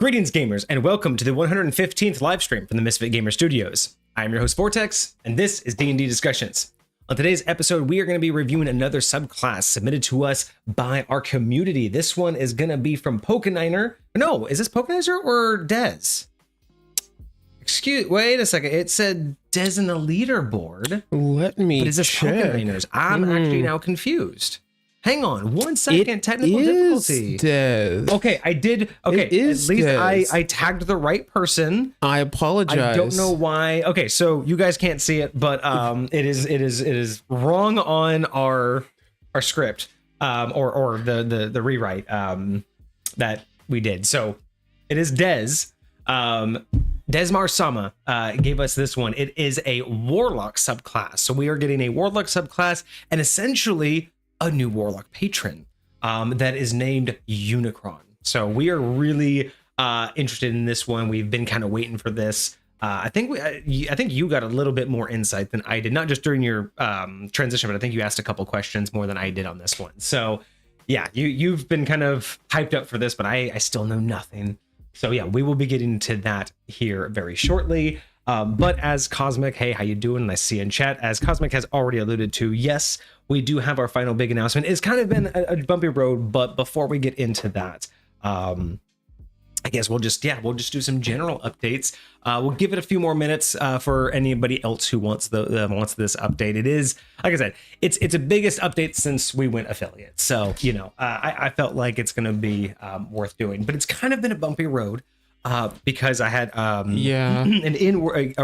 Greetings, gamers, and welcome to the 115th live stream from the Misfit Gamer Studios. I'm your host, Vortex, and this is D&D Discussions. On today's episode, we are going to be reviewing another subclass submitted to us by our community. This one is going to be from Pokeniner. No, is this Pokenizer or Dez? Wait a second. It said Dez in the leaderboard. Let me But is this check. Pokeniners? I'm actually now confused. Hang on, 1 second. Technical difficulty. Death. Okay, I did. Okay, It is at least Dez. I tagged the right person. I apologize. I don't know why. Okay, so you guys can't see it, but it is wrong on our script, or the rewrite that we did. So it is Dez. Desmar Sama gave us this one. It is a Warlock subclass. So we are getting a Warlock subclass and essentially a new Warlock patron that is named Unicron. So we are really interested in this one. We've been kind of waiting for this. I think you got a little bit more insight than I did, not just during your transition, but I think you asked a couple questions more than I did on this one. So yeah, you've been kind of hyped up for this, but I still know nothing. So yeah, we will be getting to that here very shortly. But as Cosmic, hey, how you doing? Nice to see you in chat. As Cosmic has already alluded to, yes, we do have our final big announcement. It's kind of been a bumpy road, but before we get into that, I guess we'll just do some general updates. We'll give it a few more minutes for anybody else who wants wants this update. It is, like I said, it's a biggest update since we went affiliate. So I felt like it's going to be worth doing, but it's kind of been a bumpy road. Because I had a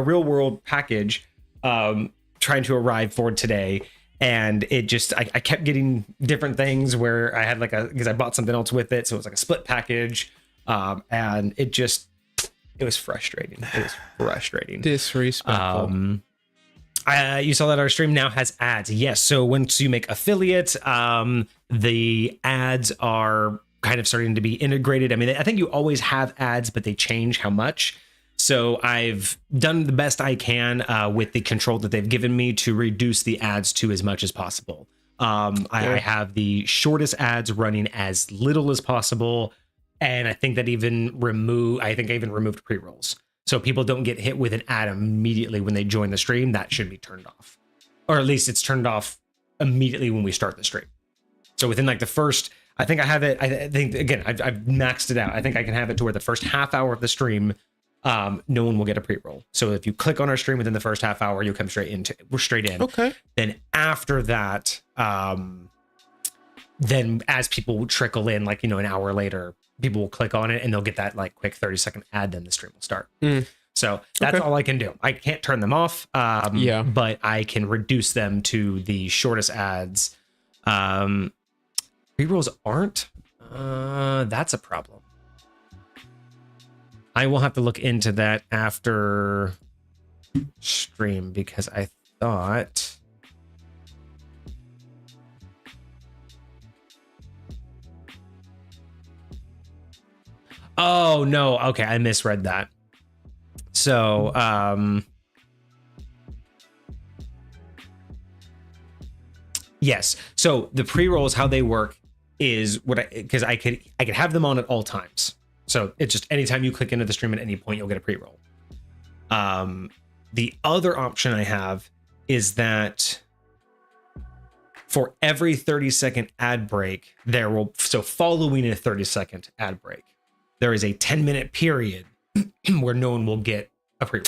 real world package trying to arrive for today, and it just I kept getting different things where I had because I bought something else with it, so it was like a split package, and it was frustrating. It was frustrating. Disrespectful. You saw that our stream now has ads. Yes, so once you make affiliate, the ads are kind of starting to be integrated. I mean, I think you always have ads, but they change how much. So I've done the best I can with the control that they've given me to reduce the ads to as much as possible. I have the shortest ads running as little as possible. And I think that I even removed pre-rolls. So people don't get hit with an ad immediately when they join the stream. That should be turned off. Or at least it's turned off immediately when we start the stream. So within the first, I think I have it. I think, again, I've maxed it out. I think I can have it to where the first half hour of the stream, no one will get a pre-roll. So if you click on our stream within the first half hour, you'll come straight in. Okay. Then after that, then as people trickle in, an hour later, people will click on it and they'll get that quick 30-second ad. Then the stream will start. So that's all I can do. I can't turn them off. But I can reduce them to the shortest ads. Pre-rolls aren't. That's a problem. I will have to look into that after stream because I thought. Oh no, okay, I misread that. So yes. So the pre-rolls, how they work is because I could have them on at all times. So it's just anytime you click into the stream at any point, you'll get a pre-roll. The other option I have is that for every 30-second ad break, following a 30-second ad break, there is a 10-minute period where no one will get a pre-roll.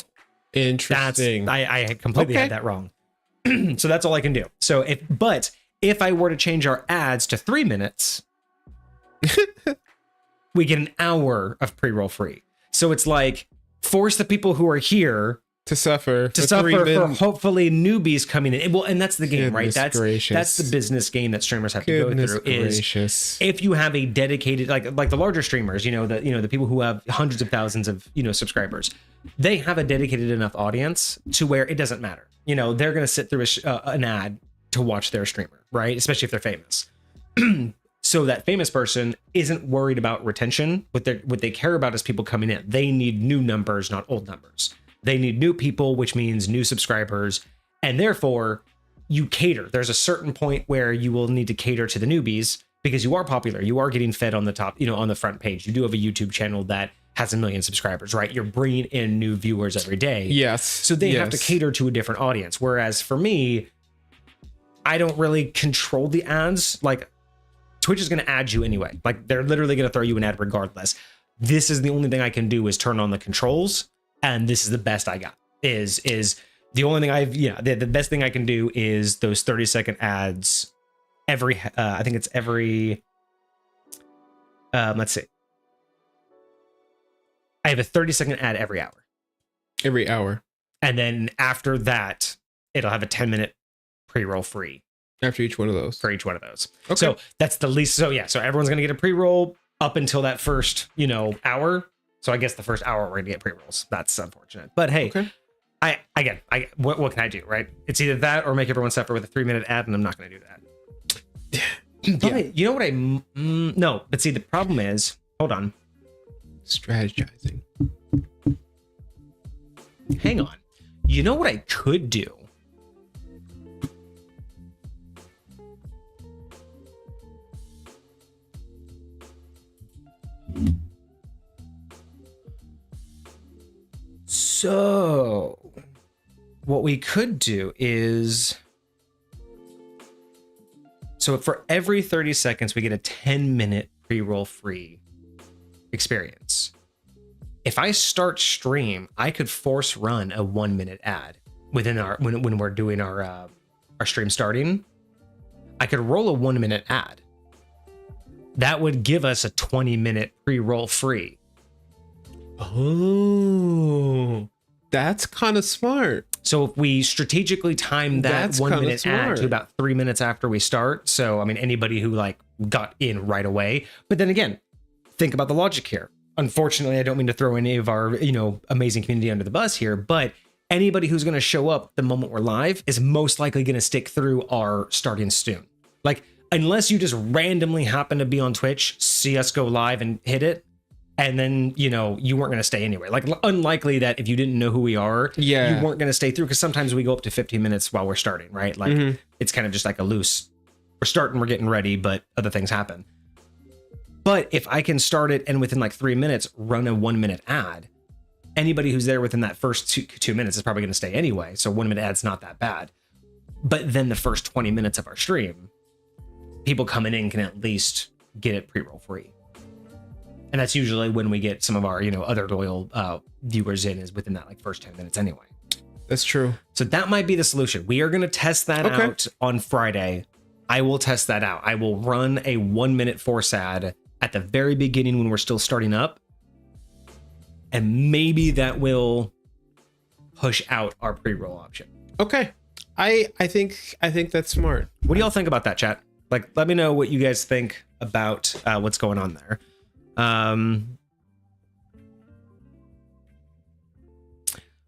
Interesting. I completely had that wrong. So that's all I can do. So if I were to change our ads to 3 minutes, we get an hour of pre-roll free. So it's force the people who are here to suffer for hopefully newbies coming in. Well, and that's the game, right? That's the business game that streamers have to go through. Is if you have a dedicated, like the larger streamers, the people who have hundreds of thousands of subscribers, they have a dedicated enough audience to where it doesn't matter. They're going to sit through an ad to watch their streamer, right? Especially if they're famous. So that famous person isn't worried about retention. What they care about is people coming in. They need new numbers, not old numbers. They need new people, which means new subscribers. And therefore, you cater. There's a certain point where you will need to cater to the newbies because you are popular. You are getting fed on the top, on the front page. You do have a YouTube channel that has 1 million subscribers, right? You're bringing in new viewers every day. Yes. So they have to cater to a different audience. Whereas for me, I don't really control the ads. Like Twitch is going to add you anyway. Like they're literally going to throw you an ad regardless. This is the only thing I can do is turn on the controls. And this is the best I got is the only thing the best thing I can do is those 30-second ads every, I think it's every, let's see. I have a 30-second ad every hour. Every hour. And then after that, it'll have a 10-minute pre-roll free. After each one of those. For each one of those. Okay. So that's the least. So yeah, so everyone's going to get a pre-roll up until that first, hour. So I guess the first hour we're going to get pre-rolls. That's unfortunate. But hey, Okay. What can I do, right? It's either that or make everyone suffer with a 3-minute ad, and I'm not going to do that. But you know what no, but see, the problem is, hold on. Strategizing. Hang on. You know what I could do? So what we could do is, so for every 30 seconds, we get a 10-minute pre-roll free experience. If I start stream, I could force run a 1-minute ad within our, when we're doing our stream starting. I could roll a 1-minute ad. That would give us a 20-minute pre-roll free. Oh, that's kind of smart. So if we strategically time that 1-minute ad to about 3 minutes after we start, so I mean anybody who like got in right away. But then again, think about the logic here. Unfortunately, I don't mean to throw any of our amazing community under the bus here, but anybody who's going to show up the moment we're live is most likely going to stick through our starting soon. Like unless you just randomly happen to be on Twitch, see us go live and hit it, and then, you weren't going to stay anyway. Like unlikely that if you didn't know who we are, you weren't going to stay through, because sometimes we go up to 15 minutes while we're starting, right? Like it's kind of just like a loose, we're starting, we're getting ready, but other things happen. But if I can start it and within like 3 minutes, run a 1-minute ad, anybody who's there within that first two minutes is probably going to stay anyway. So 1-minute ad's not that bad. But then the first 20 minutes of our stream, people coming in can at least get it pre-roll free. And that's usually when we get some of our, other loyal viewers in, is within that like first 10 minutes anyway. That's true. So that might be the solution. We are going to test that out on Friday. I will test that out. I will run a 1-minute force ad at the very beginning when we're still starting up. And maybe that will push out our pre-roll option. Okay. I think that's smart. What do y'all think about that, chat? Like, let me know what you guys think about what's going on there.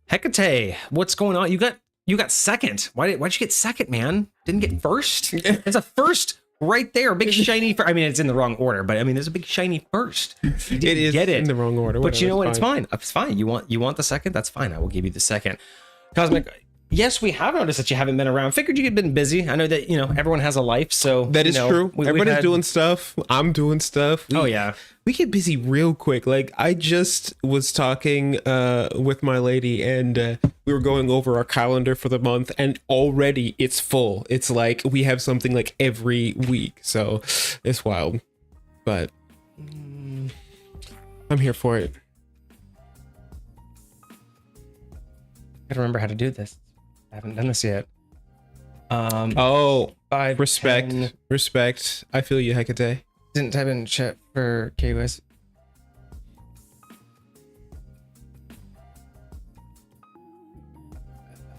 Hecate, what's going on? You got second. Why'd you get second, man? Didn't get first? It's a first right there. Big shiny. I mean, it's in the wrong order, but I mean, there's a big shiny first. It is in the wrong order. But you know what? It's fine. It's fine. You want the second? That's fine. I will give you the second. Cosmic. Yes, we have noticed that you haven't been around. Figured you'd been busy. I know that, everyone has a life, so that is true. Everybody's doing stuff. I'm doing stuff. We get busy real quick. Like I just was talking with my lady, and we were going over our calendar for the month, and already it's full. It's like we have something like every week, so it's wild. But I'm here for it. I don't remember how to do this. I haven't done this yet. 5, respect. 10. Respect. I feel you, Hecate. Didn't type in chat for KWS.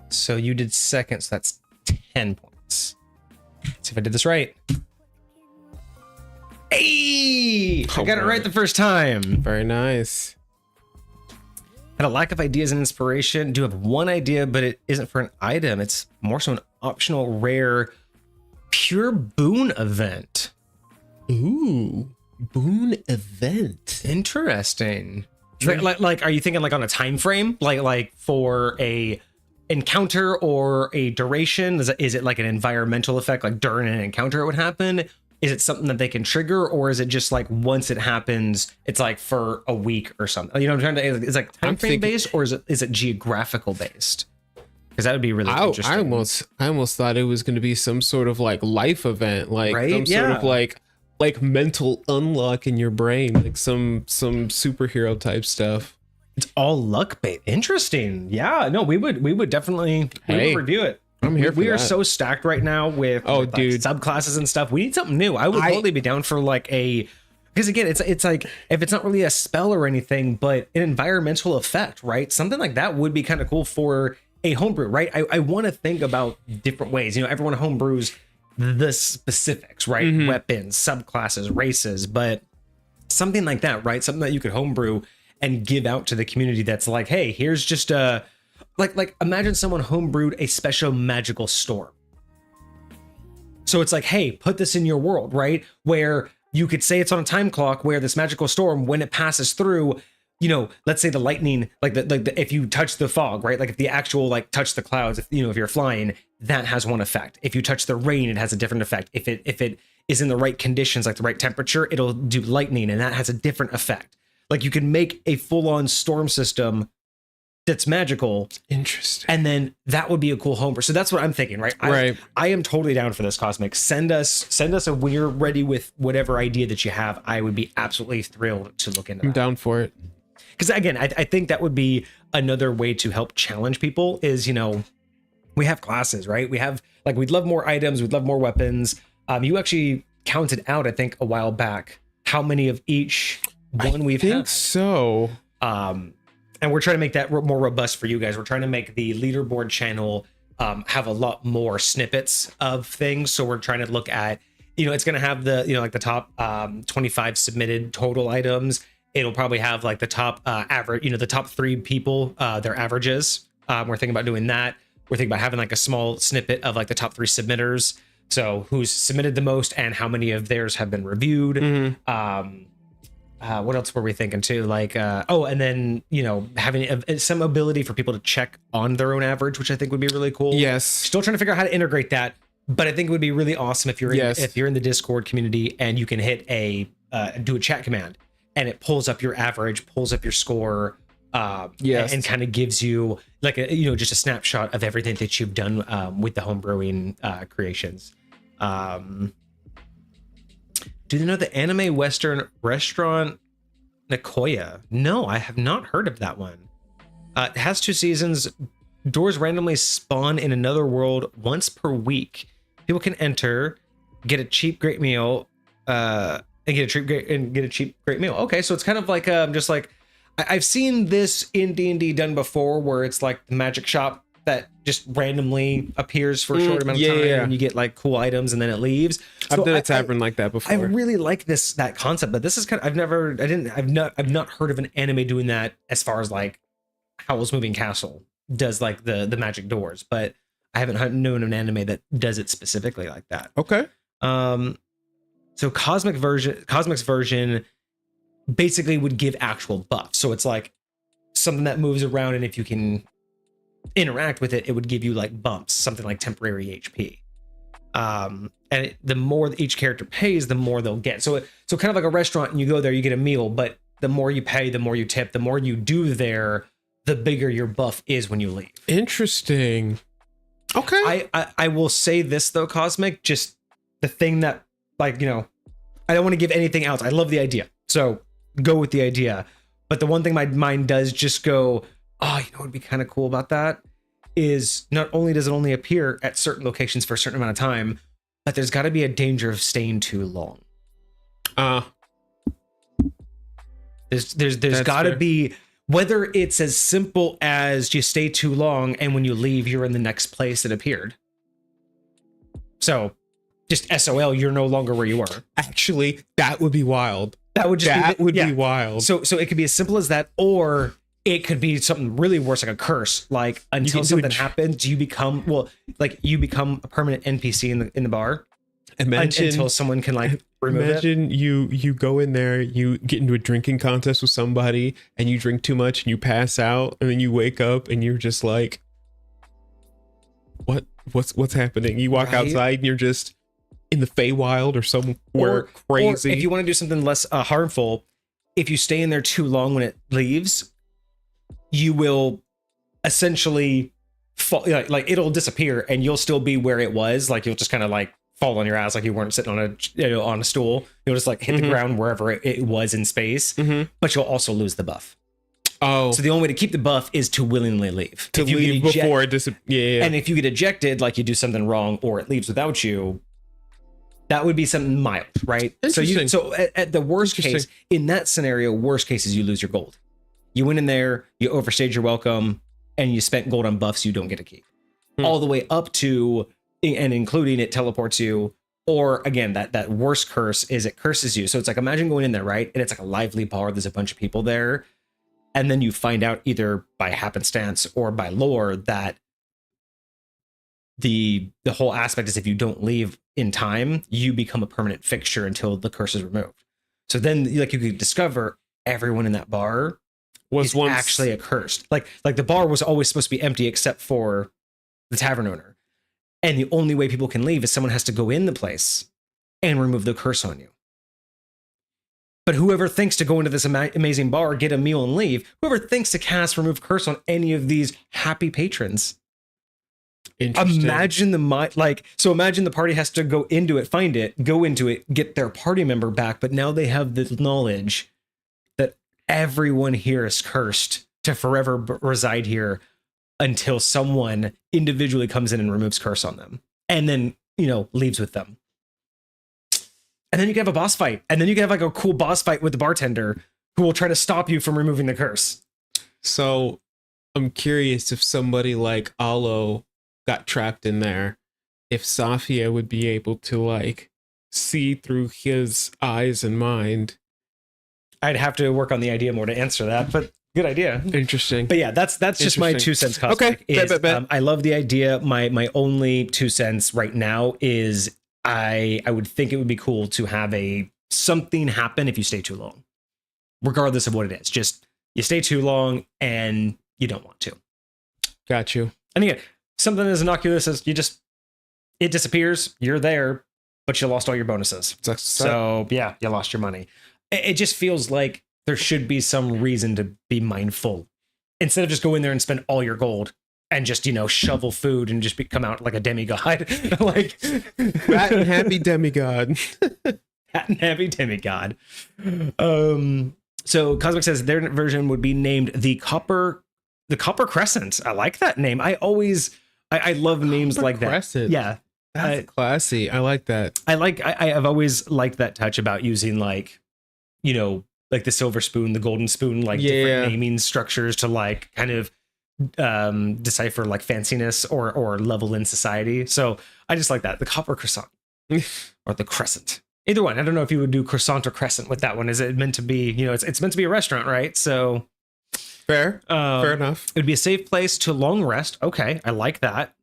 So you did second, so that's 10 points. Let's see if I did this right. Hey! I got it right the first time. Very nice. Had a lack of ideas and inspiration. Do have one idea, but it isn't for an item. It's more so an optional rare pure boon event. Ooh, boon event. Interesting. Like, are you thinking like on a time frame? Like for a encounter or a duration? Is it like an environmental effect? Like during an encounter it would happen? is it something that they can trigger, or is it just like once it happens, it's like for a week or something? You know what I'm trying to, is it like time frame based, or is it geographical based? Because that would be really interesting. I almost thought it was going to be some sort of like life event, like some sort of like mental unlock in your brain, like some superhero type stuff. It's all luck based. Interesting. Yeah. No, we would definitely review it. I'm here. We are so stacked right now with dude, subclasses and stuff. We need something new. I would totally be down for like because again, it's like if it's not really a spell or anything, but an environmental effect, right? Something like that would be kind of cool for a homebrew, right? I want to think about different ways. You know, everyone homebrews the specifics, right? Mm-hmm. Weapons, subclasses, races, but something like that, right? Something that you could homebrew and give out to the community. That's like, hey, here's just a like imagine someone homebrewed a special magical storm. So it's like, hey, put this in your world, right? Where you could say it's on a time clock where this magical storm, when it passes through, you know, let's say the lightning, like if you touch the fog, right? Like if the actual like touch the clouds, if you're flying, that has one effect. If you touch the rain, it has a different effect. If it is in the right conditions, like the right temperature, it'll do lightning, and that has a different effect. Like you can make a full-on storm system that's magical. Interesting. And then that would be a cool homebrew. So that's what I'm thinking, right? I am totally down for this, Cosmic. Send us a when you're ready with whatever idea that you have. I would be absolutely thrilled to look into that. I'm down for it. Because again, I think that would be another way to help challenge people is, you know, we have classes, right? We have like, we'd love more items. We'd love more weapons. You actually counted out, I think a while back, how many of each one we've had. I think so. And we're trying to make that more robust for you guys. We're trying to make the leaderboard channel have a lot more snippets of things. So we're trying to look at, you know, it's going to have the, you know, like the top 25 submitted total items. It'll probably have like the top average, you know, the top 3 people, their averages. We're thinking about doing that. We're thinking about having like a small snippet of like the top 3 submitters. So who's submitted the most and how many of theirs have been reviewed. Mm-hmm. What else were we thinking too? Like, and then, you know, having some ability for people to check on their own average, which I think would be really cool. Yes. Still trying to figure out how to integrate that, but I think it would be really awesome if you're in the Discord community and you can hit do a chat command and it pulls up your average, pulls up your score, and kind of gives you like just a snapshot of everything that you've done with the homebrewing creations. Do you know the anime Western restaurant Nicoya? No, I have not heard of that one. It has 2 seasons. Doors randomly spawn in another world once per week. People can enter, get a cheap great meal, and get a cheap great meal. Okay, so it's kind of like just like I've seen this in D&D done before, where it's like the magic shop that just randomly appears for a short amount of time, and you get like cool items, and then it leaves. I've done a tavern like that before. I really like that concept, but this is kind of I've not heard of an anime doing that as far as like Howl's Moving Castle does like the magic doors, but I haven't known an anime that does it specifically like that. Okay. So Cosmic's version basically would give actual buffs. So it's like something that moves around, and if you can interact with it, it would give you like bumps, something like temporary HP. And the more each character pays, the more they'll get. So kind of like a restaurant, and you go there, you get a meal, but the more you pay, the more you tip, the more you do there, the bigger your buff is when you leave. Interesting. Okay. I will say this though, Cosmic, just the thing that, like, you know, I don't want to give anything else. I love the idea, so go with the idea. But the one thing my mind does just go, oh, you know what would be kind of cool about that is not only does it only appear at certain locations for a certain amount of time, but there's got to be a danger of staying too long. There's got to be, whether it's as simple as you stay too long and when you leave, you're in the next place that appeared. So just SOL, you're no longer where you were. Actually, that would be wild. That would just be wild. So it could be as simple as that, or it could be something really worse, like a curse. Like until something happens, you become a permanent NPC in the bar. Imagine until someone can like remove it. Imagine you go in there, you get into a drinking contest with somebody, and you drink too much and you pass out, and then you wake up and you're just like, what's happening? You walk outside and you're just in the Feywild or somewhere crazy. Or if you want to do something less harmful, if you stay in there too long when it leaves, you will essentially fall, like it'll disappear and you'll still be where it was. Like you'll just kind of like fall on your ass, like you weren't sitting on a stool. You'll just like hit the ground wherever it was in space, but you'll also lose the buff. Oh, so the only way to keep the buff is to willingly leave. To leave before it disappears. And if you get ejected, like you do something wrong or it leaves without you, that would be something mild, right? So at the worst case, in that scenario, worst case is you lose your gold. You went in there, you overstayed your welcome, and you spent gold on buffs you don't get to keep. All the way up to and including it teleports you. Or again, that worst curse is it curses you. So it's like, imagine going in there, right? And it's like a lively bar. There's a bunch of people there. And then you find out either by happenstance or by lore that the whole aspect is if you don't leave in time, you become a permanent fixture until the curse is removed. So then like you could discover everyone in that bar was once actually accursed. Like the bar was always supposed to be empty except for the tavern owner. And the only way people can leave is someone has to go in the place and remove the curse on you. But whoever thinks to go into this amazing bar, get a meal and leave, whoever thinks to cast remove curse on any of these happy patrons. Imagine imagine the party has to go into it, find it, go into it, get their party member back. But now they have the knowledge that everyone here is cursed to forever reside here until someone individually comes in and removes curse on them and then, leaves with them. And then you can have a boss fight. And then you can have like a cool boss fight with the bartender who will try to stop you from removing the curse. So I'm curious if somebody like Alo got trapped in there, if Safia would be able to like see through his eyes and mind. I'd have to work on the idea more to answer that, but good idea. Interesting. But yeah, that's just my 2 cents. Cosmic. Okay. I love the idea. My only 2 cents right now is I would think it would be cool to have something happen if you stay too long, regardless of what it is. Just you stay too long and you don't want to. Got you. And again, something as innocuous as it disappears. You're there, but you lost all your bonuses. So yeah, you lost your money. It just feels like there should be some reason to be mindful instead of just go in there and spend all your gold and just, shovel food and just come out like a demigod. Like fat and happy demigod. Fat and happy demigod. So Cosmic says their version would be named the Copper Crescent. I like that name. I love names like that. Crescent. Yeah. That's classy. I like that. I've always liked that touch about using like the silver spoon, the golden spoon, like different naming structures to like kind of decipher like fanciness or level in society. So I just like that. The Copper Croissant or the Crescent. Either one. I don't know if you would do croissant or crescent with that one. Is it meant to be, it's meant to be a restaurant, right? So fair enough. It'd be a safe place to long rest. Okay. I like that.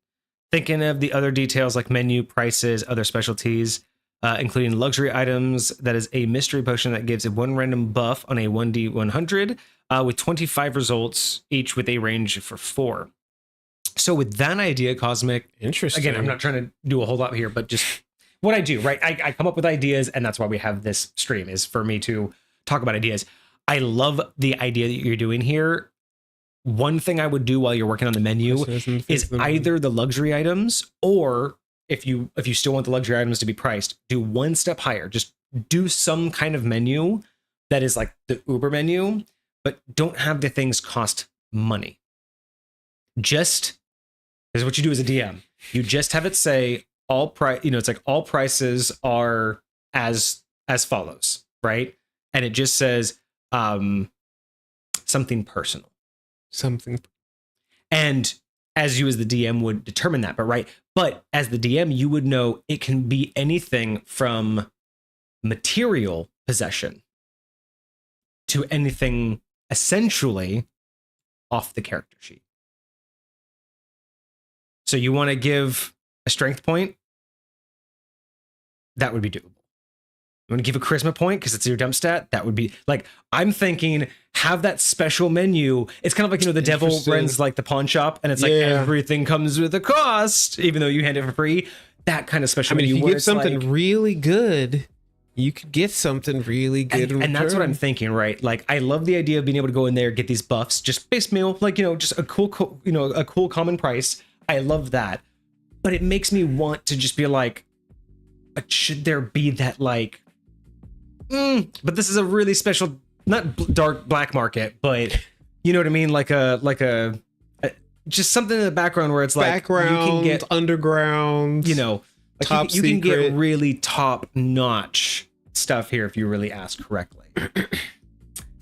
Thinking of the other details like menu, prices, other specialties, including luxury items. That is a mystery potion that gives a 1 random buff on a 1d100 with 25 results, each with a range for 4. So with that idea, Cosmic, interesting. Again, I'm not trying to do a whole lot here, but just what I do, right? I come up with ideas, and that's why we have this stream, is for me to talk about ideas. I love the idea that you're doing here. One thing I would do while you're working on the menu is either the luxury items, or if you still want the luxury items to be priced, do one step higher. Just do some kind of menu that is like the Uber menu, but don't have the things cost money. This is what you do as a DM. You just have it say all price, it's like all prices are as follows, right? And it just says something personal. And as you as the DM would determine that, but as the DM, you would know it can be anything from material possession to anything essentially off the character sheet. So you want to give a strength point? That would be doable. You want to give a charisma point because it's your dump stat? That would be like, I'm thinking, have that special menu. It's kind of like, the devil runs like the pawn shop, and it's like everything comes with a cost, even though you hand it for free. that kind of special I mean, menu. if you give something like, really good, you could get something really good. And that's what I'm thinking, right? Like, I love the idea of being able to go in there, get these buffs, just base meal, like, just a cool common price. I love that. But it makes me want to just be like, but should there be that like, but this is a really special, not dark black market, but you know what I mean? Like a just something in the background where it's like background, you can get underground, like top you can get really top notch stuff here if you really ask correctly.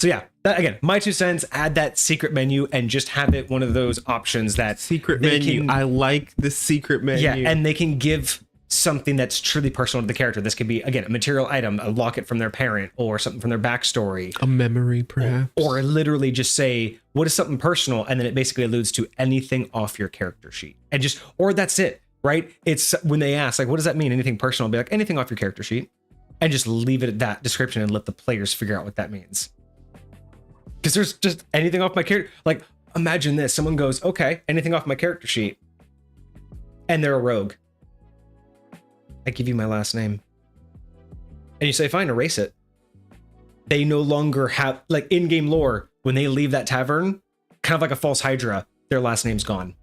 So yeah, that, again, my 2 cents, add that secret menu and just have it one of those options that secret menu. I like the secret menu. Yeah, and they can give something that's truly personal to the character. This could be, again, a material item, a locket from their parent, or something from their backstory, a memory perhaps, or literally just say what is something personal, and then it basically alludes to anything off your character sheet, and just, or that's it, right? It's when they ask like, what does that mean, anything personal, I'll be like, anything off your character sheet, and just leave it at that description and let the players figure out what that means. Because there's just anything off my character, like, imagine this, someone goes, okay, anything off my character sheet, and they're a rogue. I give you my last name. And you say, fine, erase it. They no longer have, like, in-game lore, when they leave that tavern, kind of like a false Hydra, their last name's gone.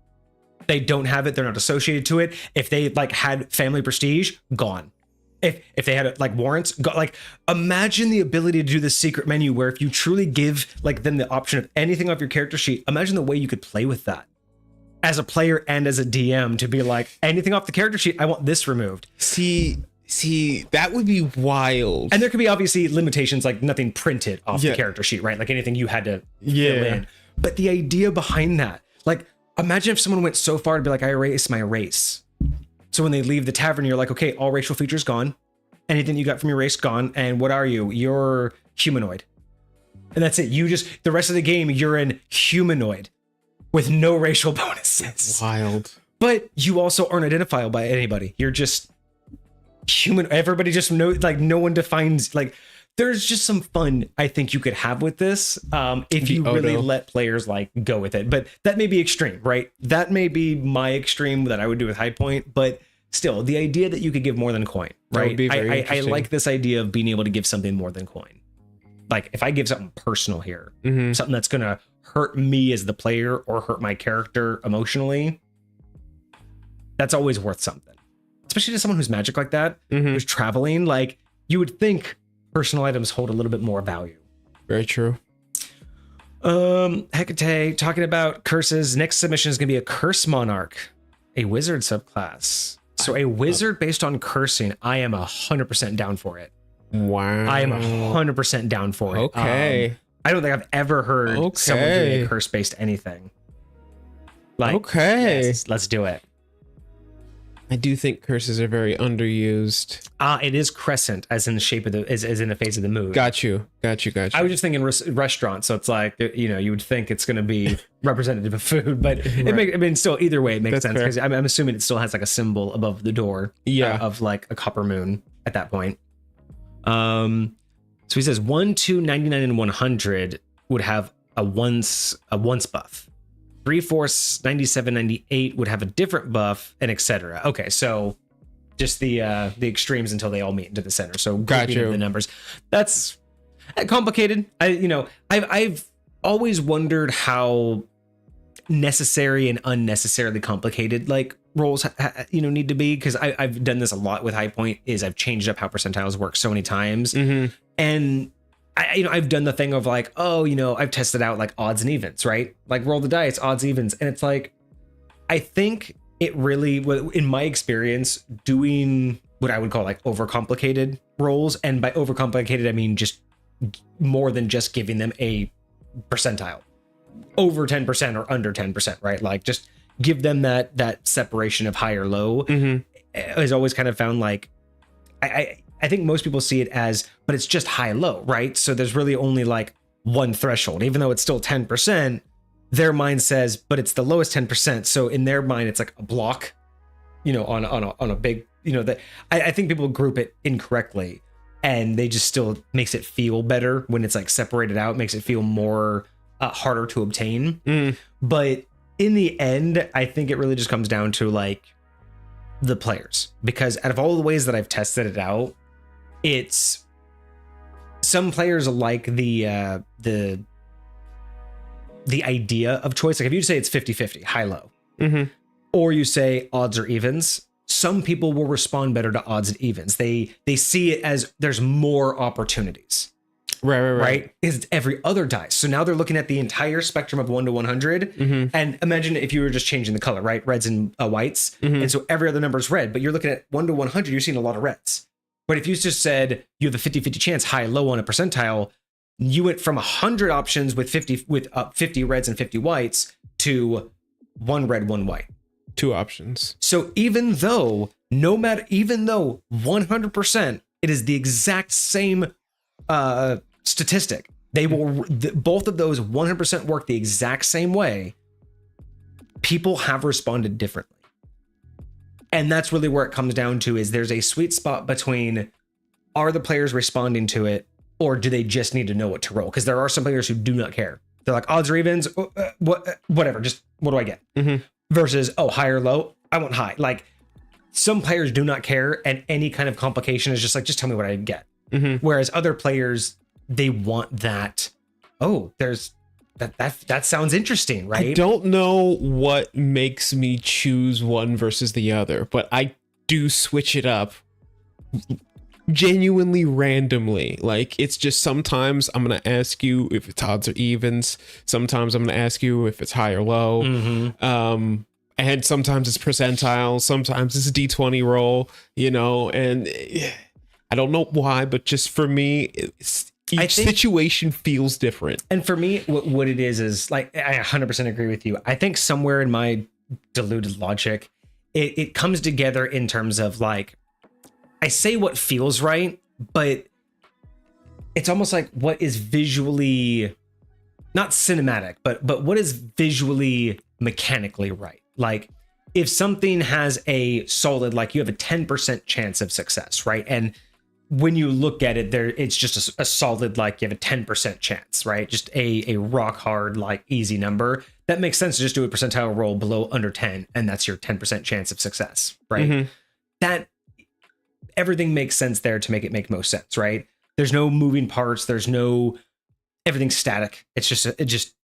They don't have it, they're not associated to it. If they like had family prestige, gone. If they had like warrants, like, imagine the ability to do this secret menu where if you truly give like them the option of anything off your character sheet, imagine the way you could play with that as a player and as a DM, to be like, anything off the character sheet, I want this removed. See, that would be wild. And there could be obviously limitations, like nothing printed off the character sheet, right? Like anything you had to fill in. But the idea behind that, like, imagine if someone went so far to be like, I erase my race. So when they leave the tavern, you're like, okay, all racial features gone. Anything you got from your race gone. And what are you? You're humanoid. And that's it. You just, the rest of the game, you're in humanoid with no racial bonuses. Wild. But you also aren't identifiable by anybody. You're just human. Everybody just knows, like, no one defines, like, there's just some fun I think you could have with this if you really let players like go with it. But that may be extreme, right? That may be my extreme that I would do with High Point, but still, the idea that you could give more than coin, right? I like this idea of being able to give something more than coin. Like, if I give something personal here, something that's gonna hurt me as the player or hurt my character emotionally, that's always worth something. Especially to someone who's magic like that, who's traveling. Like, you would think personal items hold a little bit more value. Very true. Hecate talking about curses. Next submission is gonna be a curse monarch, a wizard subclass. So a wizard based on cursing, I am 100% down for it. Wow. I am 100% down for it. Okay. I don't think I've ever heard someone doing a curse based anything. Like, okay, yes, let's do it. I do think curses are very underused. It is crescent, as in the shape of the, as in the phase of the moon. Got you. I was just thinking restaurant, so it's like, you would think it's going to be representative of food, but I mean, still, either way, it makes sense, because I'm assuming it still has like a symbol above the door, of like a copper moon at that point. So he says 1, 2, 99, and 100 would have a once buff. 3, 4, 97, 98 would have a different buff, and etc. Okay, so just the extremes until they all meet into the center. So gotcha. The numbers. That's complicated. I've always wondered how necessary and unnecessarily complicated like roles need to be, because I've done this a lot with High Point. Is I've changed up how percentiles work so many times, and I've done the thing of like, I've tested out like odds and evens, right? Like roll the dice, odds, evens. And it's like, I think it really, in my experience, doing what I would call like overcomplicated rolls. And by overcomplicated, I mean just more than just giving them a percentile. Over 10% or under 10%, right? Like just give them that separation of high or low. Has always kind of found like, I think most people see it as, but it's just high low, right? So there's really only like one threshold, even though it's still 10%. Their mind says, but it's the lowest 10%. So in their mind, it's like a block, on a big, that I think people group it incorrectly, and they just still makes it feel better when it's like separated out, makes it feel more harder to obtain. But in the end, I think it really just comes down to like, the players, because out of all the ways that I've tested it out, it's some players like the idea of choice. Like if you say it's 50-50, high-low, or you say odds or evens, some people will respond better to odds and evens. They see it as there's more opportunities. Right? It's every other dice. So now they're looking at the entire spectrum of 1 to 100. And imagine if you were just changing the color, right? Reds and whites. And so every other number is red, but you're looking at 1 to 100, you're seeing a lot of reds. But if you just said you have a 50-50 chance, high, low on a percentile, you went from 100 options with 50 reds and 50 whites to 1 red, 1 white. 2 options. So even though 100%, it is the exact same statistic. They will both of those 100% work the exact same way. People have responded differently. And that's really where it comes down to, is there's a sweet spot between, are the players responding to it, or do they just need to know what to roll? Because there are some players who do not care. They're like, odds or evens, whatever, just what do I get? Versus, oh, high or low, I want high. Like, some players do not care, and any kind of complication is just like, just tell me what I get. Whereas other players, they want that, oh, there's that sounds interesting, right? I don't know what makes me choose one versus the other, but I do switch it up genuinely randomly. Like, it's just sometimes I'm gonna ask you if it's odds or evens, sometimes I'm gonna ask you if it's high or low, and sometimes it's percentile, sometimes it's a d20 roll, you know. And I don't know why, but just for me, each situation feels different. And for me, what it is like, I 100% agree with you. I think somewhere in my diluted logic, it comes together in terms of, like, I say what feels right, but it's almost like what is visually, not cinematic, but what is visually mechanically right. Like, if something has a solid, like, you have a 10% chance of success, right? And when you look at it there, it's just a solid, like, you have a 10% chance, right? Just a rock hard, like, easy number. That makes sense to just do a percentile roll below under 10, and that's your 10% chance of success, right? That everything makes sense there to make it make most sense, right? There's no moving parts. There's no, everything's static. It's just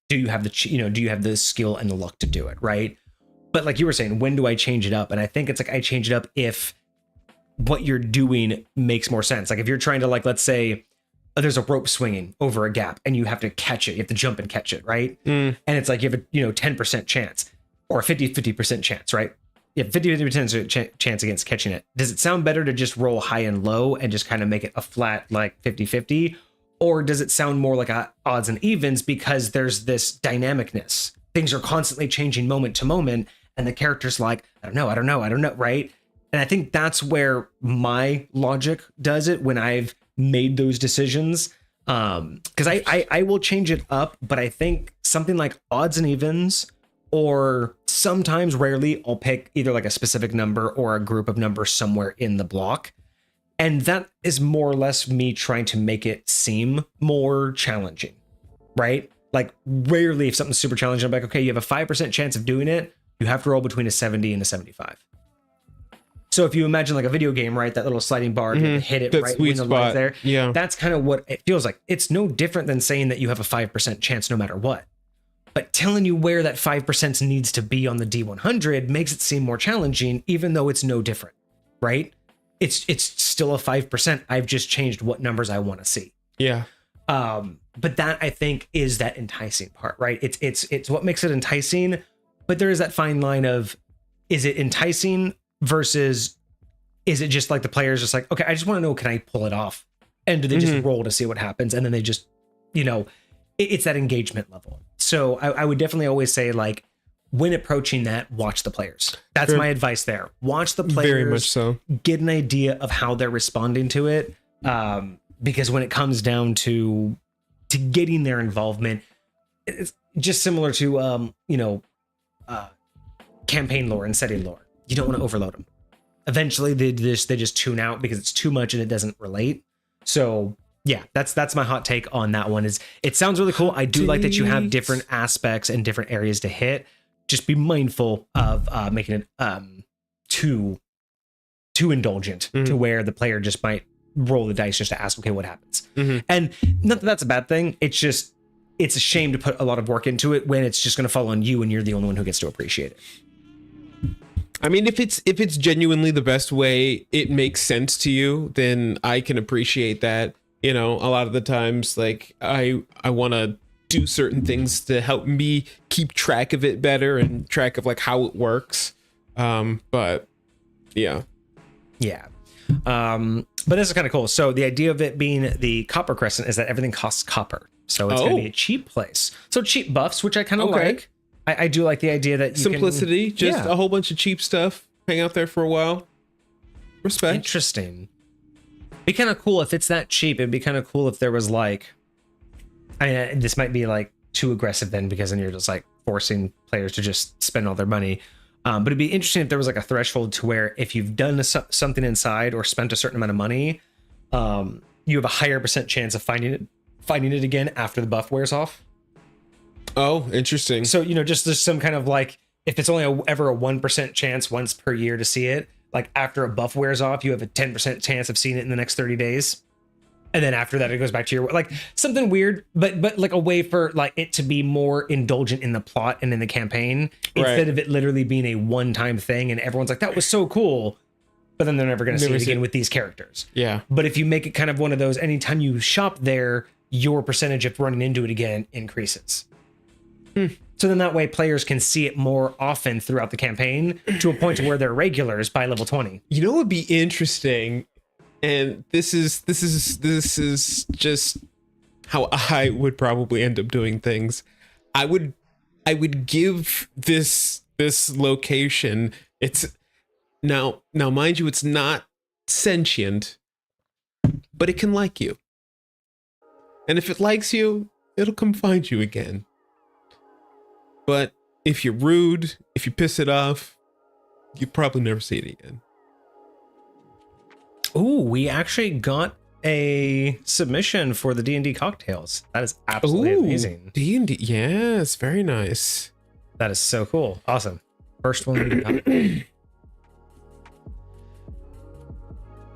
do you have the skill and the luck to do it, right? But like you were saying, when do I change it up? And I think it's like, I change it up if what you're doing makes more sense. Like, if you're trying to, like, let's say there's a rope swinging over a gap and you have to catch it, you have to jump and catch it, right? And it's like, you have a 10% chance or a 50% chance, right? You have 50% chance against catching it. Does it sound better to just roll high and low and just kind of make it a flat, like, 50-50? Or does it sound more like odds and evens, because there's this dynamicness? Things are constantly changing moment to moment, and the character's like, I don't know, right? And I think that's where my logic does it when I've made those decisions. Because I will change it up, but I think something like odds and evens, or sometimes, rarely, I'll pick either like a specific number or a group of numbers somewhere in the block. And that is more or less me trying to make it seem more challenging, right? Like, rarely, if something's super challenging, I'm like, okay, you have a 5% chance of doing it. You have to roll between a 70 and a 75. So if you imagine like a video game, right, that little sliding bar, you have to hit it that right when the light's there. Yeah, that's kind of what it feels like. It's no different than saying that you have a 5% chance no matter what. But telling you where that 5% needs to be on the D100 makes it seem more challenging, even though it's no different, right? It's still a 5%. I've just changed what numbers I want to see. Yeah. But that, I think, is that enticing part, right? It's what makes it enticing. But there is that fine line of, is it enticing versus is it just like the players just like, okay, I just want to know, can I pull it off? And do they just roll to see what happens? And then they just, it's that engagement level. So I would definitely always say, like, when approaching that, watch the players. That's my advice there. Watch the players. Very much so. Get an idea of how they're responding to it. Because when it comes down to getting their involvement, it's just similar to, campaign lore and setting lore. You don't want to overload them. Eventually, they just tune out because it's too much and it doesn't relate. So yeah, that's my hot take on that one. Is it sounds really cool. I do like that you have different aspects and different areas to hit. Just be mindful of making it too too indulgent to where the player just might roll the dice just to ask, okay, what happens? And not that that's a bad thing. It's just, it's a shame to put a lot of work into it when it's just going to fall on you and you're the only one who gets to appreciate it. I mean, if it's genuinely the best way, it makes sense to you, then I can appreciate that. You know, a lot of the times, like I want to do certain things to help me keep track of it better and track of like how it works. But yeah. But this is kind of cool. So the idea of it being the Copper Crescent is that everything costs copper. So it's going to be a cheap place. So cheap buffs, which I kind of like. I do like the idea that you simplicity, just a whole bunch of cheap stuff, hang out there for a while. Respect. Interesting. Be kind of cool if it's that cheap. It'd be kind of cool if there was like, I mean, this might be like too aggressive then, because then you're just like forcing players to just spend all their money. But it'd be interesting if there was like a threshold to where if you've done something inside or spent a certain amount of money, you have a higher % chance of finding it again after the buff wears off. Oh, interesting. So, you know, just there's some kind of like, if it's only ever a 1% chance once per year to see it, like after a buff wears off, you have a 10% chance of seeing it in the next 30 days. And then after that, it goes back to your, like something weird, but like a way for like it to be more indulgent in the plot and in the campaign, instead of it literally being a one-time thing. And everyone's like, that was so cool. But then they're never going to see it again with these characters. Yeah. But if you make it kind of one of those, anytime you shop there, your percentage of running into it again increases. So then that way players can see it more often throughout the campaign to a point to where they're regulars by level 20. You know what would be interesting, and this is just how I would probably end up doing things. I would give this location, it's now mind you, it's not sentient, but it can like you. And if it likes you, it'll come find you again. But if you're rude, if you piss it off, you probably never see it again. Ooh, we actually got a submission for the D&D cocktails. That is absolutely amazing. D&D, yes, very nice. That is so cool. Awesome. First one we got.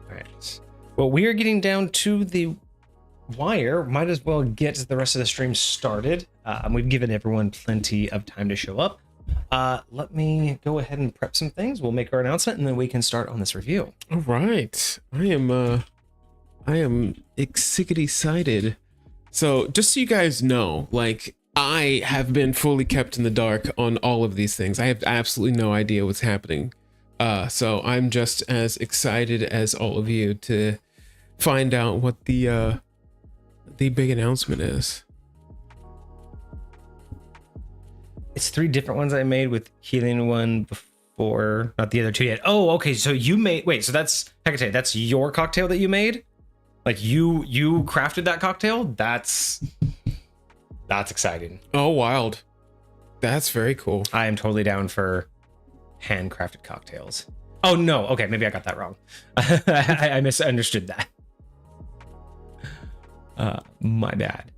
All right. Well, we are getting down to the wire. Might as well get the rest of the stream started. We've given everyone plenty of time to show up. Let me go ahead and prep some things. We'll make our announcement and then we can start on this review. All right. I am excited. So just so you guys know, like I have been fully kept in the dark on all of these things. I have absolutely no idea what's happening. So I'm just as excited as all of you to find out what the big announcement is. It's 3 different ones I made, with healing one before, not the other 2 yet. Oh, okay. So you made, wait, so that's Hecate, that's your cocktail that you made? Like you crafted that cocktail? That's exciting. Oh, wild. That's very cool. I am totally down for handcrafted cocktails. Oh no, okay, maybe I got that wrong. I misunderstood that. My bad.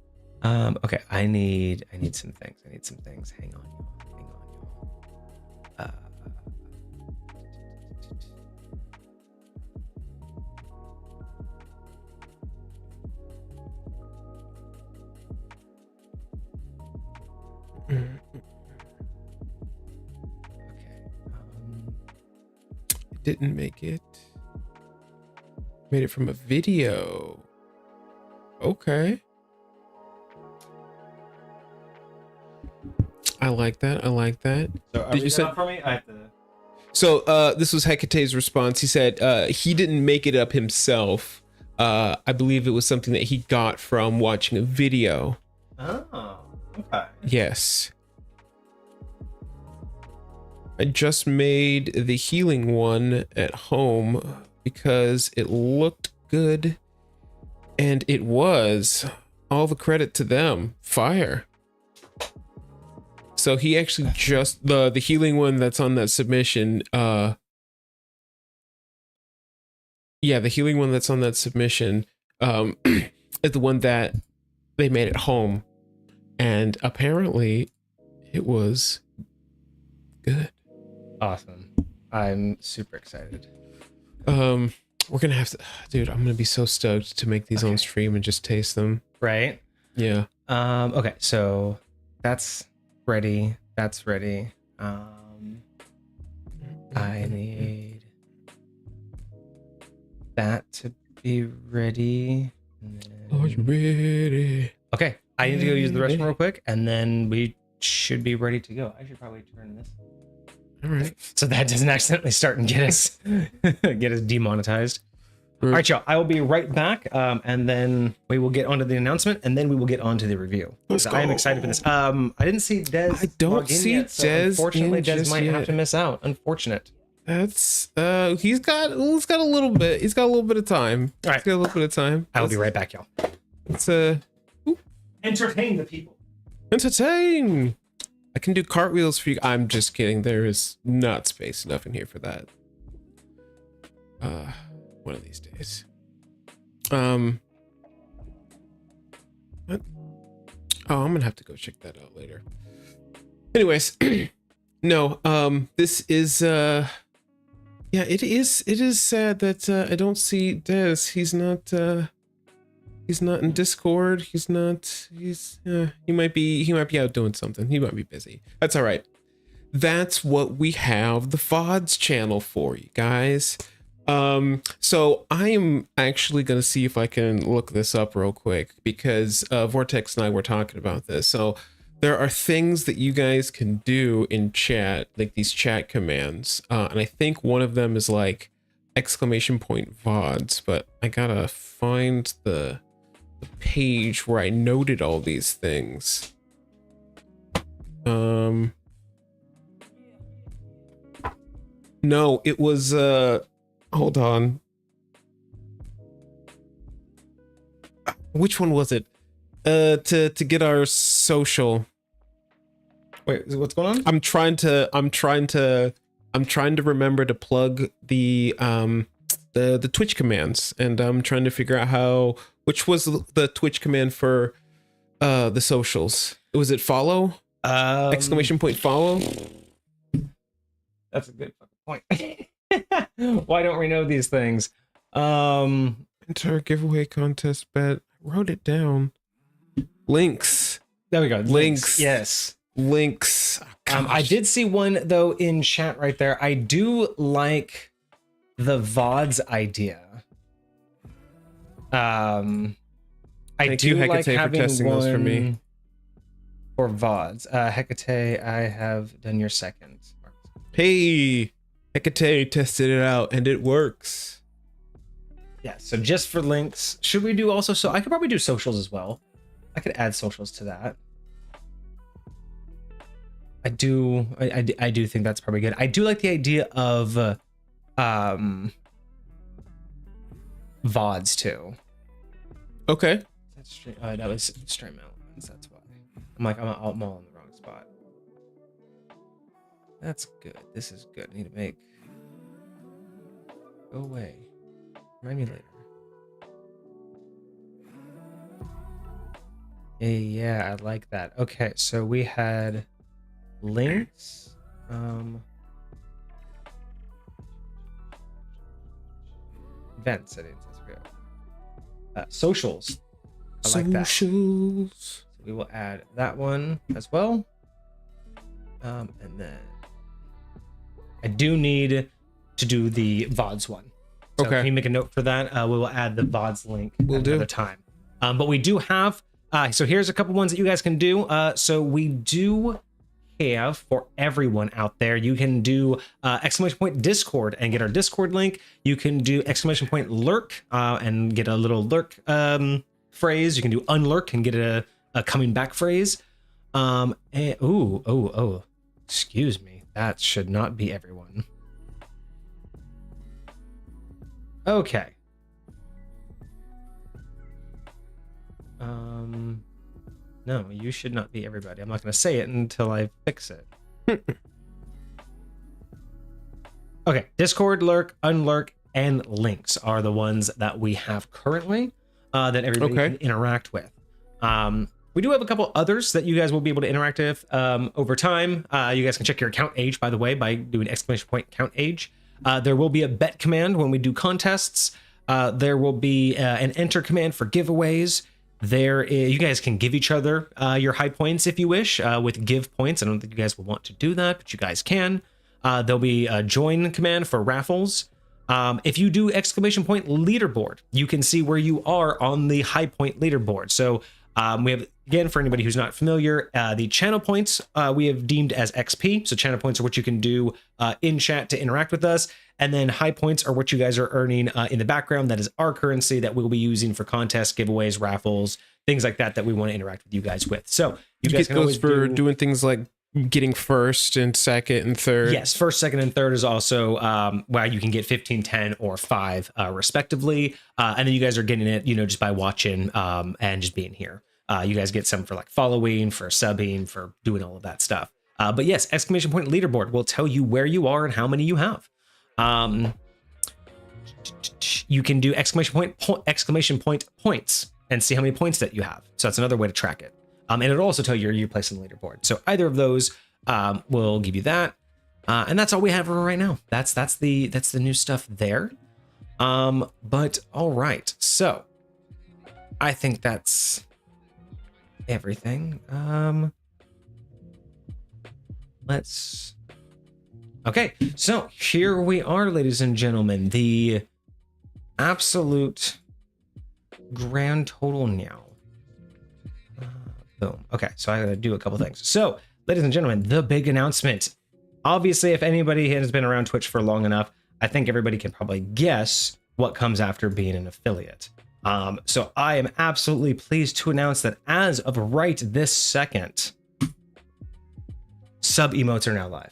Okay, I need some things. Hang on, y'all. Didn't make it. Made it from a video. Okay. I like that. So did you set for me? I have to. So this was Hecate's response. He said he didn't make it up himself. I believe it was something that he got from watching a video. Oh, okay. Yes. I just made the healing one at home because it looked good, and it was. All the credit to them. Fire. So he actually just the healing one that's on that submission. Yeah, the healing one that's on that submission is the one that they made at home, and apparently it was good. Awesome. I'm super excited. We're gonna have to, dude. I'm gonna be so stoked to make these on stream and just taste them. Right? Yeah. Okay, so that's ready. That's ready. I need that to be ready. Are you ready? Okay, I need to go use the restroom real quick, and then we should be ready to go. I should probably turn this. All right. So that doesn't accidentally start and get us demonetized. All right, y'all. I will be right back, and then we will get onto the announcement, and then we will get onto the review. I am excited for this. I didn't see Dez. I don't see yet, so Dez. Unfortunately, Dez might have to miss out. Unfortunate. That's he's got a little bit. He's got a little bit of time. All right. He's got a little bit of time. I will be right back, y'all. Let's entertain the people. Entertain. I can do cartwheels for you. I'm just kidding. There is not space enough in here for that. One of these days. What? Oh, I'm gonna have to go check that out later. Anyways, no. This is yeah. It is sad that I don't see Dez. He's not in Discord. He might be out doing something. He might be busy. That's all right. That's what we have the VODs channel for, you guys. So I am actually going to see if I can look this up real quick, because Vortex and I were talking about this. So there are things that you guys can do in chat, like these chat commands. And I think one of them is like exclamation point VODs, but I gotta find the page where I noted all these things. No, it was hold on. Which one was it? To get our social. Wait, what's going on? I'm trying to remember to plug the Twitch commands, and I'm trying to figure out which was the Twitch command for the socials. Was it follow? Exclamation point follow? That's a good point. Why don't we know these things? Enter giveaway contest bet. Wrote it down. Links. There we go. Links. Yes. Links. I did see one though in chat right there. I do like the VODs idea. I Thank you, do like Hecate, for having testing those for me. For VODs. Hecate, I have done your second. Hey, Hecate tested it out and it works. Yeah, so just for links, should we do also, so I could probably do socials as well. I could add socials to that. I do think that's probably good. I do like the idea of VODs too. Okay. That's stream. That was stream elements. That's why. I'm all in the wrong spot. That's good. This is good. I need to make. Go away. Remind me later. Yeah, I like that. Okay, so we had links. Event settings. Let's go. Socials. I like that. So we will add that one as well. And then I do need to do the VODs one. So okay. Can you make a note for that? We will add the VODs link at another time. But we do have, so here's a couple ones that you guys can do. So we do have for everyone out there, you can do exclamation point Discord and get our Discord link. You can do exclamation point lurk and get a little lurk phrase. You can do unlurk and get a coming back phrase. And excuse me, that should not be everyone. Okay. No, you should not be everybody. I'm not going to say it until I fix it. Okay, Discord, lurk, unlurk, and links are the ones that we have currently that everybody can interact with. We do have a couple others that you guys will be able to interact with over time. You guys can check your account age, by the way, by doing exclamation point account age. There will be a bet command when we do contests. There will be an enter command for giveaways. You guys can give each other your high points if you wish with give points. I don't think you guys will want to do that, but you guys can. There'll be a join command for raffles. If you do exclamation point leaderboard, you can see where you are on the high point leaderboard. So we have, again, for anybody who's not familiar, the channel points we have deemed as XP. So channel points are what you can do in chat to interact with us. And then high points are what you guys are earning in the background. That is our currency that we'll be using for contests, giveaways, raffles, things like that we want to interact with you guys with. So you guys get those for doing things like getting first and second and third. Yes, first, second, and third is also where you can get 15, 10, or 5 respectively. And then you guys are getting it, just by watching and just being here. You guys get some for like following, for subbing, for doing all of that stuff. But yes, exclamation point leaderboard will tell you where you are and how many you have. You can do exclamation point points and see how many points that you have. So that's another way to track it. And it'll also tell you your place on the leaderboard. So either of those will give you that. And that's all we have for right now. That's the new stuff there. But all right. So I think that's everything. Okay, so here we are, ladies and gentlemen, the absolute grand total now. Boom. Okay, so I gotta do a couple things. So, ladies and gentlemen, the big announcement. Obviously, if anybody has been around Twitch for long enough, I think everybody can probably guess what comes after being an affiliate. So I am absolutely pleased to announce that as of right this second, sub emotes are now live.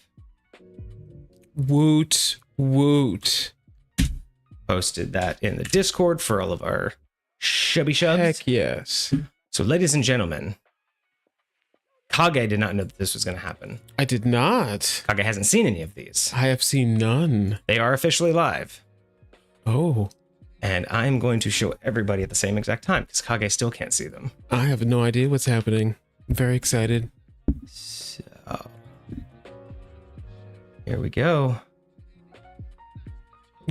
Woot woot. Posted that in the Discord for all of our shubby shubs. Heck yes. So ladies and gentlemen, Kage did not know that this was going to happen. I did not. Kage hasn't seen any of these. I have seen none. They are officially live. Oh. And I'm going to show everybody at the same exact time because Kage still can't see them. I have no idea what's happening. I'm very excited. So here we go.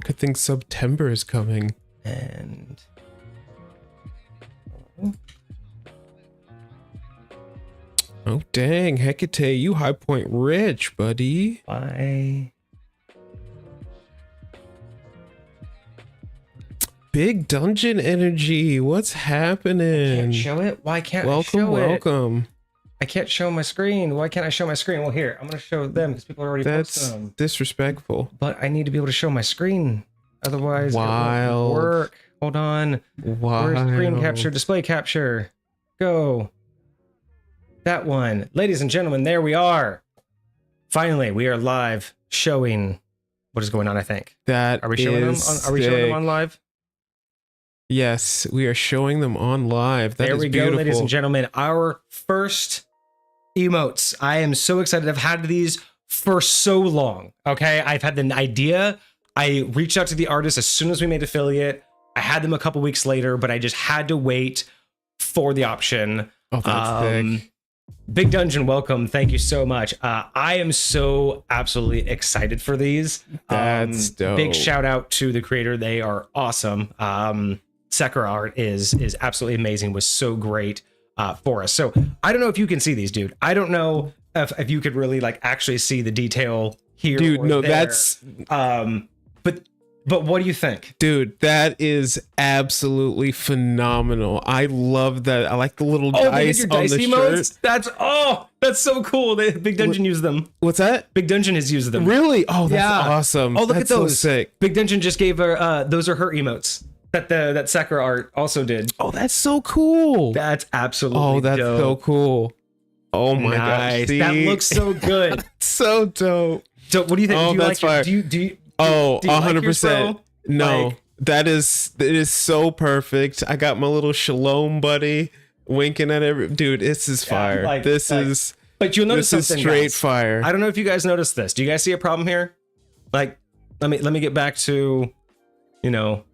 Good thing September is coming. And oh dang, Hecate, you high point rich, buddy. Bye. Big dungeon energy. What's happening? I can't show it. Why can't I welcome, show welcome. it? I can't show my screen. Why can't I show my screen? Well, here, I'm going to show them because people are already posting them. That's disrespectful. But I need to be able to show my screen. Otherwise, Wild. it won't work. Hold on. Wild. Where's screen capture, display capture? Go. That one. Ladies and gentlemen, there we are. Finally, we are live showing what is going on, I think. That are we showing them on, are we showing them on live? Yes, we are showing them on live. That there is we beautiful. go, ladies and gentlemen. Our first emotes. I am so excited. I've had these for so long. Okay, I've had the idea. I reached out to the artist as soon as we made affiliate. I had them a couple weeks later, but I just had to wait for the option. Oh, that's sick. Big Dungeon, welcome. Thank you so much. I am so absolutely excited for these. That's dope. Big shout out to the creator. They are awesome. Sakura art is absolutely amazing. Was so great for us. So I don't know if you can see these, dude. I don't know if you could really like actually see the detail here. Dude, no, there. that's but what do you think? Dude, that is absolutely phenomenal. I love that. I like the little dice on the emotes? shirt. That's so cool. Big Dungeon used them. What's that? Big Dungeon has used them. Really? Oh, that's awesome. Oh, look that's at those. So sick. Big Dungeon just gave her those are her emotes that Sakura art also did. Oh, that's so cool. That's absolutely that's dope. so cool. Oh my gosh. That looks so good. So dope. So what do you think? Oh, do you that's like fire. Do you 100%. No, like, it is so perfect. I got my little shalom buddy winking at every dude. This is fire. But you'll notice something. Straight guys. fire. I don't know if you guys noticed this. Do you guys see a problem here? Like, let me get back to, let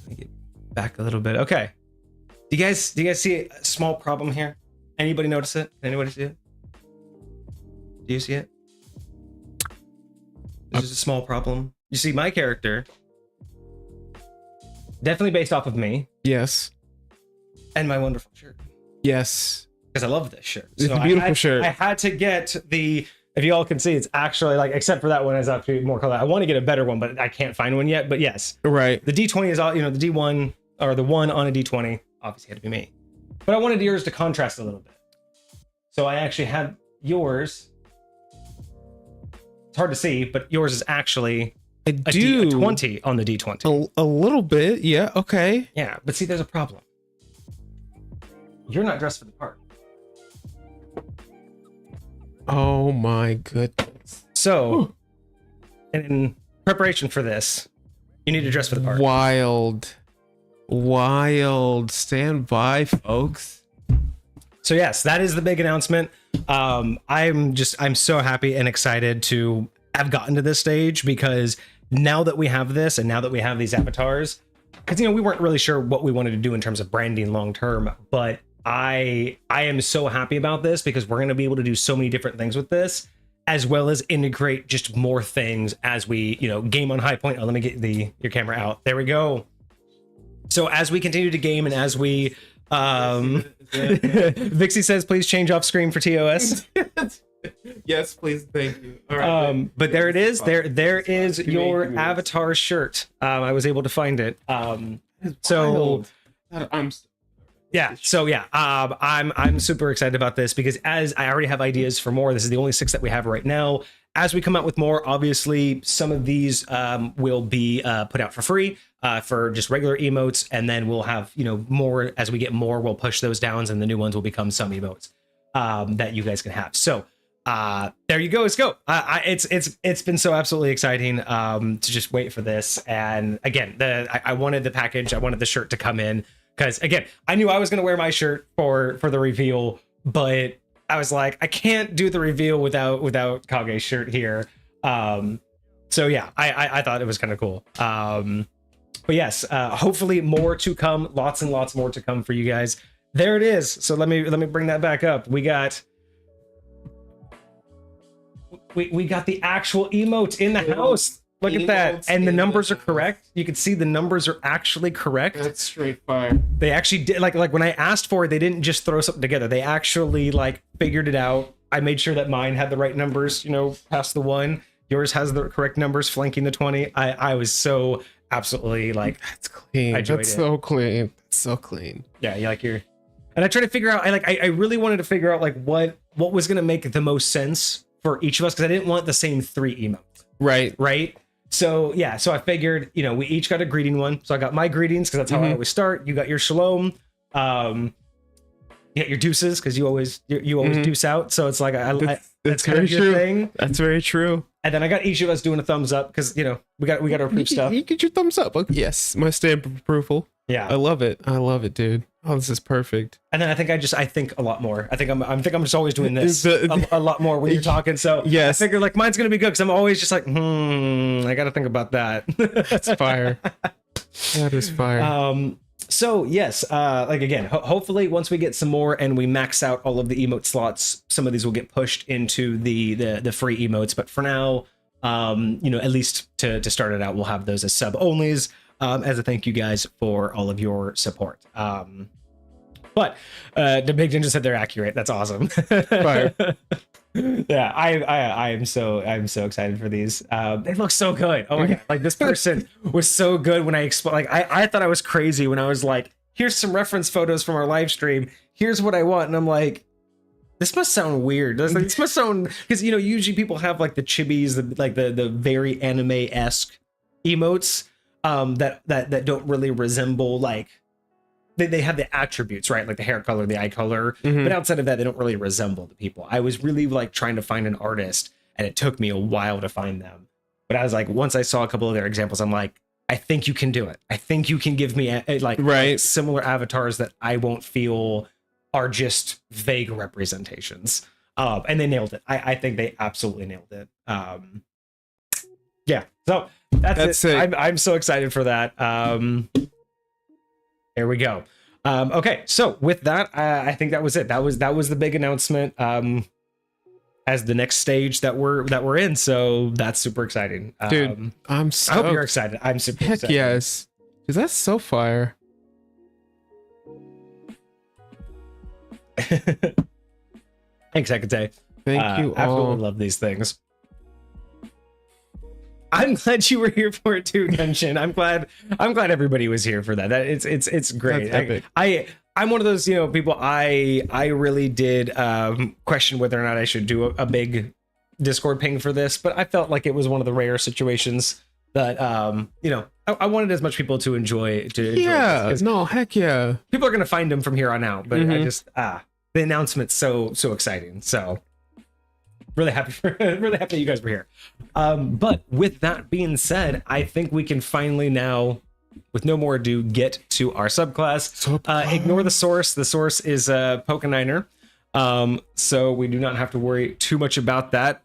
me get back a little bit. Okay. Do you guys see a small problem here? Anybody notice it? Anybody see it? Do you see it? This is a small problem. You see, my character, definitely based off of me. Yes. And my wonderful shirt. Yes. Because I love this shirt. It's a beautiful shirt. I had to get the, if you all can see, it's actually like, except for that one is actually more color. I want to get a better one, but I can't find one yet. But yes. Right. The D20 is all, the D1 or the one on a D20 obviously had to be me. But I wanted yours to contrast a little bit. So I actually had yours. It's hard to see, but yours is actually a 20 on the D20. A little bit, yeah, okay. Yeah, but see, there's a problem. You're not dressed for the part. Oh my goodness. So, in preparation for this, you need to dress for the part. Wild. Stand by, folks. So yes, that is the big announcement. I'm so happy and excited to have gotten to this stage, because now that we have this and now that we have these avatars, because we weren't really sure what we wanted to do in terms of branding long term, but I am so happy about this, because we're going to be able to do so many different things with this, as well as integrate just more things as we game on High Point. Oh, let me get your camera out. There we go. So as we continue to game and as we Vixie says please change off screen for TOS. Yes, please, thank you. All right, but there it is. There is your avatar shirt. I was able to find it. So I'm super excited about this, because as I already have ideas for more. This is the only 6 that we have right now. As we come out with more, obviously some of these will be put out for free for just regular emotes, and then we'll have more. As we get more, we'll push those down, and the new ones will become some emotes that you guys can have. So there you go. Let's go. It's been so absolutely exciting to just wait for this. And again, I wanted the package. I wanted the shirt to come in, because again, I knew I was going to wear my shirt for the reveal, but I was like, I can't do the reveal without Kage's shirt here. So yeah, I thought it was kind of cool. But yes, hopefully more to come. Lots and lots more to come for you guys. There it is. So let me bring that back up. We got the actual emote in the house. Look at that. And the numbers are correct. You can see the numbers are actually correct. That's straight fire. They actually did, like when I asked for it, they didn't just throw something together. They actually figured it out. I made sure that mine had the right numbers, past the 1. Yours has the correct numbers flanking the 20. I was so absolutely that's clean. That's so clean. That's so clean. Yeah, and I tried to figure out, I really wanted to figure out what was going to make the most sense for each of us, because I didn't want the same 3 emotes. Right. So yeah, so I figured, we each got a greeting one. So I got my greetings, because that's how I always start. You got your shalom. You got your deuces, because you always deuce out. So it's like that's kind of your thing. That's very true. And then I got each of us doing a thumbs up, because we got our approve stuff. You get your thumbs up. Okay. Yes, my stamp of approval. Yeah, I love it, dude. Oh, this is perfect. And then I think a lot more. I think I'm just always doing this a lot more when you're talking. So yes, I figure mine's gonna be good, because I'm always just I gotta think about that. That's fire. That is fire. So yes, again, hopefully once we get some more and we max out all of the emote slots, some of these will get pushed into the free emotes. But for now, at least to start it out, we'll have those as sub onlys, as a thank you guys for all of your support. But the Big Ninja said they're accurate. That's awesome. Fire. Yeah, I'm so excited for these. They look so good. Oh my god, this person was so good when I explained. I thought I was crazy when I was like, here's some reference photos from our live stream. Here's what I want, and I'm like, this must sound weird. This must sound, because usually people have the chibis, the very anime-esque emotes that don't really resemble they have the attributes, right? The hair color, the eye color. Mm-hmm. But outside of that, they don't really resemble the people. I was really trying to find an artist, and it took me a while to find them. But I was once I saw a couple of their examples, I'm like, I think you can do it. I think you can give me similar avatars that I won't feel are just vague representations. And they nailed it. I think they absolutely nailed it. Yeah. So that's it. I'm so excited for that. There we go. Okay, so with that, I think that was it. That was the big announcement. as the next stage that we're in. So that's super exciting. Dude, I hope you're excited. I'm super excited. Yes. Because that's so fire. Thanks, Hecate. Thank you all. Absolutely love these things. I'm glad you were here for it too, Genshin. I'm glad everybody was here for that. It's great. I'm one of those, people I really did question whether or not I should do a big Discord ping for this, but I felt like it was one of the rare situations that I wanted as much people to enjoy this. No, heck yeah. People are gonna find them from here on out, but I just the announcement's so exciting. So really happy that you guys were here. But with that being said, I think we can finally now, with no more ado, get to our subclass. Ignore the source. The source is Pokeniner. So we do not have to worry too much about that.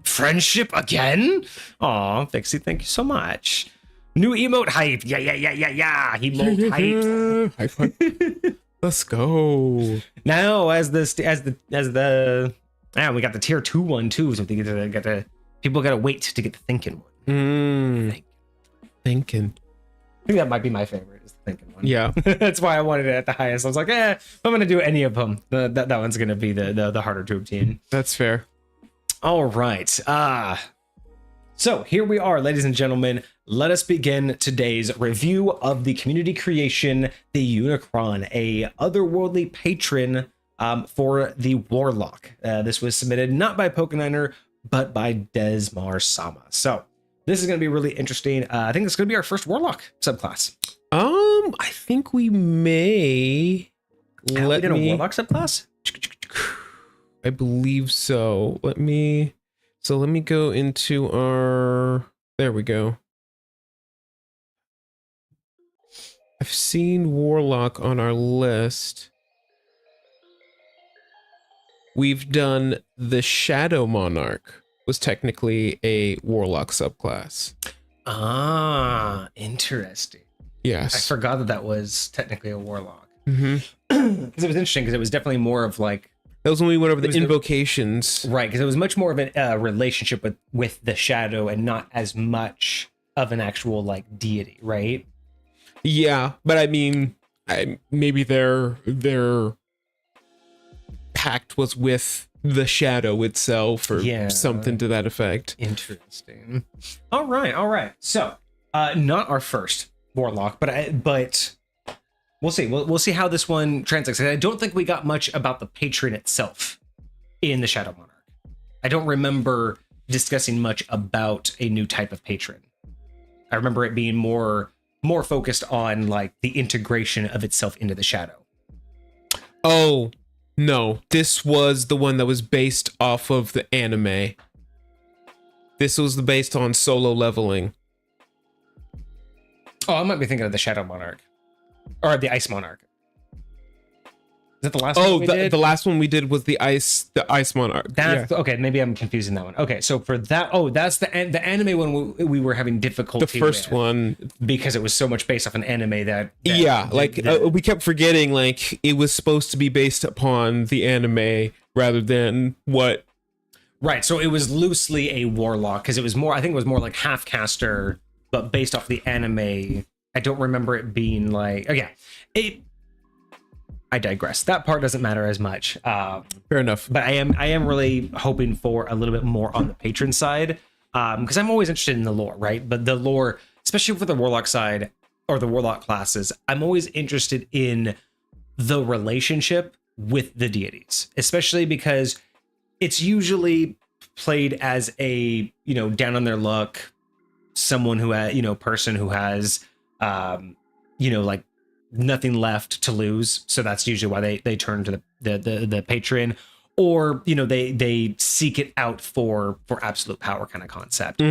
Friendship again? Aw, Vixie, thank you so much. New emote hype. Yeah. Emote hype. Let's go. Now, we got the tier 2 one too, so people gotta wait to get the thinking one. Thinking. I think that might be my favorite, is the thinking one. Yeah. That's why I wanted it at the highest. I was like, if I'm gonna do any of them, that one's gonna be the harder to obtain. That's fair. All right. So here we are, ladies and gentlemen. Let us begin today's review of the community creation, the Unicron, a otherworldly patron for the Warlock. This was submitted not by Pokeniner, but by Desmar Sama. So this is going to be really interesting. I think it's going to be our first Warlock subclass. I think we may. We did a Warlock subclass? I believe so. Let me go into our. There we go. I've seen Warlock on our list. We've done the Shadow Monarch, was technically a Warlock subclass. Ah, interesting. Yes. I forgot that was technically a Warlock. Because it was interesting, because it was definitely more of like... That was when we went over the invocations. Right, because it was much more of a relationship with the Shadow and not as much of an actual like deity, right? Yeah, but I mean, maybe their pact was with the Shadow itself or something to that effect. Interesting. All right. So, not our first Warlock, but we'll see. We'll see how this one translates. I don't think we got much about the patron itself in the Shadow Monarch. I don't remember discussing much about a new type of patron. I remember it being more focused on like the integration of itself into the Shadow. Oh, no. This was the one that was based off of the anime. This was based on solo leveling. Oh, I might be thinking of the Shadow Monarch. Or the Ice Monarch. Is that the last one we did? The last one we did was the Ice Monarch. Okay, maybe I'm confusing that one. Okay, so for that, that's the anime one we were having difficulty with. The first one. Because it was so much based off an anime that we kept forgetting, like, it was supposed to be based upon the anime rather than what... Right, so it was loosely a Warlock, because it was more, I think it was more like half-caster, but based off the anime. I don't remember it being like... I digress. That part doesn't matter as much. Fair enough. But I am really hoping for a little bit more on the patron side, because I'm always interested in the lore, right? But the lore, especially for the Warlock side or the Warlock classes, I'm always interested in the relationship with the deities, especially because it's usually played as a, down on their luck, someone who has, person who has, like nothing left to lose. So that's usually why they turn to the patron, or they seek it out for absolute power kind of concept.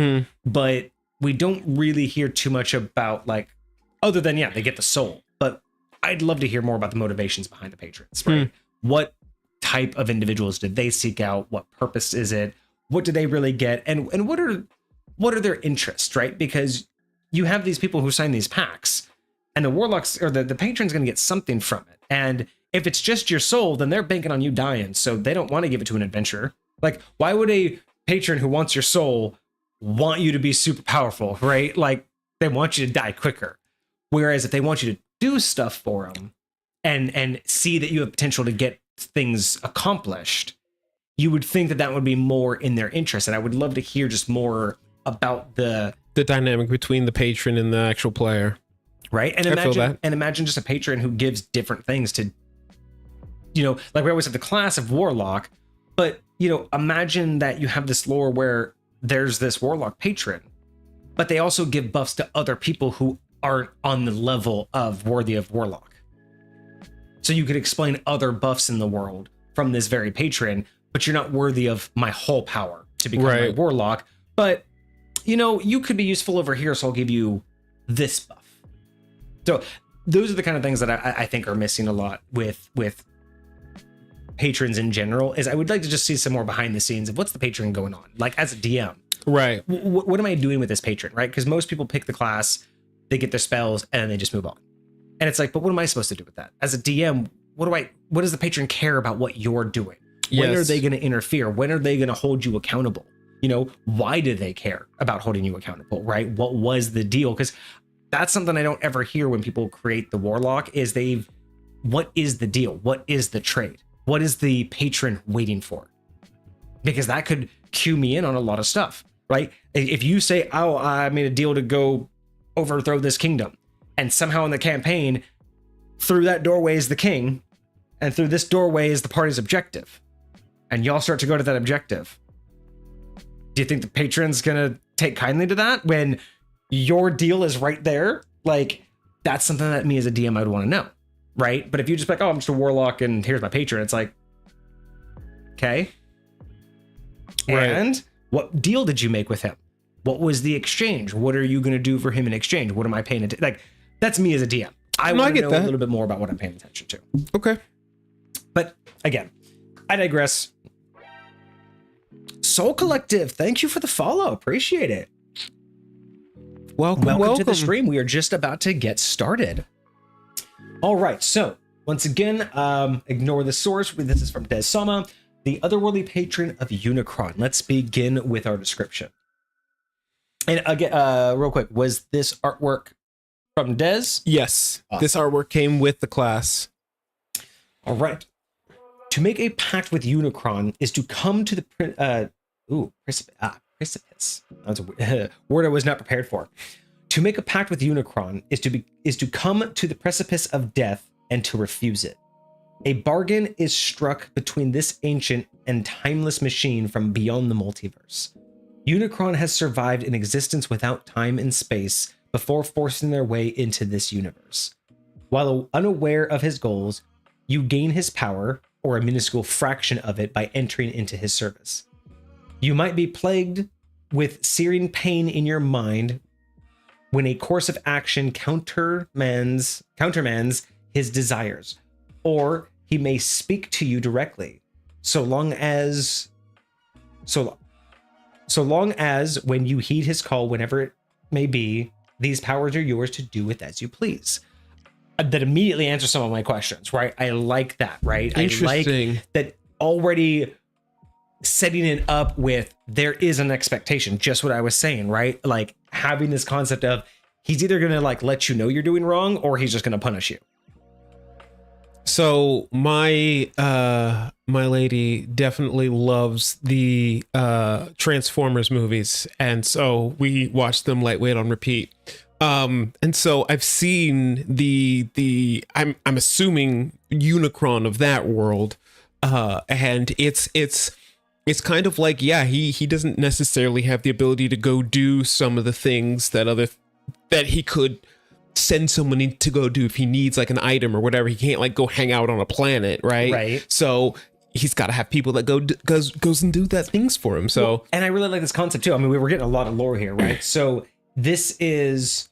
But we don't really hear too much about, like, other than they get the soul. But I'd love to hear more about the motivations behind the patrons, right? What type of individuals did they seek out? What purpose is it? What do they really get? And what are their interests, right? Because you have these people who sign these pacts, and the Warlocks or the patron's going to get something from it. And if it's just your soul, then they're banking on you dying. So they don't want to give it to an adventurer. Like, why would a patron who wants your soul want you to be super powerful, right? Like, they want you to die quicker. Whereas if they want you to do stuff for them and see that you have potential to get things accomplished, you would think that that would be more in their interest. And I would love to hear just more about the dynamic between the patron and the actual player. Right. And imagine just a patron who gives different things to, like we always have the class of Warlock, but imagine that you have this lore where there's this Warlock patron, but they also give buffs to other people who aren't on the level of worthy of Warlock. So you could explain other buffs in the world from this very patron, but you're not worthy of my whole power to become a Warlock. But, you could be useful over here, so I'll give you this buff. So those are the kind of things that I think are missing a lot with patrons in general, is I would like to just see some more behind the scenes of what's the patron going on, like as a DM. Right. What am I doing with this patron, right? Because most people pick the class, they get their spells, and then they just move on. And it's like, but what am I supposed to do with that? As a DM, what does the patron care about what you're doing? When are they going to interfere? When are they going to hold you accountable? Why do they care about holding you accountable, right? What was the deal? Because that's something I don't ever hear when people create the Warlock, is what is the deal? What is the trade? What is the patron waiting for? Because that could cue me in on a lot of stuff, right? If you say, oh, I made a deal to go overthrow this kingdom, and somehow in the campaign, through that doorway is the king, and through this doorway is the party's objective, and y'all start to go to that objective, do you think the patron's gonna take kindly to that when your deal is right there? Like, that's something that me as a DM I'd want to know, right? But if you just like, oh, I'm just a Warlock and here's my patron, it's like, okay. Right. And what deal did you make with him? What was the exchange? What are you going to do for him in exchange? What am I paying attention? Like, that's me as a DM. I want to know a little bit more about what I'm paying attention to. Okay. But again, I digress. Soul Collective, thank you for the follow. Appreciate it. Welcome to the stream. We are just about to get started. All right. So once again, ignore the source. This is from Des Sama, the otherworldly patron of Unicron. Let's begin with our description. And again, real quick, was this artwork from Des? Yes. Awesome. This artwork came with the class. All right. To make a pact with Unicron is to come to the precipice. That's a word I was not prepared for. To make a pact with Unicron is to come to the precipice of death and to refuse it. A bargain is struck between this ancient and timeless machine from beyond the multiverse. Unicron has survived an existence without time and space before forcing their way into this universe. While unaware of his goals, you gain his power, or a minuscule fraction of it, by entering into his service. You might be plagued with searing pain in your mind when a course of action countermands his desires, or he may speak to you directly, so long as when you heed his call, whenever it may be, these powers are yours to do with as you please. That immediately answers some of my questions, right? I like that, right? Interesting. I like that already setting it up with there is an expectation, just what I was saying, right? Like having this concept of he's either going to like let you know you're doing wrong or he's just going to punish you. So my lady definitely loves the Transformers movies, and so we watched them lightweight on repeat. And so I've seen the I'm assuming Unicron of that world, and it's kind of like, yeah, he doesn't necessarily have the ability to go do some of the things that he could send someone in to go do if he needs like an item or whatever. He can't like go hang out on a planet, right? So he's got to have people that goes and do that things for him. So well, and I really like this concept too. I mean, we were getting a lot of lore here, right? So this is,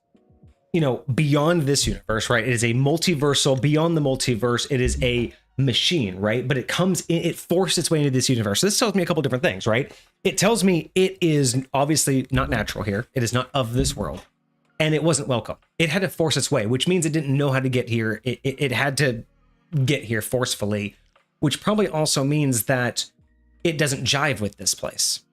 beyond this universe, right? It is a multiversal, beyond the multiverse. It is a machine, right? But it comes in, it forced its way into this universe. So this tells me a couple different things, right? It tells me it is obviously not natural here. It is not of this world. And it wasn't welcome. It had to force its way, which means it didn't know how to get here. It had to get here forcefully, which probably also means that it doesn't jive with this place.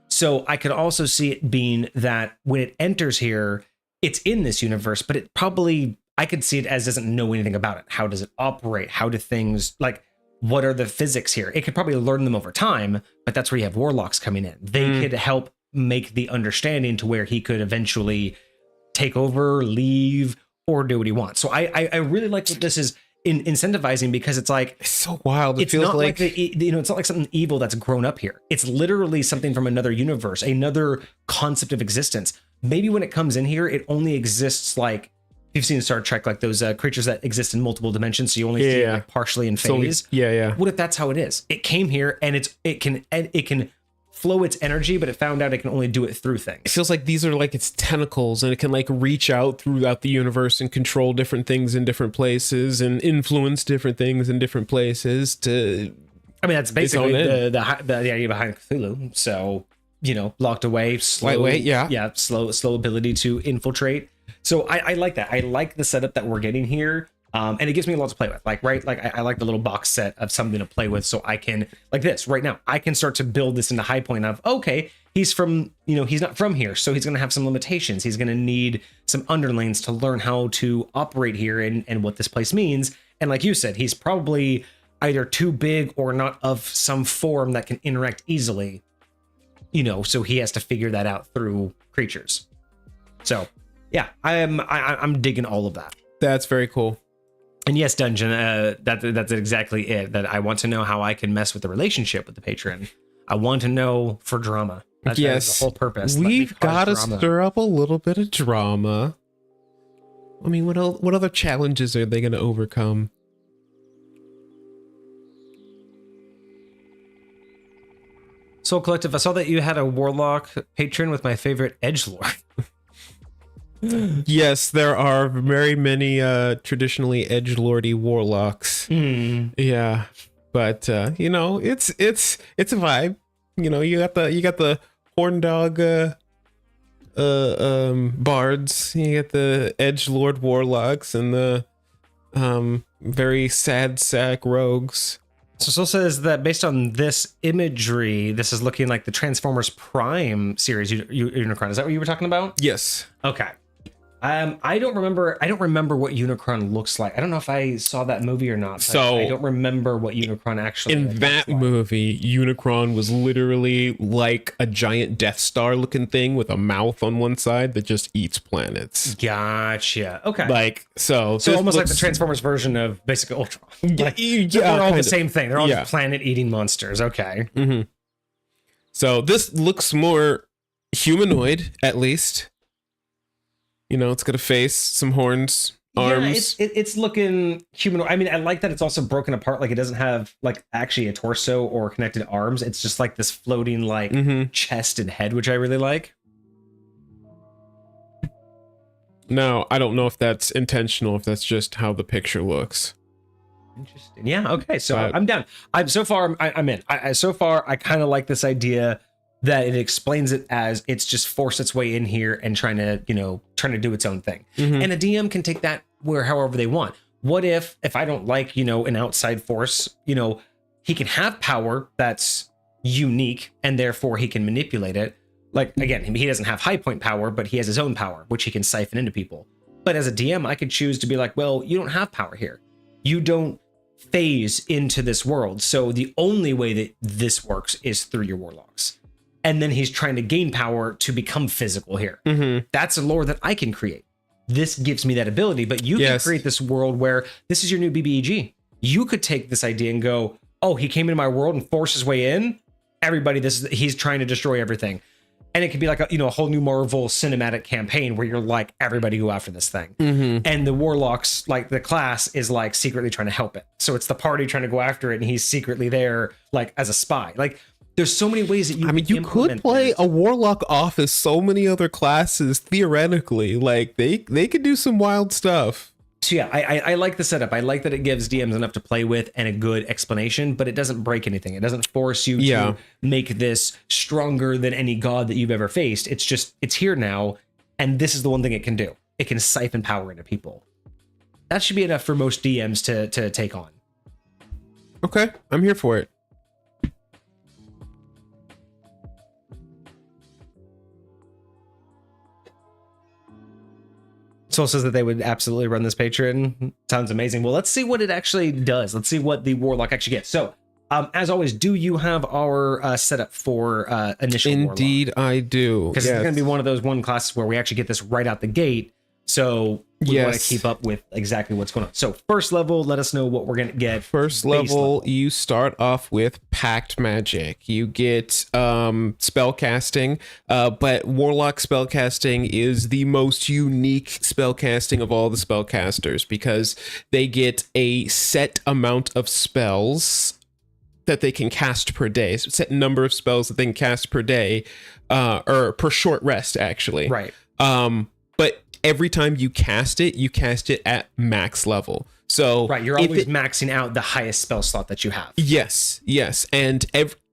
So I could also see it being that when it enters here, it's in this universe, but it probably, I could see it as doesn't know anything about it. How does it operate? How do things, like, what are the physics here? It could probably learn them over time, but that's where you have warlocks coming in. They could help make the understanding to where he could eventually take over, leave, or do what he wants. So I really like what this is incentivizing, because it's like, it's so wild. It it's feels not like it's not like something evil that's grown up here. It's literally something from another universe, another concept of existence. Maybe when it comes in here, it only exists like, you've seen Star Trek, like those creatures that exist in multiple dimensions, so you only see it like partially in phase. So, what if that's how it is? It came here and it can flow its energy, but it found out it can only do it through things. It feels like these are like its tentacles, and it can like reach out throughout the universe and control different things in different places and influence different things in different places to, I mean, that's basically the idea behind Cthulhu. So, you know, locked away, slow, lightweight, slow ability to infiltrate. So I like that. I like the setup that we're getting here. And it gives me a lot to play with. Like, right, like I like the little box set of something to play with, so I can, like this right now, I can start to build this into high point of, okay, he's from, you know, he's not from here, so he's going to have some limitations. He's going to need some underlings to learn how to operate here and what this place means. And like you said, he's probably either too big or not of some form that can interact easily, you know, so he has to figure that out through creatures. So yeah, I'm digging all of that. That's very cool. And yes, Dungeon, that's exactly it. That I want to know how I can mess with the relationship with the patron. I want to know for drama. That's the whole purpose. We've got to stir up a little bit of drama. I mean, what other challenges are they going to overcome? Soul Collective, I saw that you had a warlock patron with my favorite edgelord. Yes, there are very many traditionally edgelordy warlocks. Yeah, but you know, it's a vibe. You know, you got the horn dog bards, you get the edgelord warlocks, and the very sad sack rogues. So Soul says that based on this imagery, this is looking like the Transformers Prime series Unicron. Is that what you were talking about? Yes. Okay. I don't remember what Unicron looks like. I don't know if I saw that movie or not. So I don't remember what Unicron actually in that movie, Unicron was literally like a giant Death Star looking thing with a mouth on one side that just eats planets. Gotcha. Okay. Like so almost like the Transformers version of basically Ultron. Like, they're all the same thing. They're all just planet-eating monsters. Okay. Mm-hmm. So this looks more humanoid, at least. You know, it's got a face, some horns, arms. Yeah, it's looking humanoid. I mean, I like that it's also broken apart. Like, it doesn't have, like, actually a torso or connected arms. It's just, like, this floating, like, chest and head, which I really like. No, I don't know if that's intentional, if that's just how the picture looks. Interesting. Yeah, okay. So I'm down. I'm in. So far, I kind of like this idea that it explains it as it's just forced its way in here and trying to do its own thing. And a DM can take that however they want. What if I don't like, an outside force, he can have power that's unique and therefore he can manipulate it. Like, again, he doesn't have high point power, but he has his own power, which he can siphon into people. But as a DM, I could choose to be like, well, you don't have power here. You don't phase into this world. So the only way that this works is through your warlocks. And then he's trying to gain power to become physical here. That's a lore that I can create. This gives me that ability, but you can create this world where this is your new BBEG. You could take this idea and go, oh, he came into my world and forced his way in. Everybody, he's trying to destroy everything. And it could be like a whole new Marvel cinematic campaign where you're like, everybody go after this thing. And the warlocks, like the class, is like secretly trying to help it. So it's the party trying to go after it, and he's secretly there like as a spy. Like, there's so many ways that you could play a warlock off as so many other classes theoretically. Like they could do some wild stuff. So yeah, I like the setup. I like that it gives DMs enough to play with and a good explanation, but it doesn't break anything. It doesn't force you to make this stronger than any god that you've ever faced. It's just, it's here now, and this is the one thing it can do. It can siphon power into people. That should be enough for most DMs to take on. Okay, I'm here for it. Soul says that they would absolutely run this patron. Sounds amazing. Well, let's see what it actually does. Let's see what the Warlock actually gets. So, as always, do you have our setup for initial Indeed, Warlock? I do. Because it's going to be one of those classes where we actually get this right out the gate. So we want to keep up with exactly what's going on. So first level, let us know what we're going to get. First level, you start off with Pact Magic. You get spellcasting, but Warlock spellcasting is the most unique spellcasting of all the spellcasters because they get a set amount of spells that they can cast per day. So set number of spells that they can cast per day, or per short rest, actually. Right. But every time you cast it at max level. So right, you're always maxing out the highest spell slot that you have. Yes. And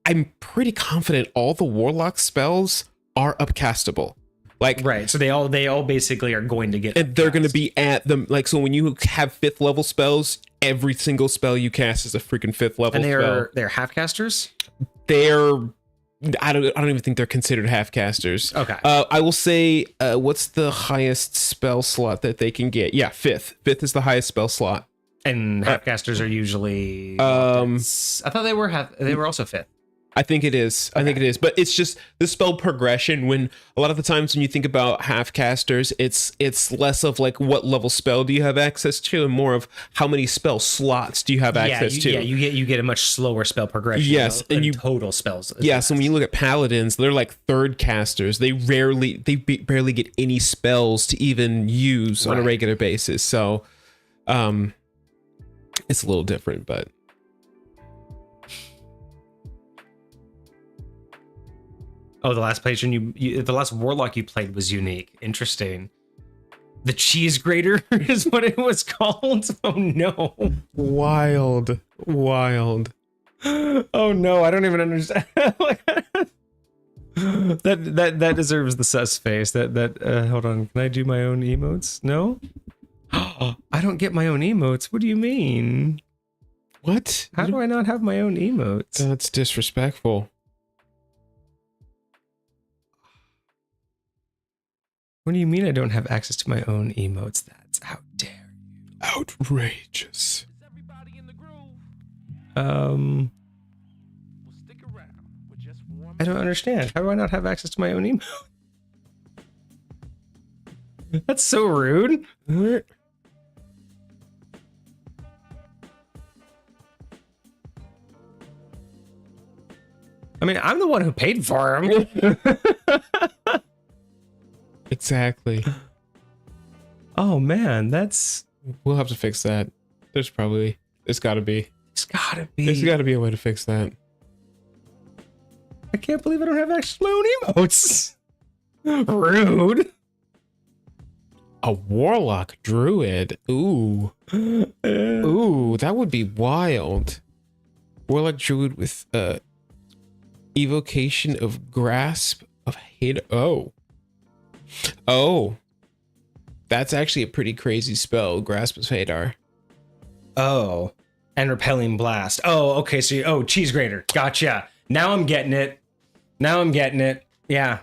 I'm pretty confident all the Warlock spells are upcastable. Like, right, so they all basically are going to get, and they're going to be at them. Like, so when you have 5th level spells, every single spell you cast is a freaking 5th level. And spell. They're half casters. I don't even think they're considered half casters. Okay. I will say, what's the highest spell slot that they can get? Yeah, 5th. 5th is the highest spell slot. And half casters are usually. I thought they were also 5th. I think it is. Okay. I think it is. But it's just the spell progression. When a lot of the times when you think about half casters, it's less of like what level spell do you have access to, and more of how many spell slots do you have access to. Yeah, you get a much slower spell progression. Yes, and total spells. Yes, and when you look at paladins, they're like 3rd casters. They barely get any spells to even use on a regular basis. So, it's a little different, but. Oh, the last patron the last Warlock you played was unique. Interesting. The cheese grater is what it was called. Oh no. Wild. Oh no, I don't even understand. that deserves the sus face. That hold on. Can I do my own emotes? No? I don't get my own emotes. What do you mean? What? How do I not have my own emotes? That's disrespectful. What do you mean I don't have access to my own emotes? That's how dare you. Outrageous. I don't understand. How do I not have access to my own emote? That's so rude. I mean, I'm the one who paid for him. Exactly. Oh man, we'll have to fix that. There's gotta be a way to fix that. I can't believe I don't have access to my own emotes. Rude. A Warlock Druid. Ooh. Ooh, that would be wild. Warlock Druid with evocation of grasp of hate. Oh, that's actually a pretty crazy spell. Grasp of Hadar. Oh, and repelling blast. Oh, okay. So cheese grater. Gotcha. Now I'm getting it. Yeah.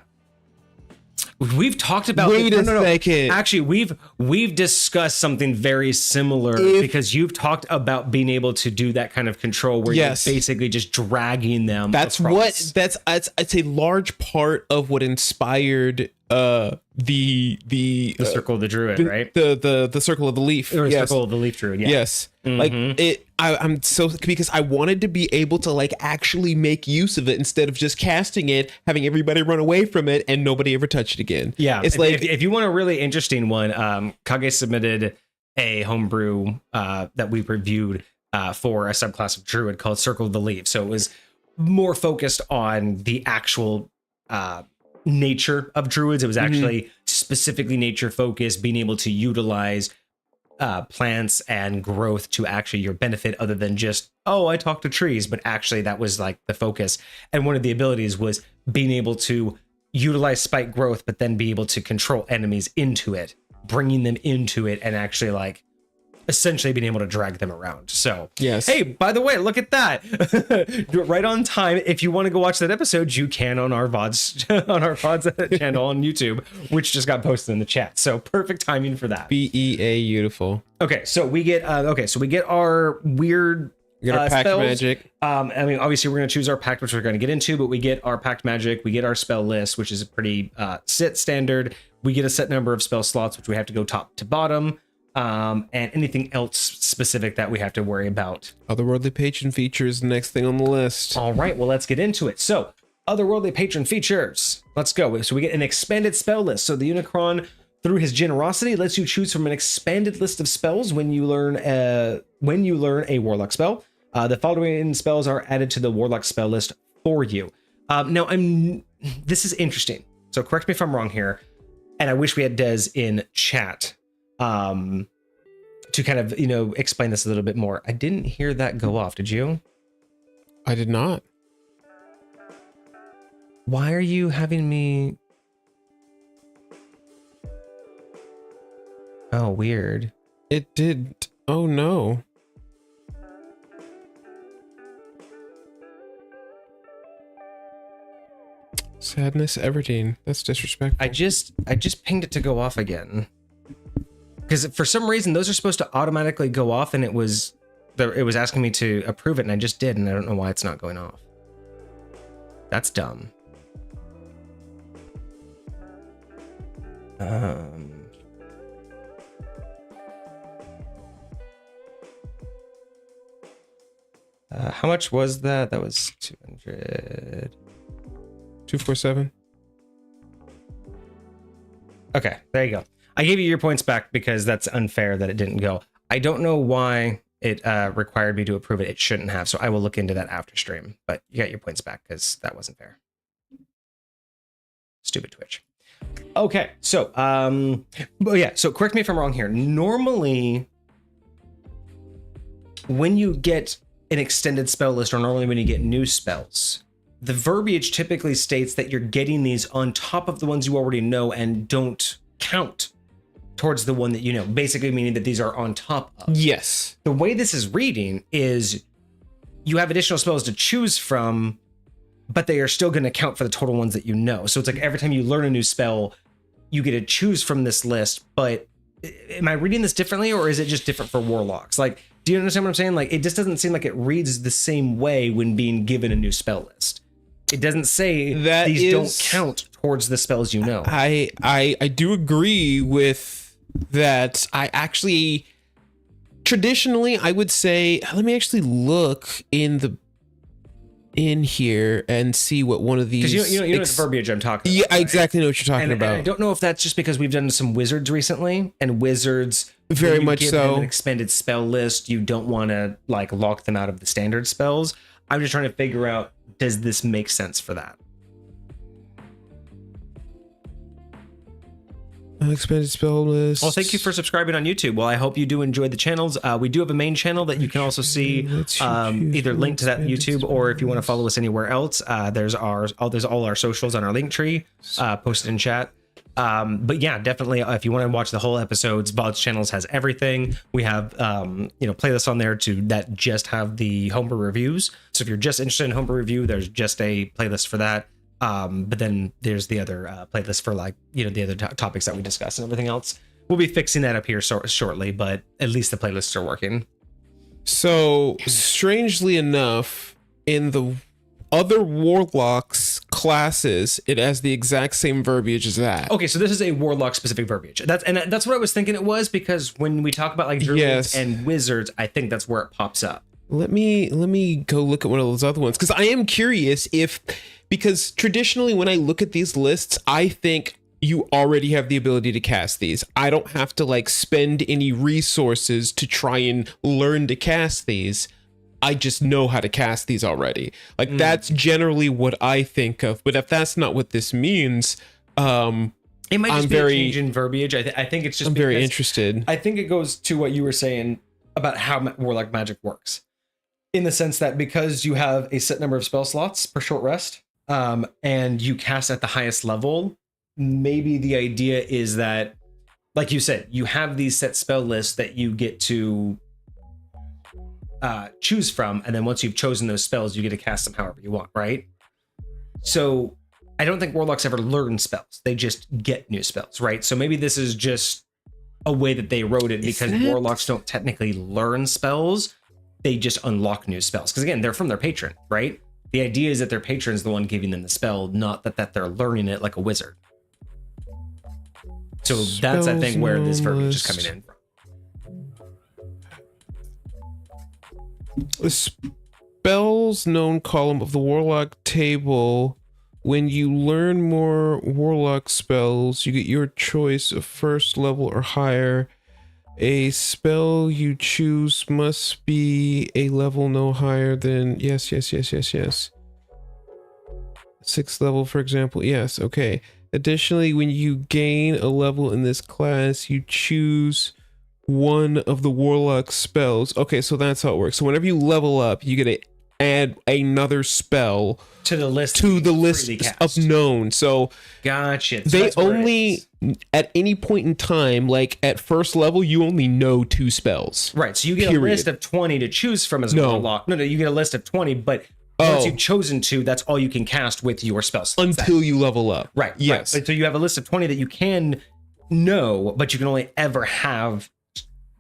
We've talked about. Wait a second. Actually, we've discussed something very similar because you've talked about being able to do that kind of control where you're basically just dragging them. That's across. It's a large part of what inspired the Circle of the Druid, right? The Circle of the Leaf. Or Circle of the Leaf Druid. Yeah. Yes. Like I'm so, because I wanted to be able to like actually make use of it instead of just casting it, having everybody run away from it and nobody ever touch it again. Yeah. It's like if you want a really interesting one, Kage submitted a homebrew that we reviewed for a subclass of Druid called Circle of the Leaf. So it was more focused on the actual nature of Druids. It was actually specifically nature focused, being able to utilize plants and growth to actually your benefit, other than just, oh, I talk to trees, but actually that was like the focus. And one of the abilities was being able to utilize spike growth, but then be able to control enemies into it, bringing them into it and actually like essentially being able to drag them around. So yes. Hey, by the way, look at that. Right on time. If you want to go watch that episode, you can on our VODs on our VODs channel on YouTube, which just got posted in the chat. So perfect timing for that. BEA beautiful. Okay, so we get our weird our pact spells. magic. I mean, obviously we're going to choose our pact, which we're going to get into, but we get our pact magic, we get our spell list, which is a pretty standard. We get a set number of spell slots, which we have to go top to bottom. And anything else specific that we have to worry about. Otherworldly patron features, next thing on the list. All right, well, let's get into it. So, otherworldly patron features. Let's go. So we get an expanded spell list. So the Unicron, through his generosity, lets you choose from an expanded list of spells when you learn a Warlock spell. The following spells are added to the Warlock spell list for you. Now, this is interesting. So correct me if I'm wrong here. And I wish we had Des in chat. To kind of, explain this a little bit more. I didn't hear that go off. Did you? I did not. Why are you having me? Oh, weird. It did. Oh, no. Sadness Everdeen. That's disrespectful. I just pinged it to go off again. Because for some reason those are supposed to automatically go off, and it was asking me to approve it, and I just did, and I don't know why it's not going off. That's dumb. How much was that? That was 200. 247. Okay, there you go. I gave you your points back because that's unfair that it didn't go. I don't know why it required me to approve it. It shouldn't have. So I will look into that after stream. But you got your points back because that wasn't fair. Stupid Twitch. Okay, so so correct me if I'm wrong here. Normally, when you get an extended spell list, or normally when you get new spells, the verbiage typically states that you're getting these on top of the ones you already know and don't count towards the one that you know, basically meaning that these are on top of. Yes. The way this is reading is you have additional spells to choose from, but they are still going to count for the total ones that you know. So it's like every time you learn a new spell, you get to choose from this list. But am I reading this differently, or is it just different for warlocks? Like, do you understand what I'm saying? Like, it just doesn't seem like it reads the same way when being given a new spell list. It doesn't say that these don't count towards the spells you know. I do agree with that. I actually, traditionally, I would say, let me actually look in here and see what one of these. Because you know the verbiage I'm talking about. Yeah, I exactly know what you're talking about. And I don't know if that's just because we've done some wizards recently, and wizards very much so. An expanded spell list, you don't want to like lock them out of the standard spells. I'm just trying to figure out, does this make sense for that? Expanded spell list. Well, thank you for subscribing on YouTube. Well, I hope you do enjoy the channels. We do have a main channel that you can also see either linked to that YouTube, or if you want to follow us anywhere else, there's all our socials on our link tree posted in chat. But yeah, definitely if you want to watch the whole episodes, VODs channels has everything. We have playlists on there that just have the homebrew reviews. So if you're just interested in homebrew review, there's just a playlist for that. But then there's the other playlist for the other topics that we discuss and everything else. We'll be fixing that up here shortly, but at least the playlists are working. So strangely enough, in the other Warlocks classes, it has the exact same verbiage as that. Okay, so this is a Warlock specific verbiage. That's what I was thinking it was, because when we talk about like druids and wizards, I think that's where it pops up. Let me go look at one of those other ones, because I am curious because traditionally when I look at these lists, I think you already have the ability to cast these. I don't have to like spend any resources to try and learn to cast these. I just know how to cast these already. Like that's generally what I think of. But if that's not what this means, it might just be a change in verbiage. I think it's just I'm very interested. I think it goes to what you were saying about how Warlock magic works, in the sense that because you have a set number of spell slots per short rest, and you cast at the highest level, maybe the idea is that like you said, you have these set spell lists that you get to choose from, and then once you've chosen those spells, you get to cast them however you want, right? So I don't think warlocks ever learn spells. They just get new spells, right? So maybe this is just a way that they wrote it, because warlocks don't technically learn spells. They just unlock new spells. Because again, they're from their patron, right? The idea is that their patron's the one giving them the spell, not that they're learning it like a wizard. So that's, I think, where this verbiage is coming in from. The spells known column of the warlock table. When you learn more warlock spells, you get your choice of first level or higher. A spell you choose must be a level no higher than yes. 6th level, for example. Yes, okay. Additionally, when you gain a level in this class, you choose one of the warlock spells. Okay, so that's how it works. So whenever you level up, you get to add another spell to the list of known. So gotcha. So they only at any point in time, like at first level, you only know 2 spells. Right. So you get a list of 20 to choose from as a warlock. No, you get a list of 20, but once you've chosen 2, that's all you can cast with your spells. Until you level up. Right. Yes. Right. So you have a list of 20 that you can know, but you can only ever have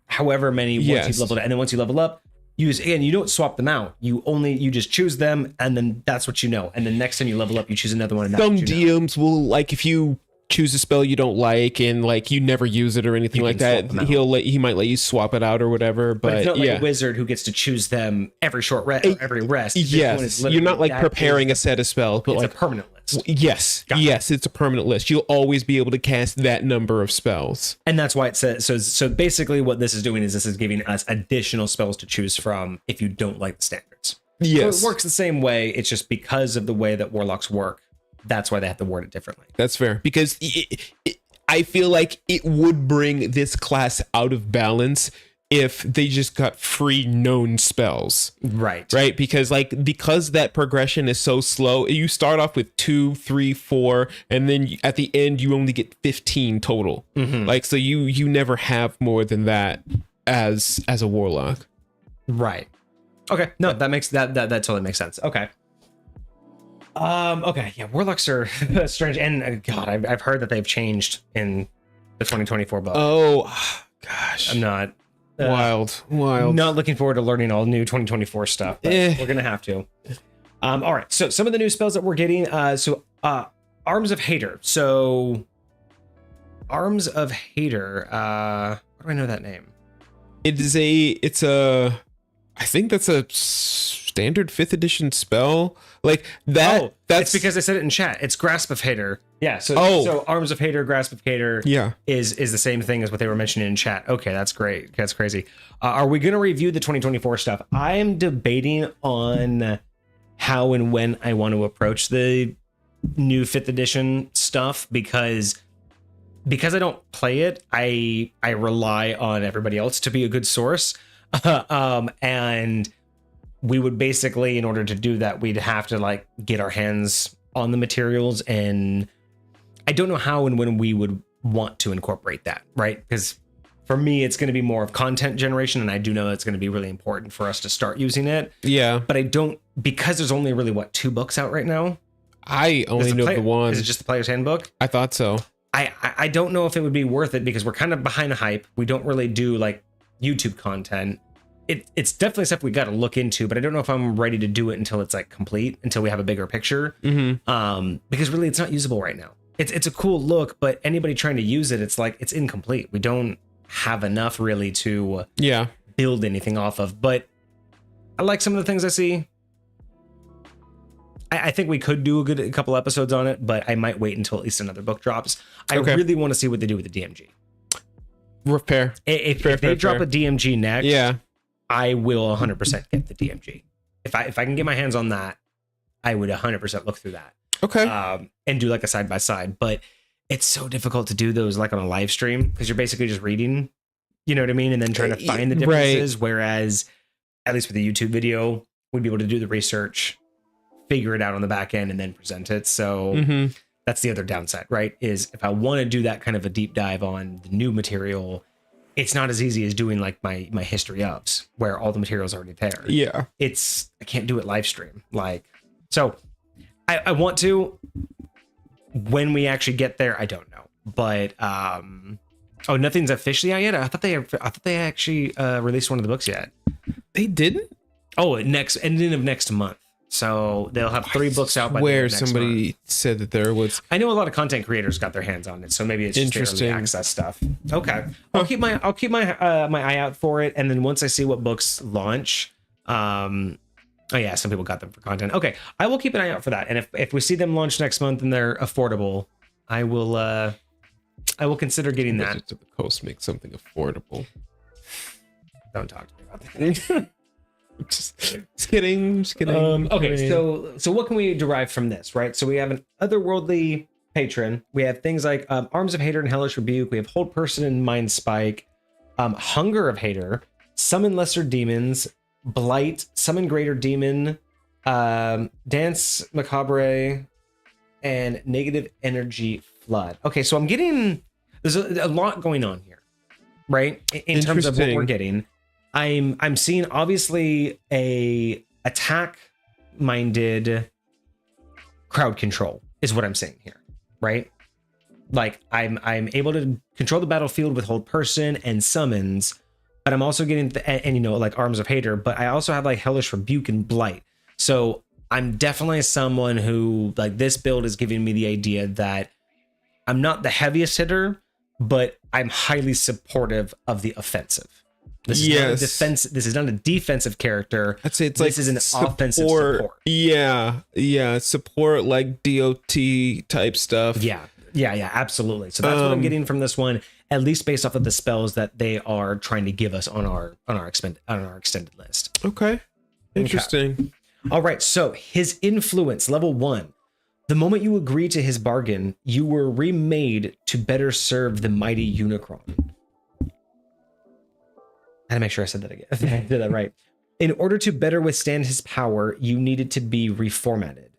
however many once you've leveled up. And then once you level up, you don't swap them out. You just choose them, and then that's what you know. And then next time you level up, you choose another one. And some DMs will, like, if you choose a spell you don't like and like you never use it or anything like that, he might let you swap it out or whatever. But it's not like a wizard who gets to choose them every short rest or every rest. Yes, you're not like preparing a set of spells, but it's like a permanent list. Yes, yes, it's a permanent list. You'll always be able to cast that number of spells, and that's why it says so. Basically, what this is doing is this is giving us additional spells to choose from if you don't like the standards. Yes, so it works the same way. It's just because of the way that warlocks work. That's why they have to word it differently. That's fair, because I feel like it would bring this class out of balance if they just got free known spells. Right. Because that progression is so slow. You start off with 2, 3, 4, and then at the end you only get 15 total. Mm-hmm. So you never have more than that as a warlock. Right. Okay. No, that totally makes sense. Okay. Okay, yeah, warlocks are strange, and God, I've heard that they've changed in the 2024 book. Oh, gosh, I'm not wild. Not looking forward to learning all new 2024 stuff, but we're gonna have to. All right, so some of the new spells that we're getting. Arms of Hater. So, Arms of Hater. What do I know that name? I think that's a standard 5th edition spell. That's because I said it in chat. It's Grasp of Hater. Yeah. So Arms of Hater, Grasp of Hater. Yeah. Is the same thing as what they were mentioning in chat. Okay, that's great. That's crazy. Are we going to review the 2024 stuff? I am debating on how and when I want to approach the new 5th edition stuff because I don't play it. I rely on everybody else to be a good source. And we would basically, in order to do that, we'd have to get our hands on the materials, and I don't know how and when we would want to incorporate that, right? Because for me, it's going to be more of content generation, and I do know it's going to be really important for us to start using it. Yeah. But I don't, because there's only really 2 books out right now. I only know the one. Is it just the Player's Handbook? I thought so. I don't know if it would be worth it because we're kind of behind the hype. We don't really do YouTube content. It's definitely stuff we got to look into, but I don't know if I'm ready to do it until it's complete, until we have a bigger picture. Mm-hmm. Because really it's not usable right now. It's a cool look, but anybody trying to use it, it's incomplete. We don't have enough really to build anything off of, but I like some of the things I see. I think we could do a couple episodes on it, but I might wait until at least another book drops. I really want to see what they do with the DMG. Fair. If they drop a DMG next, I will 100% get the DMG. If I can get my hands on that, I would 100% look through that. Okay. And do a side by side, but it's so difficult to do those on a live stream because you're basically just reading, you know what I mean, and then trying to find the differences. Right. Whereas, at least with a YouTube video, we'd be able to do the research, figure it out on the back end, and then present it. So That's the other downside, right? Is if I want to do that kind of a deep dive on the new material, it's not as easy as doing like my history ofs where all the material's already there. Yeah. I can't do it live stream. Like, so I want to. When we actually get there, I don't know. But nothing's officially out yet. I thought they actually released one of the books yet. They didn't? Oh, ending of next month. So they'll have 3 books out by the where next somebody month. said that there was. I know a lot of content creators got their hands on it, so maybe it's just Interesting. early access stuff. Okay, I'll keep my my eye out for it, and then once I see what books launch, oh yeah, some people got them for content. Okay, I will keep an eye out for that, and if we see them launch next month and they're affordable, I will consider getting that. To the coast make something affordable. Don't talk to me about that. Just kidding. Okay, so what can we derive from this, right? So we have an otherworldly patron. We have things like Arms of Hater and Hellish Rebuke. We have Hold Person and Mind Spike, Hunger of Hater, Summon Lesser Demons, Blight, Summon Greater Demon, Dance Macabre, and Negative Energy Flood. Okay, so there's a lot going on here, right? In terms of what we're getting. I'm seeing obviously a attack-minded crowd control is what I'm seeing here, right? Like I'm able to control the battlefield with Hold Person and summons, but I'm also getting like Arms of Hater, but I also have like Hellish Rebuke and Blight. So I'm definitely someone who, like, this build is giving me the idea that I'm not the heaviest hitter, but I'm highly supportive of the offensive. This is not a defense. This is not a defensive character. I'd say this is an offensive support. Yeah, support, like DOT type stuff. Yeah, absolutely. So that's what I'm getting from this one, at least based off of the spells that they are trying to give us on our extended list. Okay, interesting. Okay. All right, so his influence, level 1. The moment you agree to his bargain, you were remade to better serve the mighty Unicron. I had to make sure I said that again. I did that right. In order to better withstand his power, you needed to be reformatted.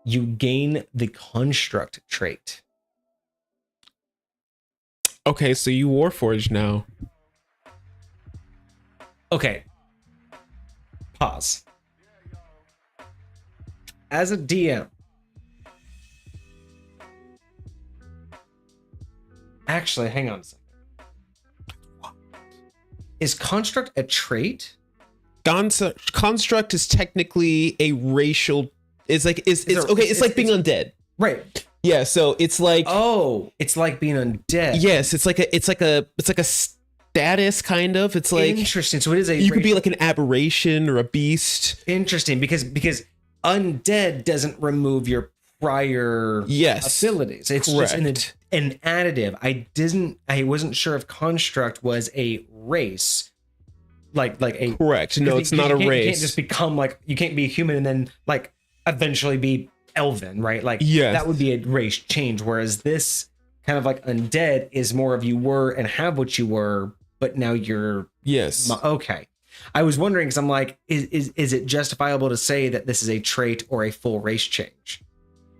You gain the construct trait. Okay, so you Warforged now. Okay. Pause. As a DM, actually, hang on a second. Is construct a trait? Construct is technically a racial. It's like it's like being undead, right? Yeah, so it's like, oh, it's like being undead. Yes, it's like a status kind of. It's like interesting. So it is you could be like an aberration or a beast. Interesting, because undead doesn't remove your prior abilities. It's correct. Just an additive. I wasn't sure if construct was a race, like a correct. No, it's not a race. You can't just become like, you can't be human and then like eventually be elven, right? Like that would be a race change. Whereas this kind of like undead is more of you were and have what you were, but now you're okay. I was wondering because I'm like, is it justifiable to say that this is a trait or a full race change?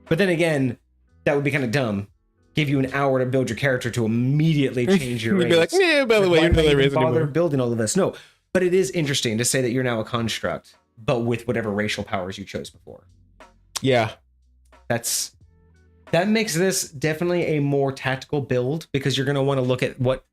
But then again, that would be kind of dumb. Give you an hour to build your character to immediately change your race. Be like, yeah, by the way, you're not that race anymore. Building all of this. No, but it is interesting to say that you're now a construct, but with whatever racial powers you chose before. Yeah. That makes this definitely a more tactical build, because you're going to want to look at what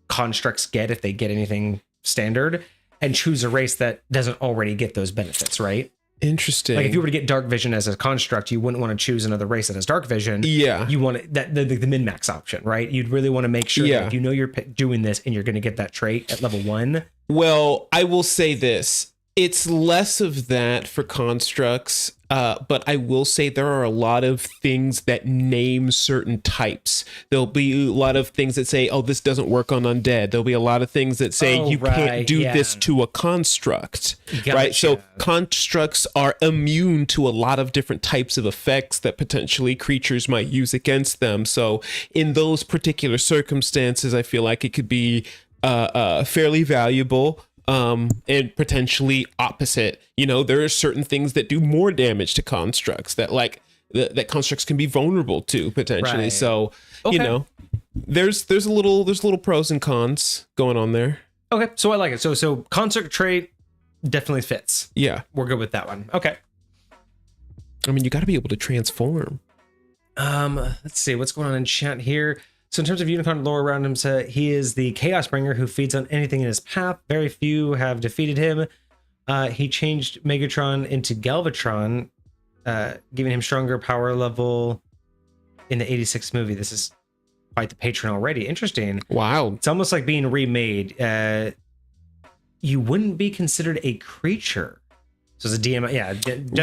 constructs get, if they get anything standard, and choose a race that doesn't already get those benefits, right? Interesting. Like if you were to get dark vision as a construct, you wouldn't want to choose another race that has dark vision. Yeah. You want the min-max option, right? You'd really want to make sure that if you know you're doing this and you're going to get that trait at level 1. Well, I will say this. It's less of that for constructs, but I will say there are a lot of things that name certain types. There'll be a lot of things that say, oh, this doesn't work on undead. There'll be a lot of things that say can't do this to a construct, right? So constructs are immune to a lot of different types of effects that potentially creatures might use against them. So in those particular circumstances, I feel like it could be fairly valuable. And potentially opposite. You know, there are certain things that do more damage to constructs that, like, that constructs can be vulnerable to potentially. Right. So Okay. you know, there's a little pros and cons going on there. Okay, so I like it. So construct trait definitely fits. Yeah, We're good with that one. Okay. I mean, you got to be able to transform. Let's see what's going on in chat here. So in terms of Unicron lore around him, so he is the Chaos Bringer who feeds on anything in his path. Very few have defeated him. He changed Megatron into Galvatron, giving him stronger power level in the 86 movie. This is quite the patron already. Interesting. Wow. It's almost like being remade. You wouldn't be considered a creature. So as a DM, yeah,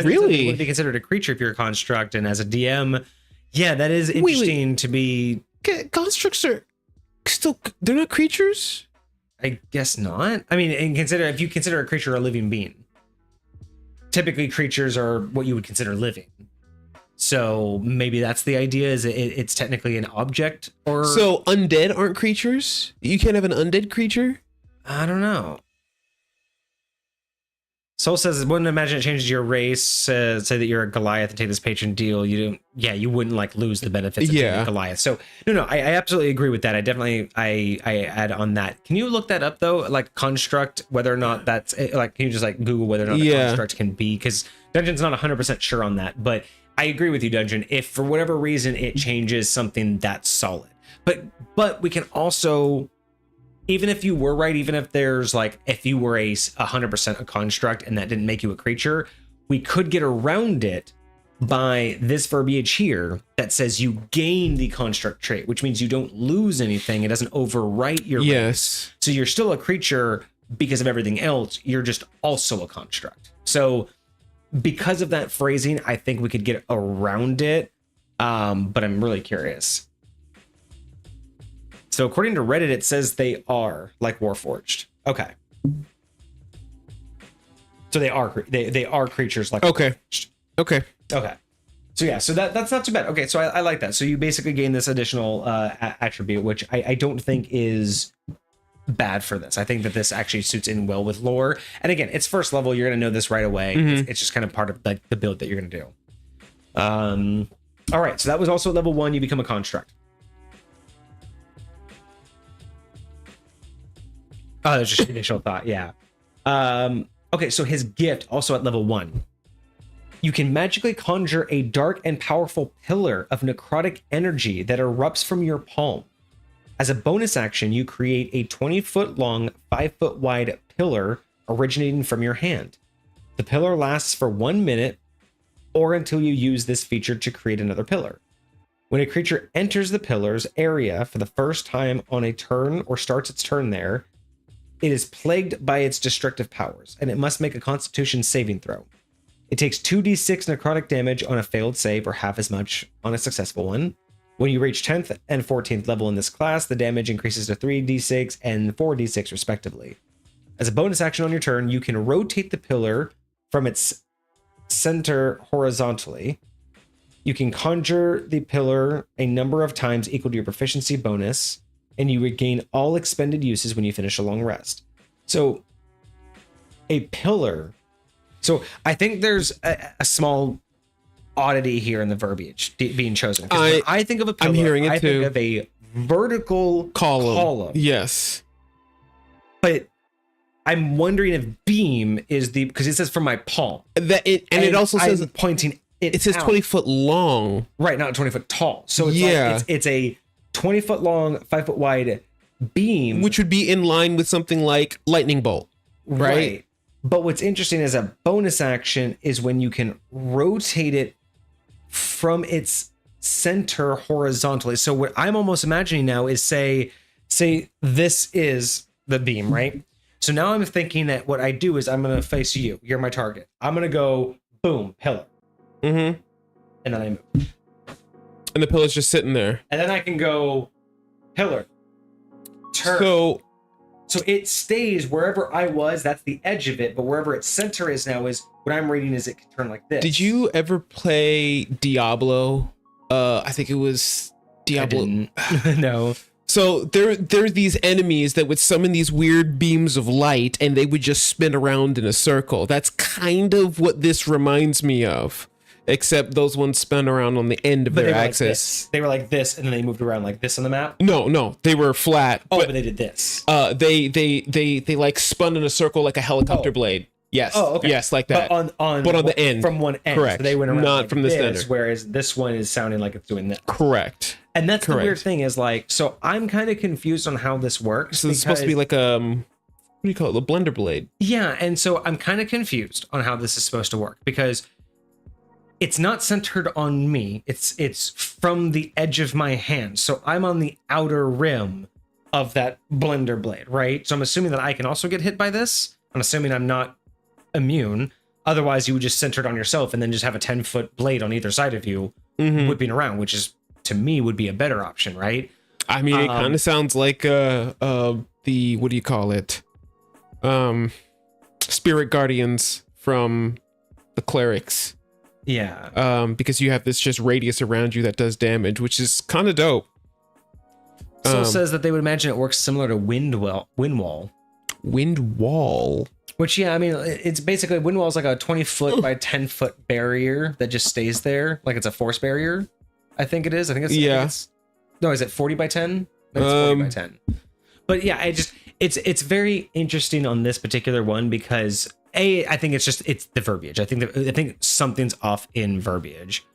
really, you wouldn't be considered a creature if you're a construct, and as a DM, yeah, that is interesting to be. Constructs are still, they're not creatures. I guess not. I mean, and if you consider a creature a living being, typically creatures are what you would consider living. So maybe that's the idea. Is it's technically an object, or so undead aren't creatures? You can't have an undead creature? I don't know. Soul says, wouldn't imagine it changes your race. Say that you're a Goliath and take this patron deal. You wouldn't like lose the benefits of being a Goliath. So no, I absolutely agree with that. I add on that. Can you look that up though? Like construct, whether or not that's like, can you just like Google whether or not the construct can be? Because Dungeon's not 100% sure on that. But I agree with you, Dungeon. If for whatever reason it changes something that's solid, but we can also. Even if you were right, even if there's like, if you were 100% a construct and that didn't make you a creature, we could get around it by this verbiage here that says you gain the construct trait, which means you don't lose anything. It doesn't overwrite your race. So you're still a creature because of everything else. You're just also a construct. So because of that phrasing, I think we could get around it. But I'm really curious. So according to Reddit, it says they are like Warforged. Okay. So they are creatures like Warforged. Okay. So yeah, so that's not too bad. Okay, so I like that. So you basically gain this additional attribute, which I don't think is bad for this. I think that this actually suits in well with lore. And again, it's first level. You're going to know this right away. Mm-hmm. It's just kind of part of like the build that you're going to do. All right, so that was also level 1. You become a construct. Oh, that's just initial thought. Yeah. Okay, so his gift also at level 1. You can magically conjure a dark and powerful pillar of necrotic energy that erupts from your palm. As a bonus action, you create a 20-foot long, 5-foot wide pillar originating from your hand. The pillar lasts for 1 minute or until you use this feature to create another pillar. When a creature enters the pillar's area for the first time on a turn or starts its turn there, it is plagued by its destructive powers, and it must make a Constitution saving throw. It takes 2d6 necrotic damage on a failed save, or half as much on a successful one. When you reach 10th and 14th level in this class, the damage increases to 3d6 and 4d6 respectively. As a bonus action on your turn, you can rotate the pillar from its center horizontally. You can conjure the pillar a number of times equal to your proficiency bonus, and you regain all expended uses when you finish a long rest. So, a pillar. So, I think there's a small oddity here in the verbiage being chosen. When I think of a pillar, I'm hearing it think of a vertical column. Yes. But I'm wondering if beam is because it says from my palm. It also says pointing it says out. 20 foot long. Right, not 20 foot tall. So it's like it's a 20 foot long, 5 foot wide beam, which would be in line with something like lightning bolt, right? But what's interesting as a bonus action is when you can rotate it from its center horizontally. So what I'm almost imagining now is say this is the beam, right? So now I'm thinking that what I do is I'm going to face you. You're my target. I'm going to go boom, pillar. Mm-hmm. And then I move. And the pillar's just sitting there. And then I can go pillar. Turn. So it stays wherever I was. That's the edge of it. But wherever its center is now is what I'm reading is it can turn like this. Did you ever play Diablo? I think it was Diablo. I didn't. No. So there are these enemies that would summon these weird beams of light, and they would just spin around in a circle. That's kind of what this reminds me of. except those ones spun around on the end of their axis. Like they were like this, and then they moved around like this on the map. No, they were flat. But they did this. They like spun in a circle like a helicopter blade. Yes. Oh, okay. Yes, like that. But on the end, from one end. Correct. So they went around not like from the center. Whereas this one is sounding like it's doing this. Correct. And that's the weird thing is like, so I'm kind of confused on how this works. So it's supposed to be like what do you call it? The blender blade. Yeah, and so I'm kind of confused on how this is supposed to work because it's not centered on me. It's from the edge of my hand. So I'm on the outer rim of that blender blade, right? So I'm assuming that I can also get hit by this. I'm assuming I'm not immune. Otherwise, you would just center it on yourself and then just have a 10-foot blade on either side of you whipping around, which is, to me, would be a better option, right? I mean, it kind of sounds like the, what do you call it? Spirit Guardians from the clerics. Yeah. Because you have this just radius around you that does damage, which is kind of dope. Soul says that they would imagine it works similar to Wind Wall. Wind Wall? Which, yeah, I mean, it's basically, Wind Wall is like a 20-foot by 10-foot barrier that just stays there. Like it's a force barrier, I think it is. I think it's, no, is it 40 by 10? No, it's 40 by 10. But yeah, it's very interesting on this particular one because I think it's the verbiage. I think something's off in verbiage.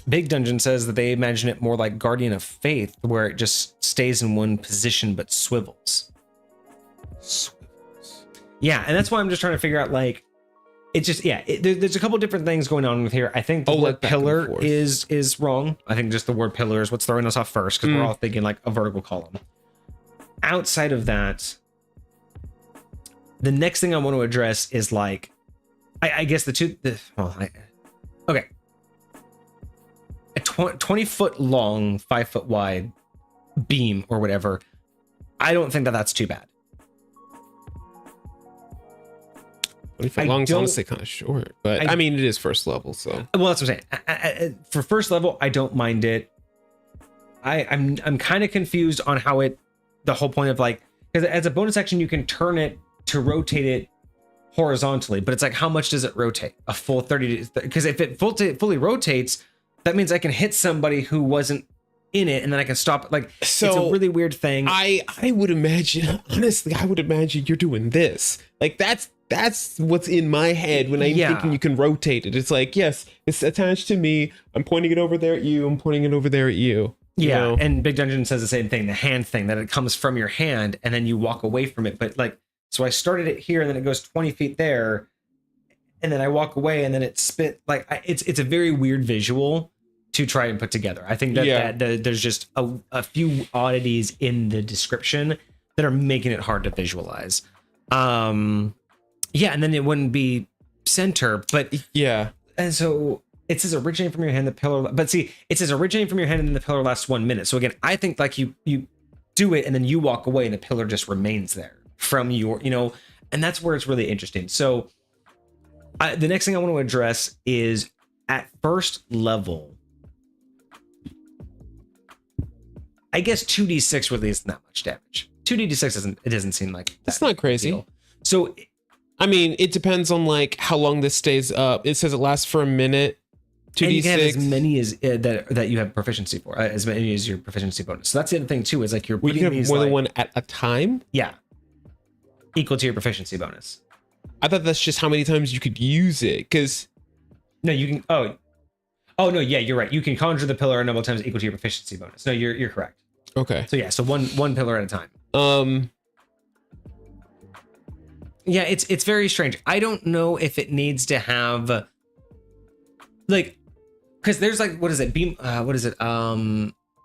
Big Dungeon says that they imagine it more like Guardian of Faith, where it just stays in one position but swivels. Yeah, and that's why I'm just trying to figure out, like, it's just, there's a couple different things going on with here. I think the word pillar is wrong. I think just the word pillar is what's throwing us off first, because we're all thinking like a vertical column. Outside of that, the next thing I want to address is like, I guess okay. A 20-foot long, 5-foot wide beam or whatever. I don't think that that's too bad. 20-foot long is honestly kind of short, but I mean, it is first level, so. Well, that's what I'm saying. For first level, I don't mind it. I'm kind of confused on how the whole point of like, because as a bonus action, you can turn it to rotate it horizontally, but it's like, how much does it rotate? A full 30, because if it fully rotates, that means I can hit somebody who wasn't in it, and then I can stop it. Like, so it's a really weird thing. I would imagine, honestly, you're doing this. Like, that's what's in my head when I'm thinking you can rotate it. It's like, yes, it's attached to me. I'm pointing it over there at you. I'm pointing it over there at you. Yeah, know? And Big Dungeon says the same thing, the hand thing, that it comes from your hand, and then you walk away from it. But like, so I started it here, and then it goes 20 feet there, and then I walk away, and then it spit. Like, it's a very weird visual to try and put together. I think that there's just a few oddities in the description that are making it hard to visualize. Yeah, and then it wouldn't be center, but yeah. And so it says originating from your hand, the pillar, but see, it says originating from your hand and then the pillar lasts 1 minute. So again, I think like you do it and then you walk away and the pillar just remains there from your, and that's where it's really interesting. So the next thing I want to address is at first level, I guess 2d6 really isn't that much damage. 2d6 doesn't seem like that's not crazy. Deal. So I mean, it depends on like how long this stays up. It says it lasts for a minute. 2d6. And you can have as many as that you have proficiency for, as many as your proficiency bonus. So that's the other thing too, is like you're putting you can have more than one at a time. Yeah, equal to your proficiency bonus. I thought that's just how many times you could use it. Because no, you can. Oh no, yeah, you're right. You can conjure the pillar a number of times equal to your proficiency bonus. No, you're correct. Okay. So yeah, so one pillar at a time. Yeah, it's very strange. I don't know if it needs to have like, because there's like, what is it?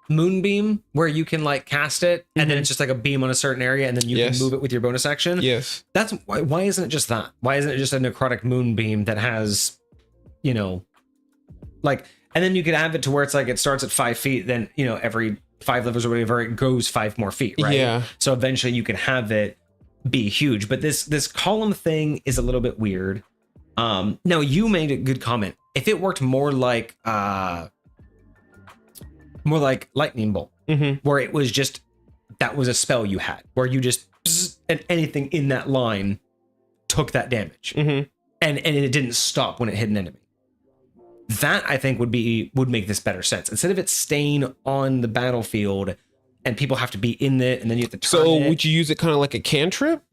Moonbeam, where you can like cast it and then it's just like a beam on a certain area and then you can move it with your bonus action. Yes. That's why isn't it just that? Why isn't it just a necrotic moonbeam that has, like, and then you could have it to where it's like it starts at 5 feet, then every 5 levels or whatever it goes 5 more feet, right? Yeah. So eventually you can have it be huge, but this column thing is a little bit weird. Now you made a good comment. If it worked more like lightning bolt, where it was just, that was a spell you had, where you just and anything in that line took that damage, and and it didn't stop when it hit an enemy. That I think would make this better sense. Instead of it staying on the battlefield and people have to be in it and then you have to turn So it. would you use it kind of like a cantrip?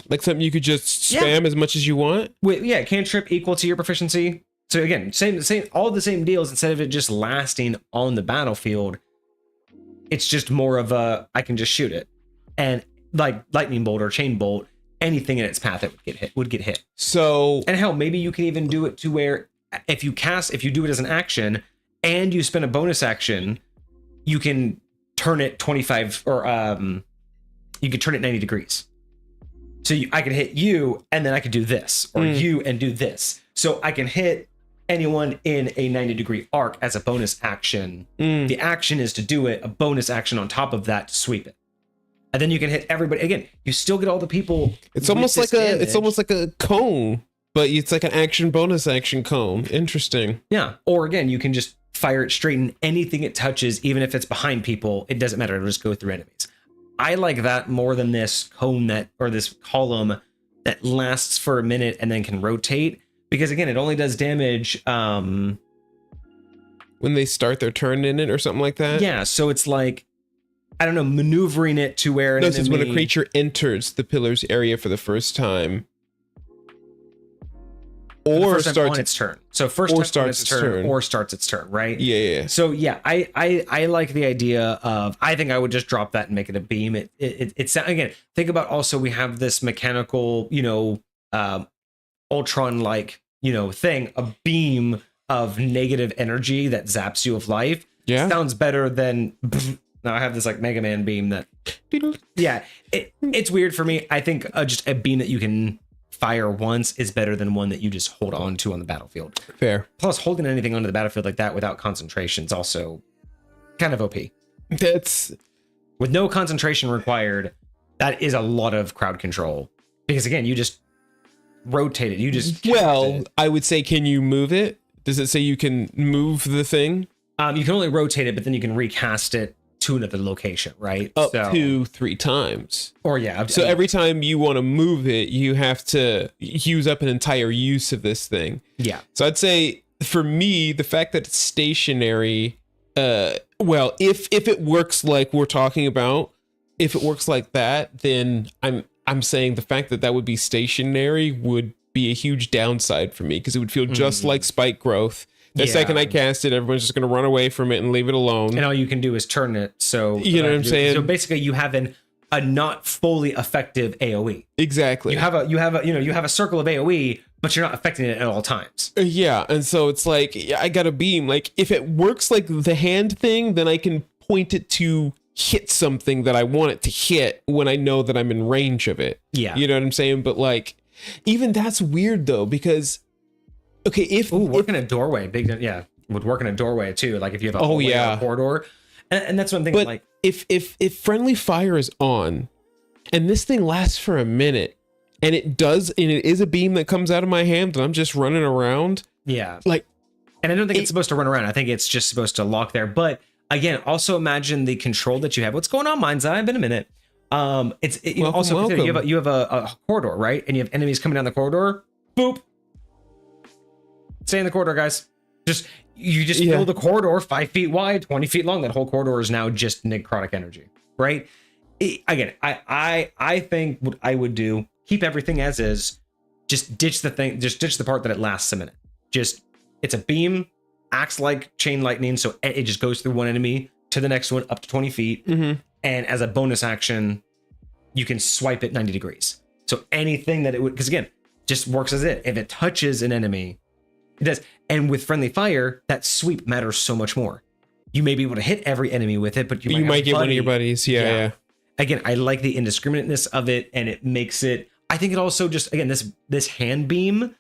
Like something you could just spam as much as you want? Yeah, cantrip equal to your proficiency. So again, same, all the same deals. Instead of it just lasting on the battlefield, it's just more of a, I can just shoot it. And like lightning bolt or chain bolt, anything in its path that would get hit. So, and hell, maybe you can even do it to where if you do it as an action and you spend a bonus action, you can turn it 25 or you could turn it 90 degrees. So I could hit you and then I could do this, or you and do this. So I can hit anyone in a 90-degree arc as a bonus action. The action is to do it, a bonus action on top of that to sweep it. And then you can hit everybody. Again, you still get all the people. It's almost like a cone, but it's like an action bonus action cone. Interesting. Yeah. Or again, you can just fire it straight in anything it touches, even if it's behind people. It doesn't matter. It'll just go through enemies. I like that more than this cone this column that lasts for a minute and then can rotate. Because again, it only does damage when they start their turn in it or something like that. Yeah. So it's like, I don't know, maneuvering it to where this is when a creature enters the pillar's area for the first time, or starts on its turn. So first time starts its turn, or starts its turn, right? Yeah. So yeah, I like the idea of. I think I would just drop that and make it a beam. It's again. Think about also we have this mechanical, Ultron like thing, a beam of negative energy that zaps you of life. Yeah, sounds better than. Now I have this like Mega Man beam that, yeah, it's weird for me. I think just a beam that you can fire once is better than one that you just hold on to on the battlefield. Fair. Plus, holding anything onto the battlefield like that without concentration is also kind of OP. That's with no concentration required. That is a lot of crowd control because again, you just rotate it. You just I would say, can you move it? Does it say you can move the thing? You can only rotate it, but then you can recast it to another location, right? Up to 3 times. Or yeah. So every time you want to move it, you have to use up an entire use of this thing. Yeah. So I'd say for me, the fact that it's stationary, if it works like we're talking about, if it works like that, then I'm saying the fact that would be stationary would be a huge downside for me because it would feel just like spike growth. The second I cast it, everyone's just going to run away from it and leave it alone. And all you can do is turn it. So you know what I'm saying? So basically, you have a not fully effective AOE. Exactly. You have a circle of AOE, but you're not affecting it at all times. Yeah, and so it's like I got a beam. Like if it works like the hand thing, then I can point it to hit something that I want it to hit when I know that I'm in range of it. Yeah, you know what I'm saying? But like, even that's weird though because. Okay, if work in a doorway, would work in a doorway too. Like if you have a corridor, and that's one thing. But like if friendly fire is on, and this thing lasts for a minute, and it is a beam that comes out of my hand, and I'm just running around. Yeah, like, and I don't think it's supposed to run around. I think it's just supposed to lock there. But again, also imagine the control that you have. What's going on, Mind's Eye? Been a minute. Welcome. You have a corridor, right? And you have enemies coming down the corridor. Boop. Stay in the corridor, guys. You just fill the corridor 5 feet wide, 20 feet long. That whole corridor is now just necrotic energy, right? I think what I would do, keep everything as is. Just ditch the thing. Just ditch the part that it lasts a minute. It's a beam, acts like chain lightning, so it just goes through one enemy to the next one up to 20 feet, and as a bonus action, you can swipe it 90 degrees. So anything that it would, because again, just works as it. If it touches an enemy. It does. And with friendly fire, that sweep matters so much more. You may be able to hit every enemy with it, but you might get one of your buddies. Yeah. Again, I like the indiscriminateness of it, and it makes it. I think it also just again this hand beam,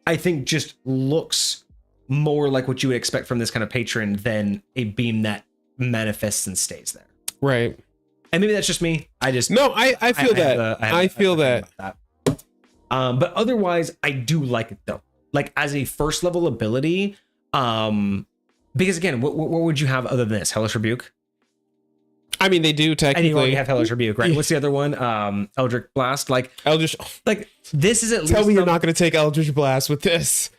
I think just looks more like what you would expect from this kind of patron than a beam that manifests and stays there. Right. And maybe that's just me. I feel that. I feel that. But otherwise, I do like it though. Like as a first level ability, because again, what would you have other than this? Hellish Rebuke? I mean, they do technically. And you already have Hellish Rebuke, right? What's the other one? Eldritch Blast. Like this is at least. Tell me you're not going to take Eldritch Blast with this.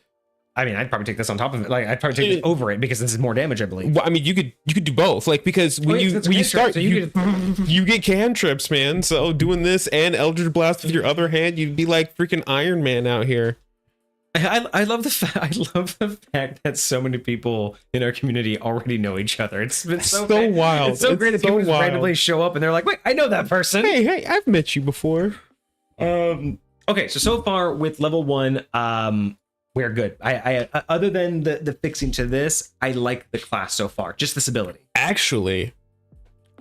I mean, I'd probably take this on top of it. Like, I'd probably take this over it because this is more damage, I believe. Well, I mean, you could do both. Like, because when you start, so you get cantrips, man. So doing this and Eldritch Blast with your other hand, you'd be like freaking Iron Man out here. I love the fact that so many people in our community already know each other. It's been so wild. It's so great that people just randomly show up and they're like, wait, I know that person. Hey, I've met you before. Okay, so far with level 1, we're good. I other than the fixing to this, I like the class so far. Just this ability. Actually,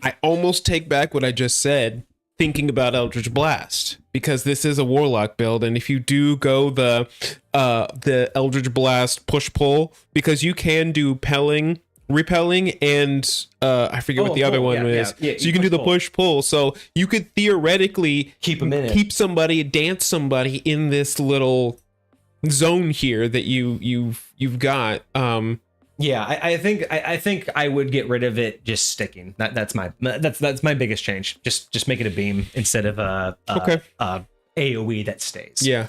I almost take back what I just said, thinking about Eldritch Blast, because this is a Warlock build, and if you do go the Eldritch Blast push-pull, because you can do repelling, and I forget what the other one is. Yeah, so you can do the push-pull. So you could theoretically keep somebody, dance somebody in this little zone here that you've got. I think I would get rid of it just sticking. That's my biggest change. Just make it a beam instead of a AoE that stays. Yeah.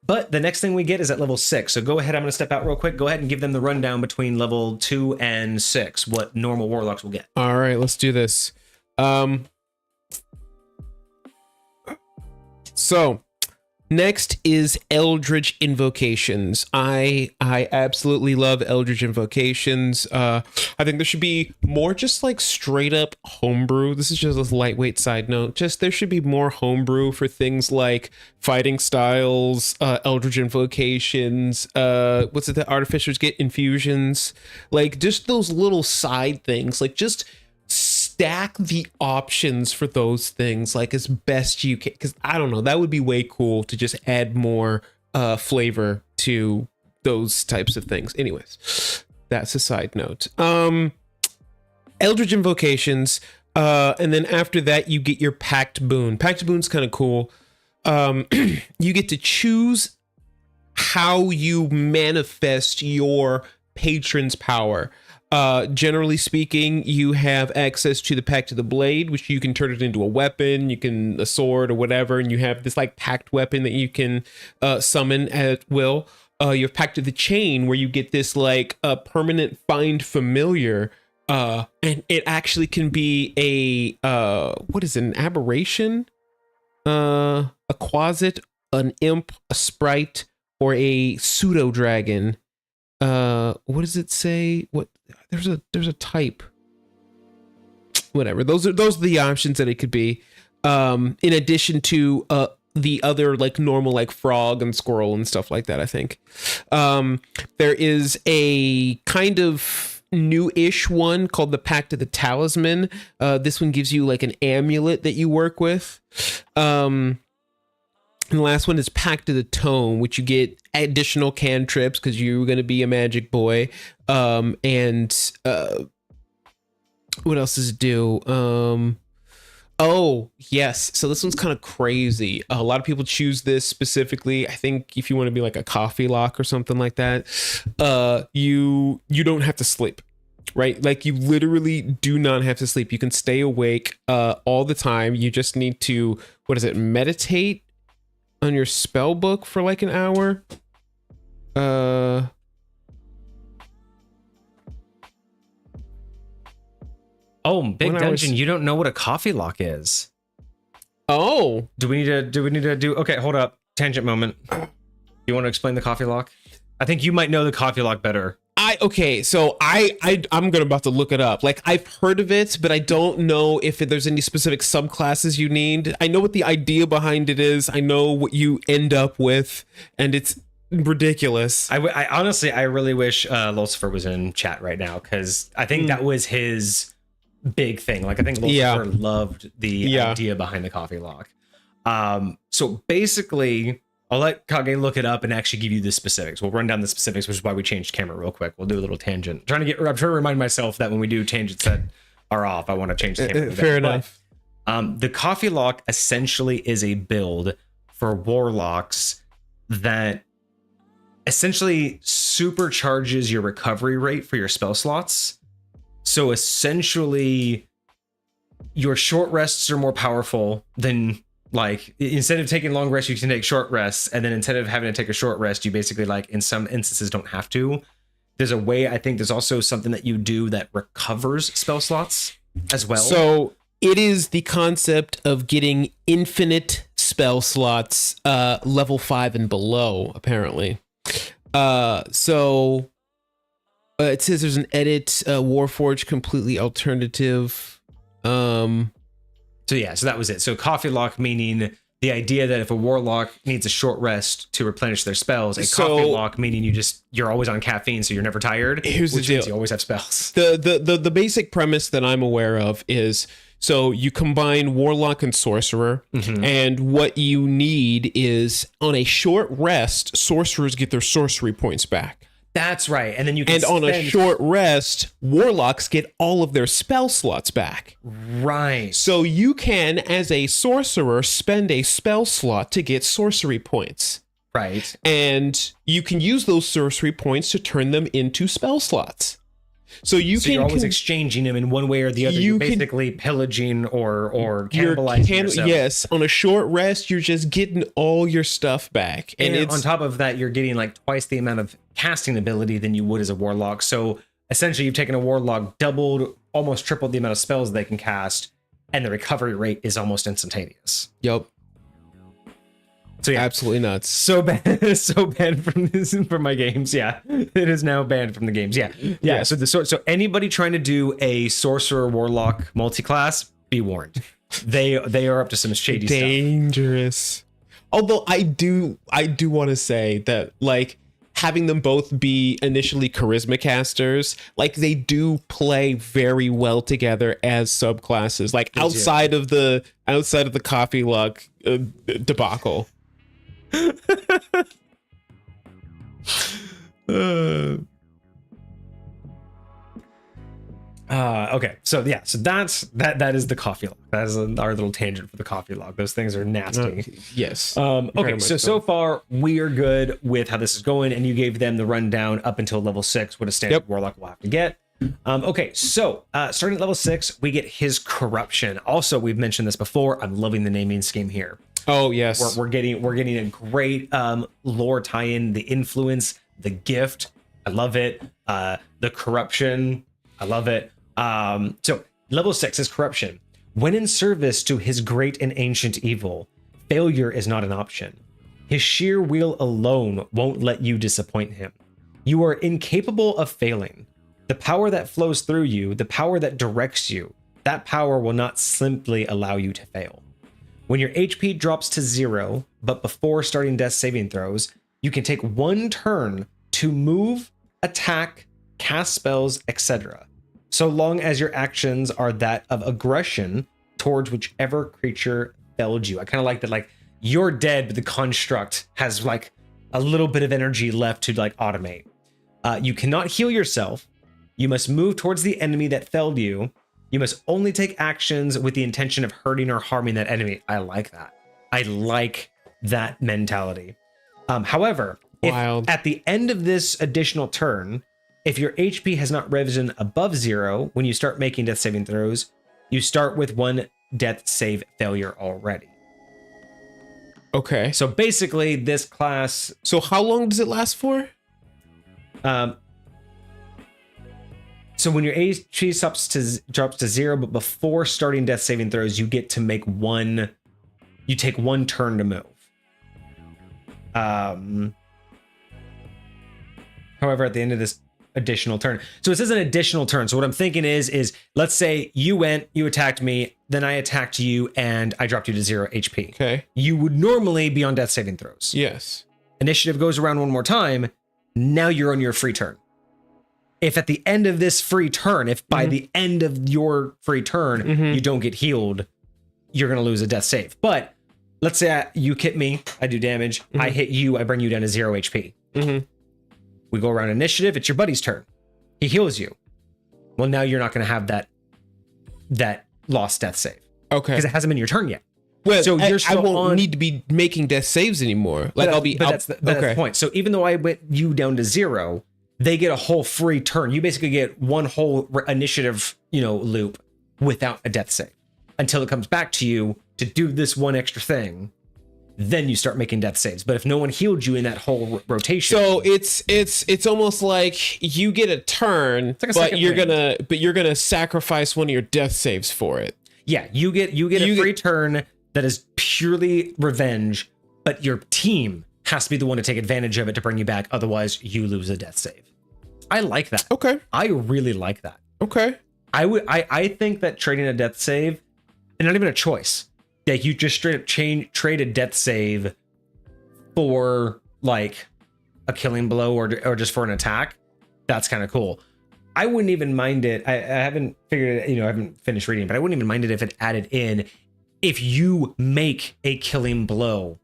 But the next thing we get is at level 6. So go ahead. I'm going to step out real quick. Go ahead and give them the rundown between level 2 and 6. What normal warlocks will get. All right, let's do this. So next is Eldritch Invocations. I absolutely love Eldritch Invocations. I think there should be more just like straight up homebrew. This is just a lightweight side note. Just there should be more homebrew for things like fighting styles, Eldritch Invocations, what's it that artificers get? Infusions. Like just those little side things. Like just stack the options for those things like as best you can, because I don't know, that would be way cool to just add more flavor to those types of things. Anyways, that's a side note. Eldritch Invocations, and then after that you get your Pact Boon. Pact Boon's kind of cool. You get to choose how you manifest your patron's power. Generally speaking, you have access to the Pact of the Blade, which you can turn it into a weapon, a sword or whatever, and you have this like pact weapon that you can summon at will. You have Pact of the Chain, where you get this like permanent find familiar, and it actually can be what is it, an aberration, a quasit, an imp, a sprite, or a pseudo dragon. What does it say? What there's a type. Whatever. Those are the options that it could be. In addition to the other like normal like frog and squirrel and stuff like that, I think. There is a kind of new-ish one called the Pact of the Talisman. This one gives you like an amulet that you work with. And the last one is Pact of the Tome, which you get additional cantrips because you're going to be a magic boy. And what else does it do? Oh, yes. So this one's kind of crazy. A lot of people choose this specifically. I think if you want to be like a coffee lock or something like that, you don't have to sleep. Right? Like you literally do not have to sleep. You can stay awake all the time. You just need to, meditate on your spell book for like an hour. Big dungeon. You don't know what a coffee lock is. Oh, do we need to do? Okay, hold up. Tangent moment. You want to explain the coffee lock? I think you might know the coffee lock better. So I'm about to look it up. Like I've heard of it, but I don't know if there's any specific subclasses you need. I know what the idea behind it is. I know what you end up with, and it's ridiculous. I honestly, I really wish Lucifer was in chat right now, because I think that was his big thing. Like I think Lucifer loved the idea behind the coffee lock. So basically, I'll let Kage look it up and actually give you the specifics. We'll run down the specifics, which is why we changed camera real quick. We'll do a little tangent. I'm trying to remind myself that when we do tangents that are off, I want to change the camera. Fair enough. The coffee lock essentially is a build for warlocks that essentially supercharges your recovery rate for your spell slots. So essentially, your short rests are more powerful than, like, instead of taking long rests, you can take short rests, and then instead of having to take a short rest, you basically, like, in some instances don't have to. There's a way, I think there's also something that you do that recovers spell slots as well. So it is the concept of getting infinite spell slots, level 5 and below, apparently. It says there's an edit, Warforged completely alternative. So that was it. So coffee lock, meaning the idea that if a warlock needs a short rest to replenish their spells, coffee lock meaning you're always on caffeine, so you're never tired. Here's the deal: means you always have spells. The basic premise that I'm aware of is, so you combine warlock and sorcerer, and what you need is, on a short rest, sorcerers get their sorcery points back. That's right. And then you can on a short rest, warlocks get all of their spell slots back. Right. So you can, as a sorcerer, spend a spell slot to get sorcery points. Right. And you can use those sorcery points to turn them into spell slots. So you're always exchanging them in one way or the other. You're basically pillaging or cannibalizing yourself. Yes, on a short rest, you're just getting all your stuff back. And on top of that, you're getting like twice the amount of casting ability than you would as a warlock. So essentially, you've taken a warlock, doubled, almost tripled the amount of spells they can cast, and the recovery rate is almost instantaneous. Yep. So yeah, absolutely nuts. So banned from my games. Yeah, it is now banned from the games. Yeah. So anybody trying to do a sorcerer warlock multi-class, be warned. They are up to some shady stuff. Dangerous. Although I do want to say that, like, having them both be initially charisma casters, like, they do play very well together as subclasses. Like, outside of the coffee luck debacle. Okay, so that is the coffee log. That is our little tangent for the coffee log. Those things are nasty. Yes. Okay, so far we are good with how this is going, and you gave them the rundown up until level 6, what a standard warlock will have to get. Okay, so starting at level 6, we get his corruption. Also, we've mentioned this before. I'm loving the naming scheme here. Oh yes, we're getting a great lore tie-in. The influence, the gift, I love it. The corruption, I love it. So level 6 is corruption. When in service to his great and ancient evil, failure is not an option. His sheer will alone won't let you disappoint him. You are incapable of failing. The power that flows through you, the power that directs you, that power will not simply allow you to fail. When your HP drops to 0, but before starting death saving throws, you can take 1 turn to move, attack, cast spells, etc. So long as your actions are that of aggression towards whichever creature felled you. I kind of like that, like, you're dead, but the construct has like a little bit of energy left to like automate. You cannot heal yourself. You must move towards the enemy that felled you. You must only take actions with the intention of hurting or harming that enemy. I like that. I like that mentality. However, if at the end of this additional turn, if your HP has not risen above 0 when you start making death saving throws, you start with 1 death save failure already. Okay. So basically, this class. So how long does it last for? So when your HP drops to 0, but before starting death saving throws, you get to make 1. You take 1 turn to move. However, at the end of this additional turn, so it says an additional turn. So what I'm thinking is let's say you attacked me, then I attacked you, and I dropped you to 0 HP. Okay. You would normally be on death saving throws. Yes. Initiative goes around one more time. Now you're on your free turn. If at the end of this free turn, if by the end of your free turn, you don't get healed, you're going to lose a death save. But let's say you hit me, I do damage, I hit you, I bring you down to 0 HP. We go around initiative, it's your buddy's turn. He heals you. Well, now you're not going to have that lost death save. Okay. Because it hasn't been your turn yet. Well, so I won't need to be making death saves anymore. Like that's the point. So even though I went you down to 0, they get a whole free turn. You basically get 1 whole initiative, loop without a death save. until it comes back to you to do this one extra thing. Then you start making death saves. But if no one healed you in that whole rotation, so it's almost like you get a turn, like but you're gonna sacrifice one of your death saves for it. Yeah, you get a free turn that is purely revenge, but your team has to be the one to take advantage of it to bring you back. Otherwise, you lose a death save. I like that. Okay, I really like that. Okay, I think that trading a death save, and not even a choice. Like you just straight up trade a death save for like a killing blow or just for an attack. That's kind of cool. I wouldn't even mind it. I haven't figured it, I haven't finished reading, but I wouldn't even mind it if it added in if you make a killing blow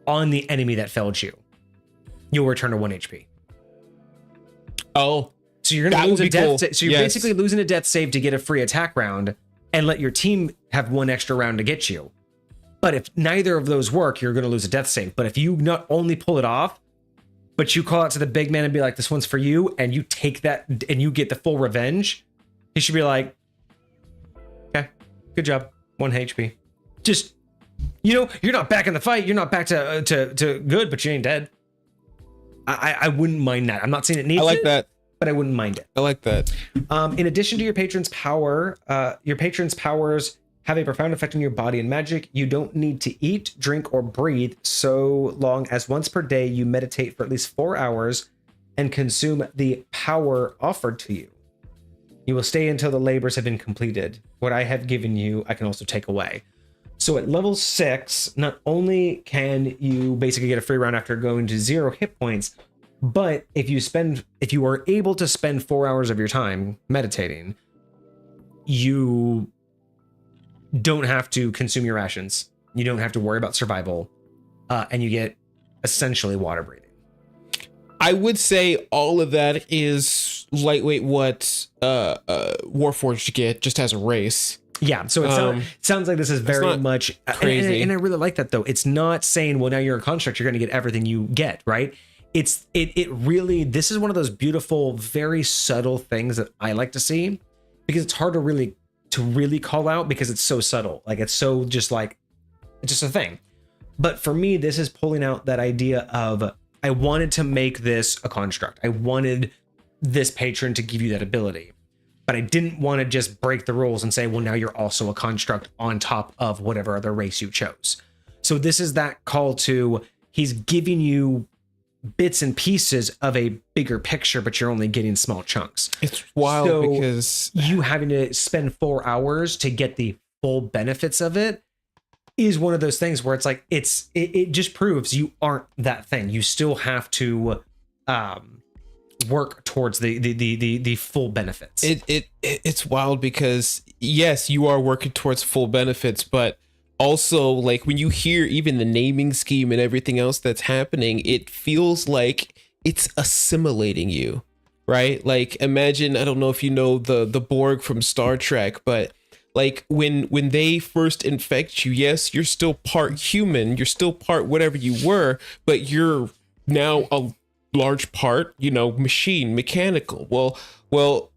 on the enemy that felled you, you'll return to 1 HP. Oh, so you're gonna lose a death. So you're basically losing a death save to get a free attack round and let your team have one extra round to get you. But if neither of those work, you're going to lose a death save. But if you not only pull it off, but you call out to the big man and be like, this one's for you, and you take that and you get the full revenge, he should be like, okay, good job, 1 HP. Just, you're not back in the fight. You're not back to good, but you ain't dead. I wouldn't mind that. I'm not saying it needs I like that. But I wouldn't mind it. I like that. In addition to your patron's power, your patron's powers have a profound effect on your body and magic. You don't need to eat, drink, or breathe so long as once per day you meditate for at least 4 hours and consume the power offered to you. You will stay until the labors have been completed. What I have given you, I can also take away. So at level 6, not only can you basically get a free round after going to 0 hit points, but if you are able to spend 4 hours of your time meditating, you don't have to consume your rations. You don't have to worry about survival, and you get essentially water breathing. I would say all of that is lightweight what Warforged get just as a race. Yeah, so it sounds like this is very much crazy, and I really like that though. It's not saying, well, now you're a construct, you're going to get everything you get, right? It really, this is one of those beautiful, very subtle things that I like to see, because it's hard to really call out because it's so subtle. Like it's so just like, it's just a thing. But for me, this is pulling out that idea of, I wanted to make this a construct. I wanted this patron to give you that ability, but I didn't want to just break the rules and say, well, now you're also a construct on top of whatever other race you chose. So this is that call to, he's giving you bits and pieces of a bigger picture, but you're only getting small chunks. It's wild because you having to spend 4 hours to get the full benefits of it is one of those things where it's like, it just proves you aren't that thing. You still have to work towards the full benefits. It's wild because yes, you are working towards full benefits, but also, like, when you hear even the naming scheme and everything else that's happening, it feels like it's assimilating you, right? Like, imagine, I don't know if you know the Borg from Star Trek, but like when they first infect you, yes, you're still part human, you're still part whatever you were, but you're now a large part, machine, mechanical. Well,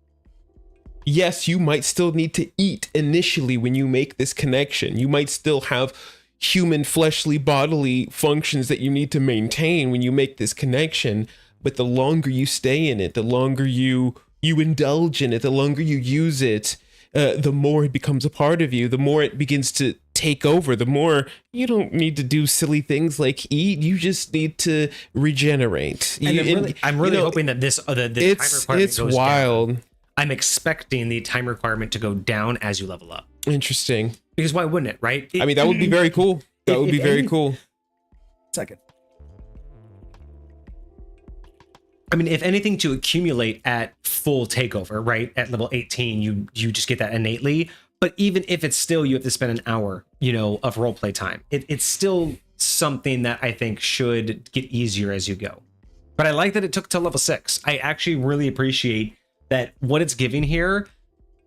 yes, you might still need to eat initially when you make this connection. You might still have human fleshly bodily functions that you need to maintain when you make this connection. But the longer you stay in it, the longer you indulge in it, the longer you use it, the more it becomes a part of you, the more it begins to take over, the more you don't need to do silly things like eat. You just need to regenerate. And I'm really hoping that the time requirement goes wild. Down. I'm expecting the time requirement to go down as you level up. Interesting. Because why wouldn't it, right? I mean, that would be very cool. That would be very cool. Second. I mean, if anything, to accumulate at full takeover, right? At level 18, you just get that innately. But even if it's still, you have to spend an hour, of roleplay time. It's still something that I think should get easier as you go. But I like that it took to level 6. I actually really appreciate that what it's giving here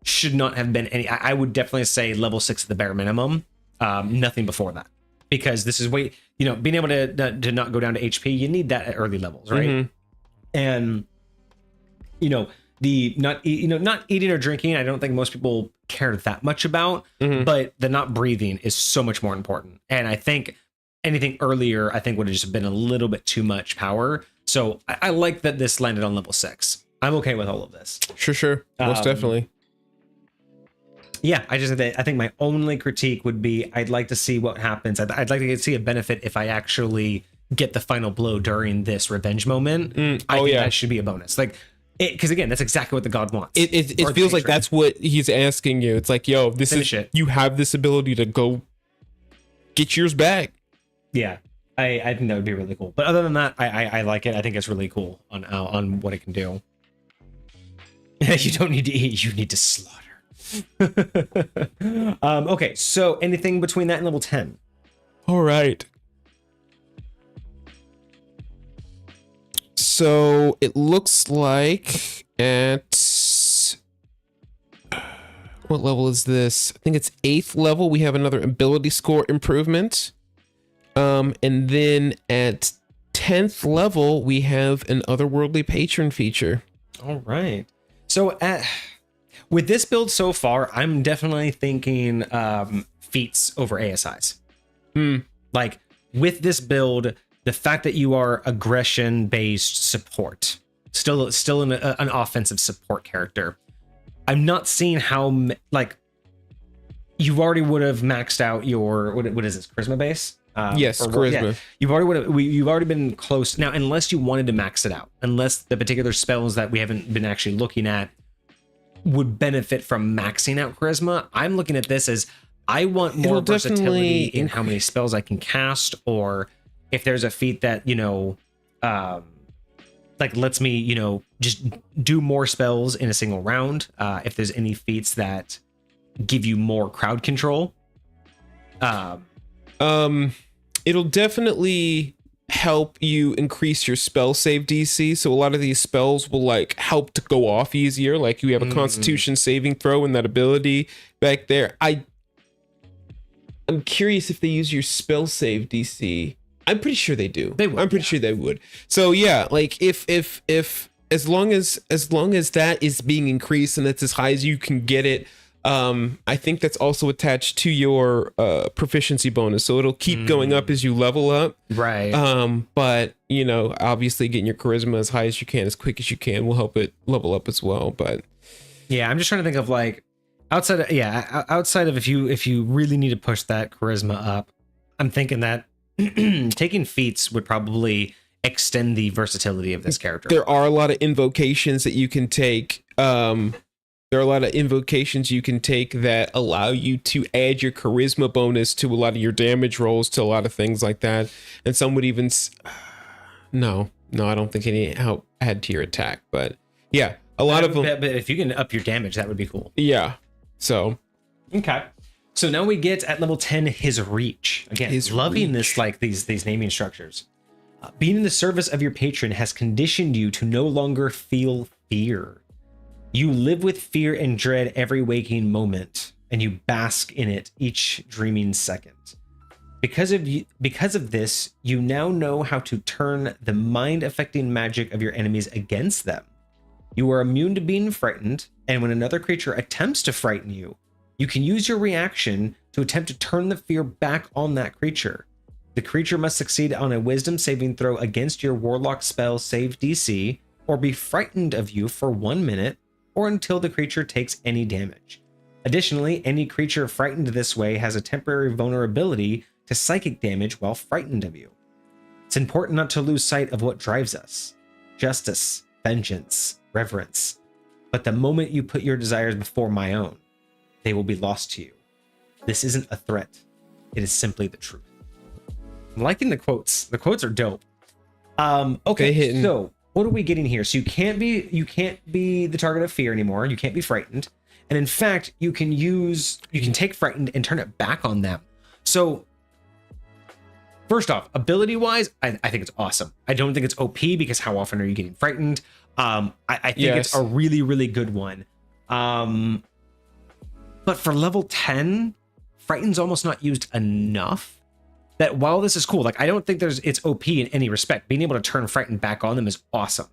should not have been any. I would definitely say level 6 at the bare minimum. Nothing before that, because this is being able to not go down to HP. You need that at early levels, right? Mm-hmm. And the not eating or drinking, I don't think most people care that much about, but the not breathing is so much more important. And I think anything earlier, I think would have just been a little bit too much power. So I like that this landed on level 6. I'm okay with all of this. Sure. Most definitely. Yeah, I think my only critique would be I'd like to see what happens. I'd like to see a benefit if I actually get the final blow during this revenge moment. I think that should be a bonus. Like, because again, that's exactly what the god wants. It feels like that's what he's asking you. It's like, yo, you have this ability to go get yours back. Yeah, I think that would be really cool. But other than that, I like it. I think it's really cool on what it can do. You don't need to eat. You need to slaughter. Okay, so anything between that and level 10? All right. So it looks like at what level is this? I think it's 8th level. We have another ability score improvement. And then at 10th level, we have an otherworldly patron feature. All right. So with this build so far, I'm definitely thinking feats over ASIs. Like with this build, the fact that you are aggression-based support, still an offensive support character, I'm not seeing how like you already would have maxed out your what is this, charisma base? Yes, charisma. Yeah, you've already been close now, unless you wanted to max it out, unless the particular spells that we haven't been actually looking at would benefit from maxing out charisma. I'm looking at this as I want more versatility in how many spells I can cast, or if there's a feat that like lets me just do more spells in a single round. If there's any feats that give you more crowd control, it'll definitely help you increase your spell save DC. So a lot of these spells will like help to go off easier. Like you have a Constitution saving throw and that ability back there. I'm curious if they use your spell save DC. I'm pretty sure they do. I'm pretty sure they would. So yeah, like if as long as that is being increased and that's as high as you can get it, I think that's also attached to your proficiency bonus, so it'll keep going up as you level up. Right. But obviously getting your charisma as high as you can, as quick as you can, will help it level up as well. But yeah, I'm just trying to think of like outside of if you really need to push that charisma up, I'm thinking that taking feats would probably extend the versatility of this character. There are a lot of invocations that you can take. There are a lot of invocations you can take that allow you to add your charisma bonus to a lot of your damage rolls, to a lot of things like that. And some would even no, I don't think any help add to your attack. But yeah, a lot of them. But if you can up your damage, that would be cool. Yeah. So okay. So now we get at level 10 his reach. Again, loving this, like these naming structures. Being in the service of your patron has conditioned you to no longer feel fear. You live with fear and dread every waking moment, and you bask in it each dreaming second. Because of this, you now know how to turn the mind-affecting magic of your enemies against them. You are immune to being frightened, and when another creature attempts to frighten you, you can use your reaction to attempt to turn the fear back on that creature. The creature must succeed on a wisdom saving throw against your warlock spell save DC, or be frightened of you for 1 minute, or until the creature takes any damage. Additionally, any creature frightened this way has a temporary vulnerability to psychic damage while frightened of you. It's important not to lose sight of what drives us: justice, vengeance, reverence. But the moment you put your desires before my own, they will be lost to you. This isn't a threat. It is simply the truth. I'm liking the quotes. The quotes are dope. Okay, so what are we getting here? So you can't be the target of fear anymore. You can't be frightened. And in fact, you can take frightened and turn it back on them. So first off, ability wise, I think it's awesome. I don't think it's OP because how often are you getting frightened? I think it's a really, really good one. But for level 10, frightened's almost not used enough. That while this is cool, like I don't think it's OP in any respect. Being able to turn frightened back on them is awesome.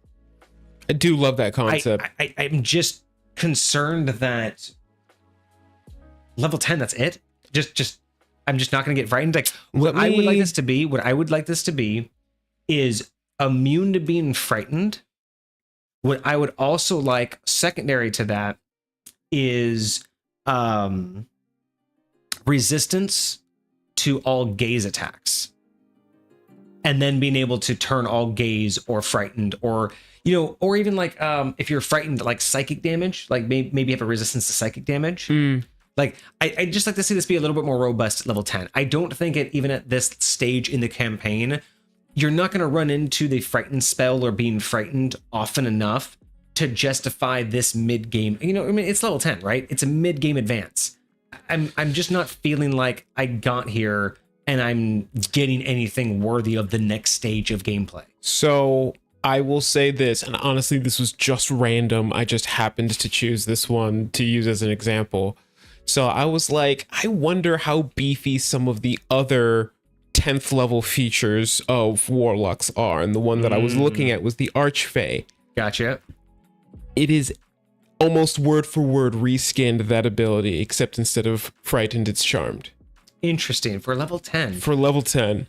I do love that concept. I'm just concerned that level 10, that's it. I'm just not going to get frightened. Like what I would like this to be is immune to being frightened. What I would also like secondary to that is resistance to all gaze attacks. And then being able to turn all gaze or frightened, or or even like if you're frightened, like psychic damage, like maybe have a resistance to psychic damage. Like I just like to see this be a little bit more robust at level 10. I don't think even at this stage in the campaign, you're not going to run into the frightened spell or being frightened often enough to justify this mid game. I mean, it's level 10, right? It's a mid game advance. I'm just not feeling like I got here and I'm getting anything worthy of the next stage of gameplay. So I will say this, and honestly, this was just random. I just happened to choose this one to use as an example. So I was like, I wonder how beefy some of the other 10th level features of Warlocks are. And the one that I was looking at was the Archfey. Gotcha. It is almost word for word reskinned that ability, except instead of frightened, it's charmed. Interesting. For level 10. For level 10.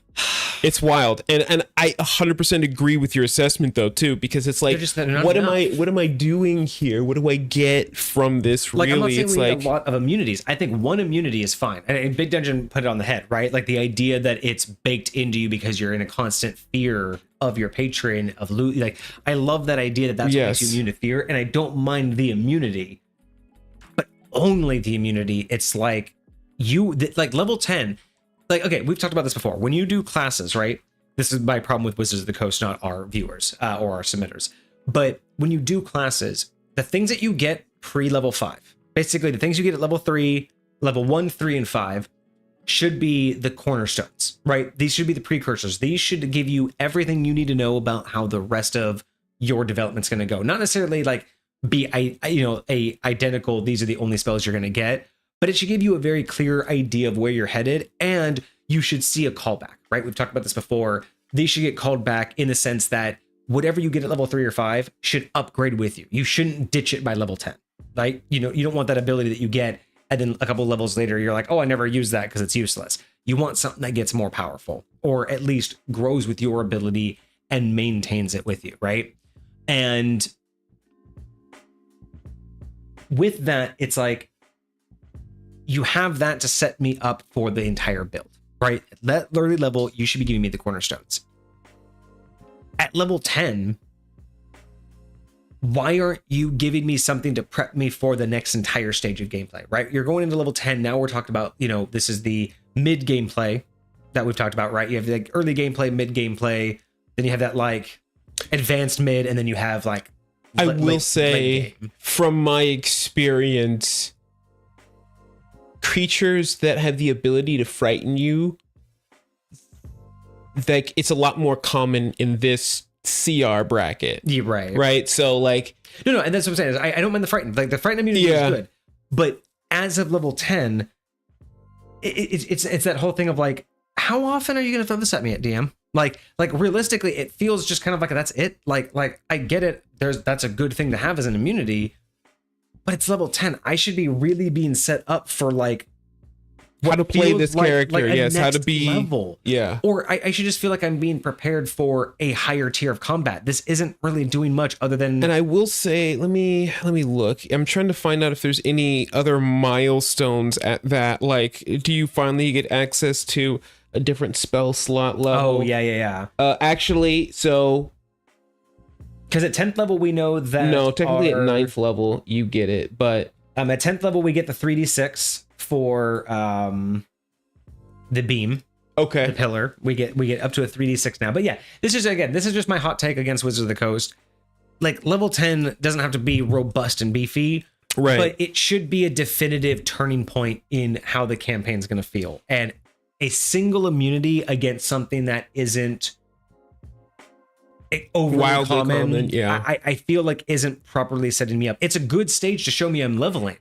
It's wild. And I 100% agree with your assessment though too, because it's like, what am I doing here? What do I get from this? Like, really? I'm not saying it's we like need a lot of immunities. I think one immunity is fine. And Big Dungeon put it on the head, right? Like the idea that it's baked into you because you're in a constant fear of your patron, of loot. Like, I love that idea that that's what makes you immune to fear. And I don't mind the immunity, but only the immunity. It's like like level 10. Like, okay, we've talked about this before. When you do classes, right? This is my problem with Wizards of the Coast, not our viewers or our submitters. But when you do classes, the things that you get pre-level 5, basically the things you get at level 3, level 1, 3, and 5, should be the cornerstones, right? These should be the precursors. These should give you everything you need to know about how the rest of your development's going to go. Not necessarily like be identical, these are the only spells you're going to get, but it should give you a very clear idea of where you're headed, and you should see a callback, right? We've talked about this before. These should get called back in the sense that whatever you get at level 3 or 5 should upgrade with you. You shouldn't ditch it by level 10, right? You don't want that ability that you get, and then a couple levels later, you're like, oh, I never used that because it's useless. You want something that gets more powerful, or at least grows with your ability and maintains it with you, right? And with that, it's like, you have that to set me up for the entire build, right? At that early level, you should be giving me the cornerstones. At level 10, why aren't you giving me something to prep me for the next entire stage of gameplay, right? You're going into level 10. Now we're talking about, this is the mid gameplay that we've talked about, right? You have like early gameplay, mid gameplay, then you have that like advanced mid, and then you have like, I will say from my experience, creatures that have the ability to frighten you, like it's a lot more common in this CR bracket. Yeah, right. Right. So like, no, and that's what I'm saying. I don't mind the frightened. Like the frightened immunity is good, but as of level 10, it's that whole thing of like, how often are you gonna throw this at me at DM? Like realistically, it feels just kind of like that's it. Like I get it. That's a good thing to have as an immunity. But it's level 10. I should be really being set up for like how to play this character. Yes, how to be level. Yeah. Or I should just feel like I'm being prepared for a higher tier of combat. This isn't really doing much other than. And I will say, let me look. I'm trying to find out if there's any other milestones at that. Like, do you finally get access to a different spell slot level? Oh yeah. Actually, so. Because at 10th level, we know that... No, technically at 9th level, you get it, but... at 10th level, we get the 3d6 for the beam. Okay. The pillar. We get up to a 3d6 now. But yeah, this is just my hot take against Wizards of the Coast. Like, level 10 doesn't have to be robust and beefy. Right. But it should be a definitive turning point in how the campaign's going to feel. And a single immunity against something that isn't... overly common, yeah. I feel like isn't properly setting me up. It's a good stage to show me I'm leveling.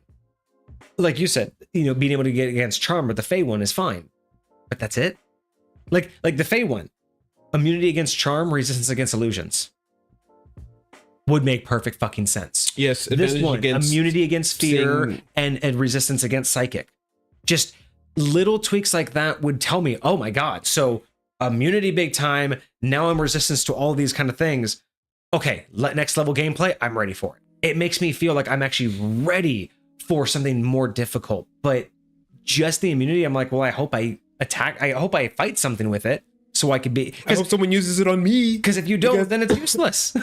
Like you said, being able to get against charm, but the Fey one is fine. But that's it. Like the Fey one, immunity against charm, resistance against illusions. would make perfect fucking sense. Yes, this one, immunity against fear and resistance against psychic. Just little tweaks like that would tell me, oh my god, so immunity big time. Now I'm resistance to all these kind of things. Okay, next level gameplay, I'm ready for it. It makes me feel like I'm actually ready for something more difficult. But just the immunity, I'm like, well, I hope I attack. I hope I fight something with it so I could be. I hope someone uses it on me. Because if you don't, then it's useless.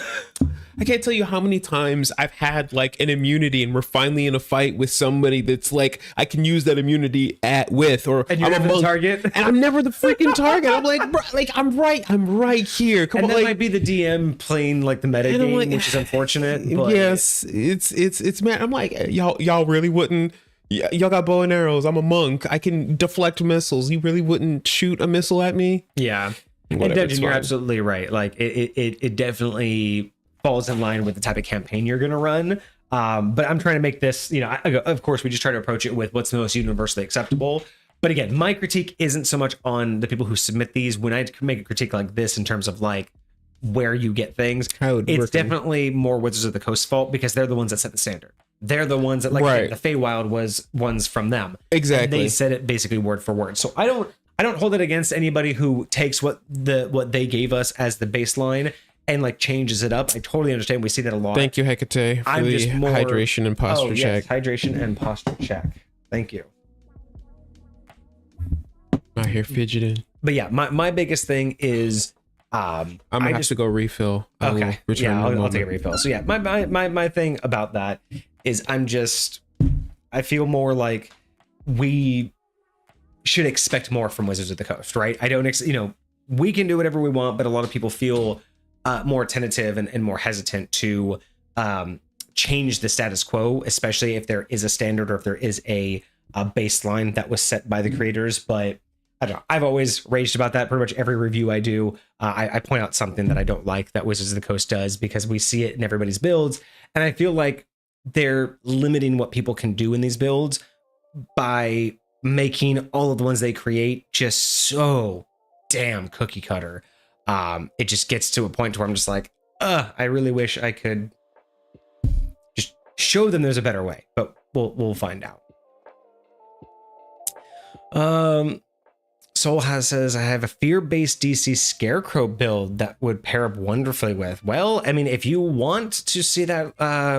I can't tell you how many times I've had like an immunity and we're finally in a fight with somebody that's like, I can use that immunity or and you're never the target, and I'm never the freaking target. I'm like, bro, like I'm right here. Come and on, that like, might be the DM playing like the meta game, like, which is unfortunate. But yes, it's man. I'm like, y'all really wouldn't. Y'all got bow and arrows. I'm a monk. I can deflect missiles. You really wouldn't shoot a missile at me? Yeah, whatever, and you're absolutely right. Like it definitely falls in line with the type of campaign you're going to run. But I'm trying to make this, of course, we just try to approach it with what's the most universally acceptable. But again, my critique isn't so much on the people who submit these. When I make a critique like this in terms of like where you get things, it's definitely more Wizards of the Coast's fault because they're the ones that set the standard. They're the ones that the Feywild was ones from them. Exactly. And they said it basically word for word. So I don't hold it against anybody who takes what they gave us as the baseline and like changes it up. I totally understand. We see that a lot. Thank you, Hecate, for the hydration and posture check. Hydration and posture check. Thank you. Out here fidgeting. But yeah, my biggest thing is I'm gonna have to go refill. Okay. I'll take a refill. So yeah, my thing about that is I feel more like we should expect more from Wizards of the Coast, right? I don't, we can do whatever we want, but a lot of people feel more tentative and more hesitant to change the status quo, especially if there is a standard or if there is a baseline that was set by the creators. But I don't know. I've always raged about that. Pretty much every review I do, I point out something that I don't like that Wizards of the Coast does because we see it in everybody's builds. And I feel like they're limiting what people can do in these builds by making all of the ones they create just so damn cookie cutter. It just gets to a point where I'm just like, I really wish I could just show them there's a better way, but we'll find out. Soul says, I have a fear-based DC Scarecrow build that would pair up wonderfully with. Well, I mean, if you want to see that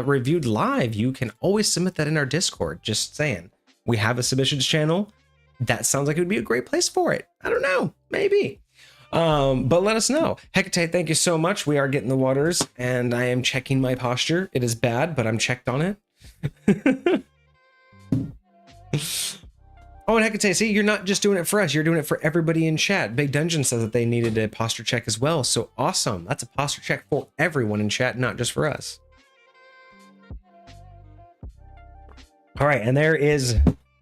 reviewed live, you can always submit that in our Discord. Just saying. We have a submissions channel. That sounds like it would be a great place for it. I don't know. Maybe. But let us know. Hecate, thank you so much. We are getting the waters, and I am checking my posture. It is bad, but I'm checked on it. Oh, and Hecate, see, you're not just doing it for us. You're doing it for everybody in chat. Big Dungeon says that they needed a posture check as well. So awesome. That's a posture check for everyone in chat, not just for us. All right, and there is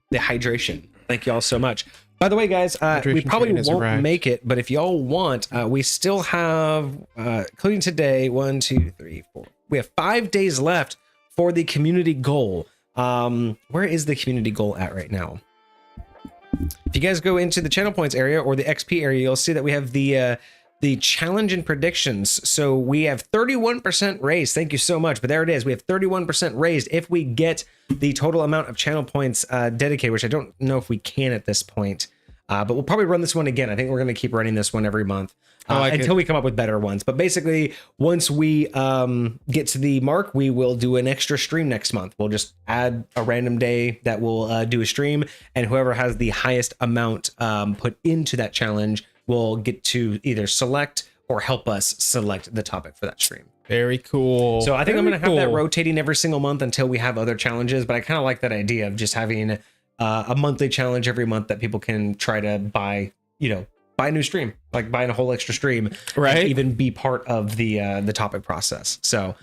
the hydration. Thank you all so much. By the way, guys, we probably won't make it, but if y'all want, we still have, including today, 1, 2, 3, 4. We have 5 days left for the community goal. Where is the community goal at right now? If you guys go into the channel points area or the XP area, you'll see that we have the challenge and predictions. So we have 31% raised. Thank you so much. But there it is. We have 31% raised if we get the total amount of channel points dedicated, which I don't know if we can at this point. But we'll probably run this one again. I think we're going to keep running this one every month until we come up with better ones. But basically, once we get to the mark, we will do an extra stream next month. We'll just add a random day that we'll do a stream, and whoever has the highest amount put into that challenge will get to either select or help us select the topic for that stream. Very cool. So I think I'm going to have that rotating every single month until we have other challenges. But I kind of like that idea of just having a monthly challenge every month that people can try to buy a new stream, like buying a whole extra stream, right? And even be part of the topic process. So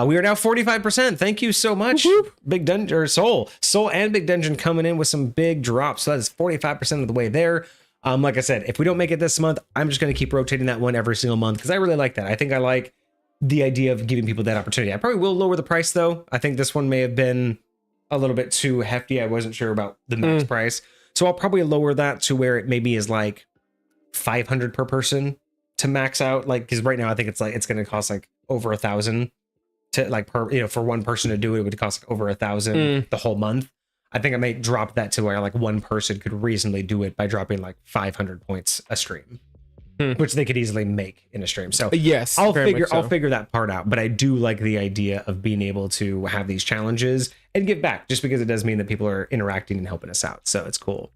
we are now 45%. Thank you so much. Whoop, whoop. Big Dungeon or Soul and Big Dungeon coming in with some big drops. So that is 45% of the way there. Like I said, if we don't make it this month, I'm just going to keep rotating that one every single month because I really like that. I think I like the idea of giving people that opportunity. I probably will lower the price though. I think this one may have been a little bit too hefty. I wasn't sure about the max price. So I'll probably lower that to where it maybe is like 500 per person to max out. Like, because right now I think it's going to cost like over 1,000 to like per, for one person to do it, it would cost like over 1,000 the whole month. I think I may drop that to where like one person could reasonably do it by dropping like 500 points a stream, which they could easily make in a stream. So yes, I'll figure that part out. But I do like the idea of being able to have these challenges and give back, just because it does mean that people are interacting and helping us out. So it's cool.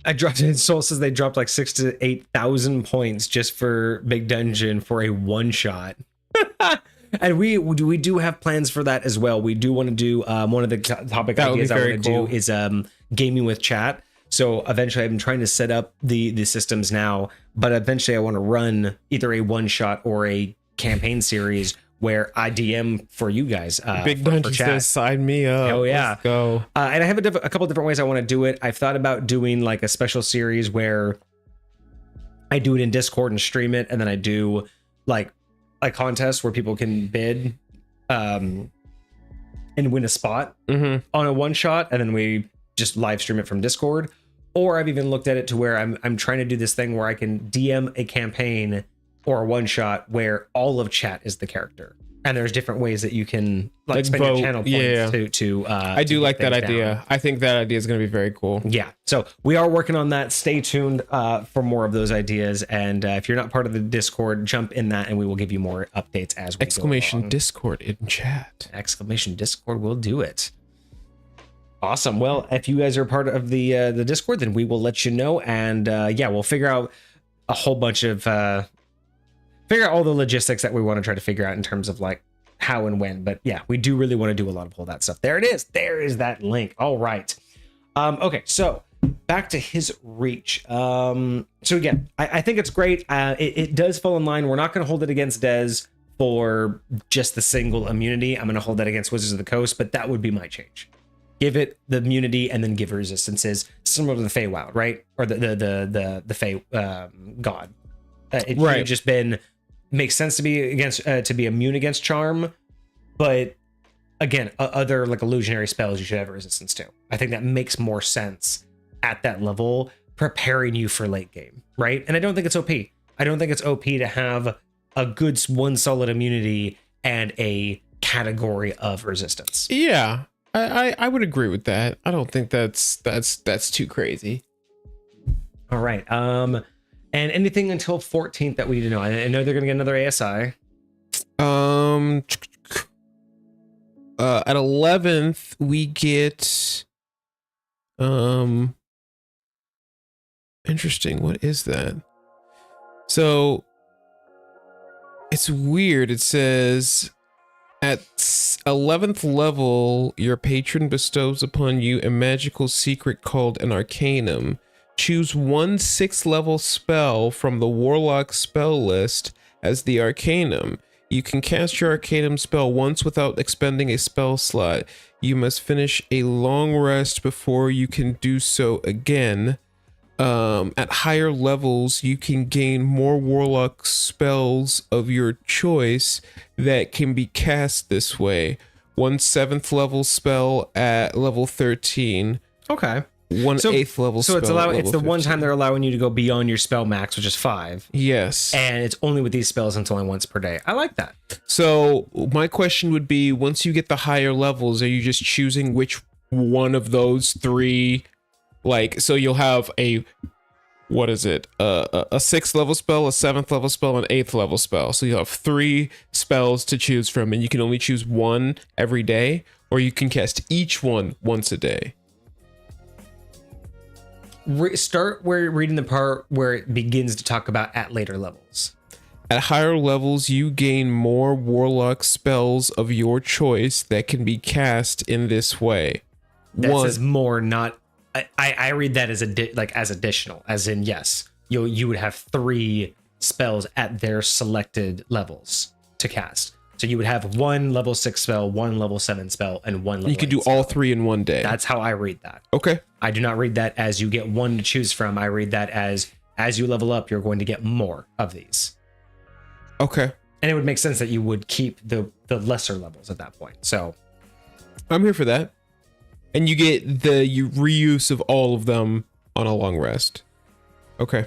I dropped in. Soul says they dropped like 6,000 to 8,000 points just for Big Dungeon for a one shot. And we do have plans for that as well. We do want to do one of the topic ideas I want to do is gaming with chat. So eventually I'm trying to set up the systems now, but eventually I want to run either a one shot or a campaign series where I DM for you guys. Big Dungeon says sign me up. Oh yeah. Let's go. And I have a couple different ways I want to do it. I've thought about doing like a special series where I do it in Discord and stream it, and then I do like a contest where people can bid and win a spot on a one shot, and then we just live stream it from Discord. Or I've even looked at it to where I'm trying to do this thing where I can DM a campaign or a one shot where all of chat is the character, and there's different ways that you can like spend your channel points to I do like that idea down. I think that idea is going to be very cool. Yeah, so we are working on that. Stay tuned for more of those ideas, and if you're not part of the Discord, jump in that and we will give you more updates as we exclamation go Discord in chat. Exclamation Discord will do it. Awesome. Well, if you guys are part of the Discord, then we will let you know, and we'll figure out a whole bunch of figure out all the logistics that we want to try to figure out in terms of like how and when. But yeah, we do really want to do a lot of all that stuff. There it is. There is that link. All right. Okay, so back to his reach. So again, I think it's great. It does fall in line. We're not going to hold it against Dez for just the single immunity. I'm going to hold that against Wizards of the Coast, but that would be my change. Give it the immunity and then give resistances, similar to the Feywild, right? Or the Fey God. It should have just been makes sense to be against to be immune against charm, but again, other like illusionary spells you should have resistance to. I think that makes more sense at that level, preparing you for late game, right? And I don't think it's OP. I don't think it's OP to have a good one solid immunity and a category of resistance. Yeah, I would agree with that. I don't think that's too crazy. All right. And anything until 14th that we need to know. I know they're going to get another ASI. At 11th we get interesting. What is that? So it's weird. It says at 11th level, your patron bestows upon you a magical secret called an Arcanum. Choose one 6th level spell from the Warlock spell list as the Arcanum. You can cast your Arcanum spell once without expending a spell slot. You must finish a long rest before you can do so again. At higher levels, you can gain more Warlock spells of your choice that can be cast this way. One 7th level spell at level 13. Okay. One 8th level spell. So it's the 15. One time they're allowing you to go beyond your spell max, which is 5. Yes. And it's only with these spells until only once per day. I like that. So my question would be, once you get the higher levels, are you just choosing which one of those 3? Like, so you'll have a 6th level spell, a 7th level spell, an 8th level spell. So you'll have 3 spells to choose from, and you can only choose one every day, or you can cast each one once a day. Start reading the part where it begins to talk about at later levels. At higher levels, you gain more Warlock spells of your choice that can be cast in this way. That says more, not. I read that as as additional, as in yes, you would have 3 spells at their selected levels to cast. So you would have one level 6 spell, one level 7 spell, and one level. You could do all 3 in one day. That's how I read that. Okay. I do not read that as you get one to choose from. I read that as you level up, you're going to get more of these. Okay. And it would make sense that you would keep the lesser levels at that point. So I'm here for that. And you get the reuse of all of them on a long rest. Okay.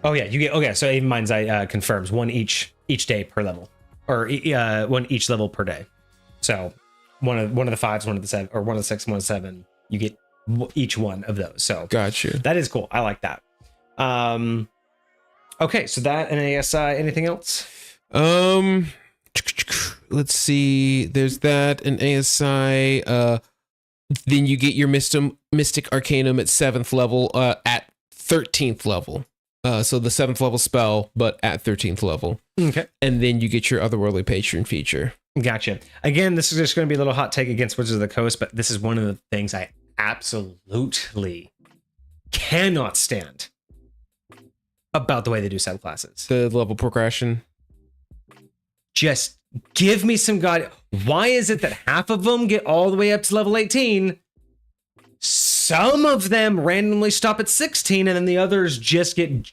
Oh yeah, you get okay. So even mine's confirms one each day per level, or one each level per day. So one of the 5s, one of the 7, or one of the 6, one of the 7. You get each one of those. So gotcha. That is cool. I like that. Okay, so that and ASI. Anything else? Let's see. There's that and ASI. Then you get your Mystic Arcanum at 7th level. At 13th level. So the 7th level spell, but at 13th level. Okay. And then you get your Otherworldly Patron feature. Gotcha. Again, this is just going to be a little hot take against Wizards of the Coast, but this is one of the things I absolutely cannot stand about the way they do subclasses. The level progression. Just give me some god. Why is it that half of them get all the way up to level 18? Some of them randomly stop at 16, and then the others just get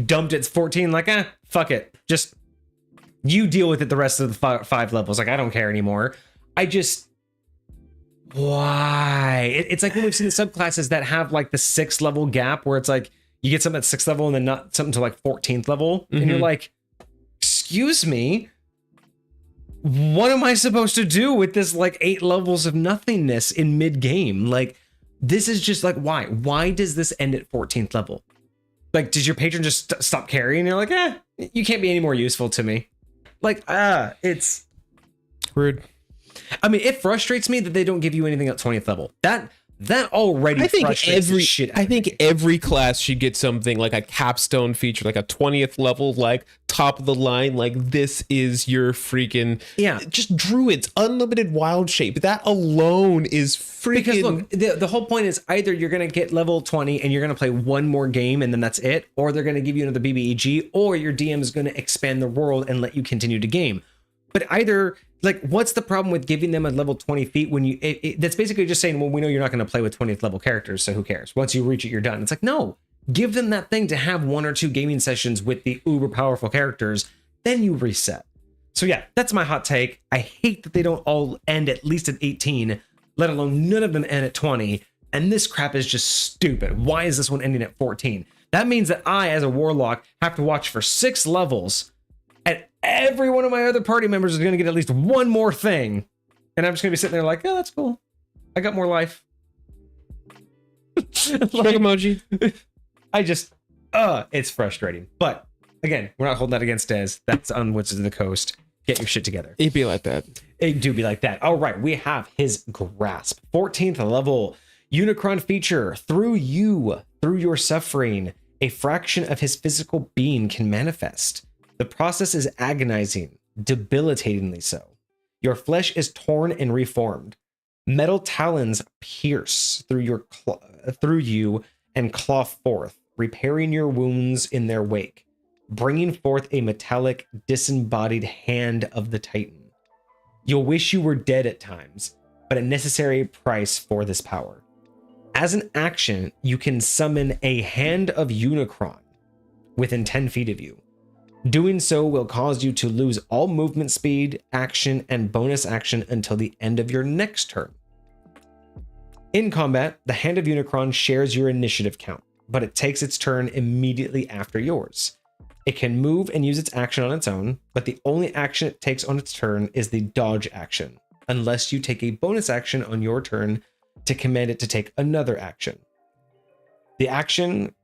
dumped at 14. Like, fuck it. Just you deal with it the rest of the 5 levels. Like, I don't care anymore. Why? It's like when we've seen the subclasses that have like the 6th level gap where it's like you get something at 6th level and then not something to like 14th level. Mm-hmm. And you're like, excuse me, what am I supposed to do with this like 8 levels of nothingness in mid game? Like, this is just like, why does this end at 14th level? Like, does your patron just stop carrying? And you're like, you can't be any more useful to me. Like, it's rude. I mean, it frustrates me that they don't give you anything at 20th level. That already frustrates the shit out of me. Every class should get something like a capstone feature, like a 20th level, like top of the line. Like, this is your freaking just druids, unlimited wild shape. That alone is freaking. Because look, the whole point is either you're gonna get level 20 and you're gonna play one more game and then that's it, or they're gonna give you another BBEG, or your DM is gonna expand the world and let you continue to game. But either, like, what's the problem with giving them a level 20 feat when you, that's basically just saying, well, we know you're not going to play with 20th level characters, so who cares? Once you reach it, you're done. It's like, no, give them that thing to have 1 or 2 gaming sessions with the uber powerful characters, then you reset. So yeah, that's my hot take. I hate that they don't all end at least at 18, let alone none of them end at 20. And this crap is just stupid. Why is this one ending at 14? That means that I, as a warlock, have to watch for 6 levels, and every one of my other party members is going to get at least one more thing. And I'm just going to be sitting there like, oh, that's cool. I got more life. Like, emoji. I just, it's frustrating. But again, we're not holding that against Dez. That's on Wizards of the Coast. Get your shit together. It'd be like that. It do be like that. All right, we have his grasp. 14th level. Unicron feature. Through your suffering, a fraction of his physical being can manifest. The process is agonizing, debilitatingly so. Your flesh is torn and reformed. Metal talons pierce through you and claw forth, repairing your wounds in their wake, bringing forth a metallic, disembodied hand of the Titan. You'll wish you were dead at times, but a necessary price for this power. As an action, you can summon a hand of Unicron within 10 feet of you. Doing so will cause you to lose all movement speed, action, and bonus action until the end of your next turn. In combat, the Hand of Unicron shares your initiative count, but it takes its turn immediately after yours. It can move and use its action on its own, but the only action it takes on its turn is the dodge action, unless you take a bonus action on your turn to command it to take another action. The action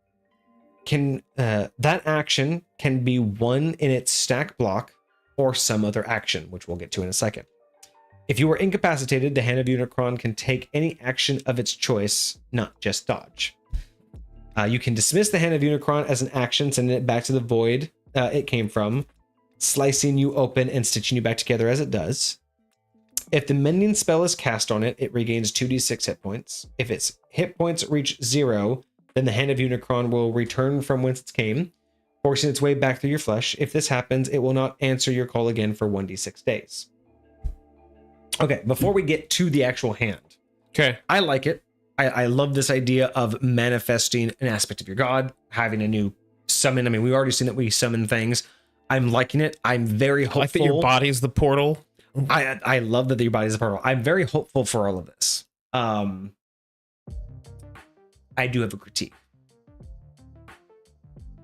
that action can be one in its stack block or some other action, which we'll get to in a second. If you are incapacitated, the Hand of Unicron can take any action of its choice, not just dodge. You can dismiss the Hand of Unicron as an action, sending it back to the void it came from, slicing you open and stitching you back together as it does. If the mending spell is cast on it, it regains 2d6 hit points. If its hit points reach 0, then the Hand of Unicron will return from whence it came, forcing its way back through your flesh. If this happens, it will not answer your call again for 1d6 days. Okay, before we get to the actual hand. Okay. I like it. I love this idea of manifesting an aspect of your god, having a new summon. I mean, we've already seen that we summon things. I'm liking it. I'm very hopeful. I like that your body is the portal. I love that your body is a portal. I'm very hopeful for all of this. I do have a critique.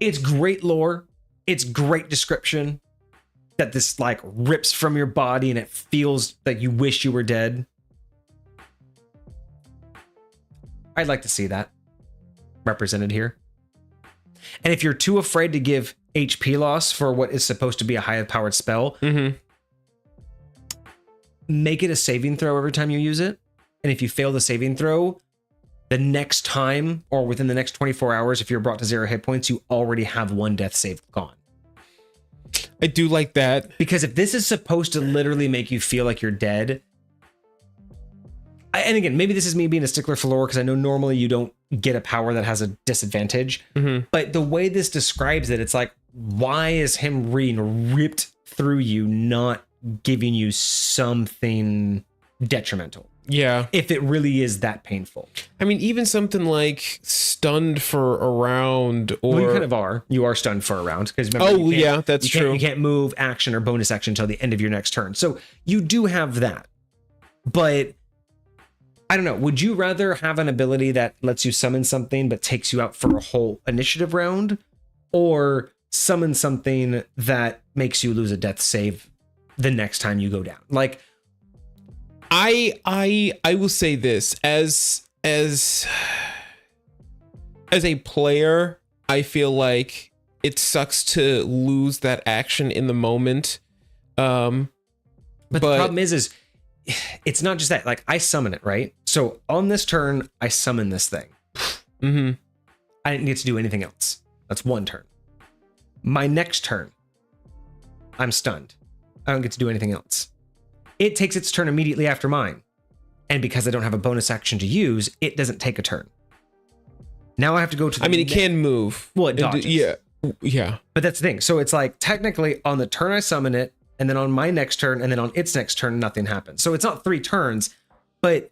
It's great lore. It's great description that this like rips from your body and it feels like you wish you were dead. I'd like to see that represented here. And if you're too afraid to give HP loss for what is supposed to be a high powered spell, make it a saving throw every time you use it. And if you fail the saving throw, the next time or within the next 24 hours, if you're brought to 0 hit points, you already have 1 death save gone. I do like that. Because if this is supposed to literally make you feel like you're dead, and again, maybe this is me being a stickler for lore because I know normally you don't get a power that has a disadvantage, but the way this describes it, it's like, why is him being ripped through you not giving you something detrimental? Yeah. If it really is that painful. I mean, even something like stunned for a round, or well, you kind of are. You are stunned for a round because yeah, that's true. You can't move action or bonus action until the end of your next turn. So you do have that. But I don't know. Would you rather have an ability that lets you summon something but takes you out for a whole initiative round, or summon something that makes you lose a death save the next time you go down? Like, I will say this as a player, I feel like it sucks to lose that action in the moment. But the problem is it's not just that. Like, I summon it, right? So on this turn, I summon this thing. I didn't get to do anything else. That's one turn. My next turn, I'm stunned. I don't get to do anything else. It takes its turn immediately after mine. And because I don't have a bonus action to use, it doesn't take a turn. Now I have to go to the it can move. Well, it dodges. Yeah. But that's the thing. So it's like, technically, on the turn I summon it, and then on my next turn, and then on its next turn, nothing happens. So it's not 3 turns, but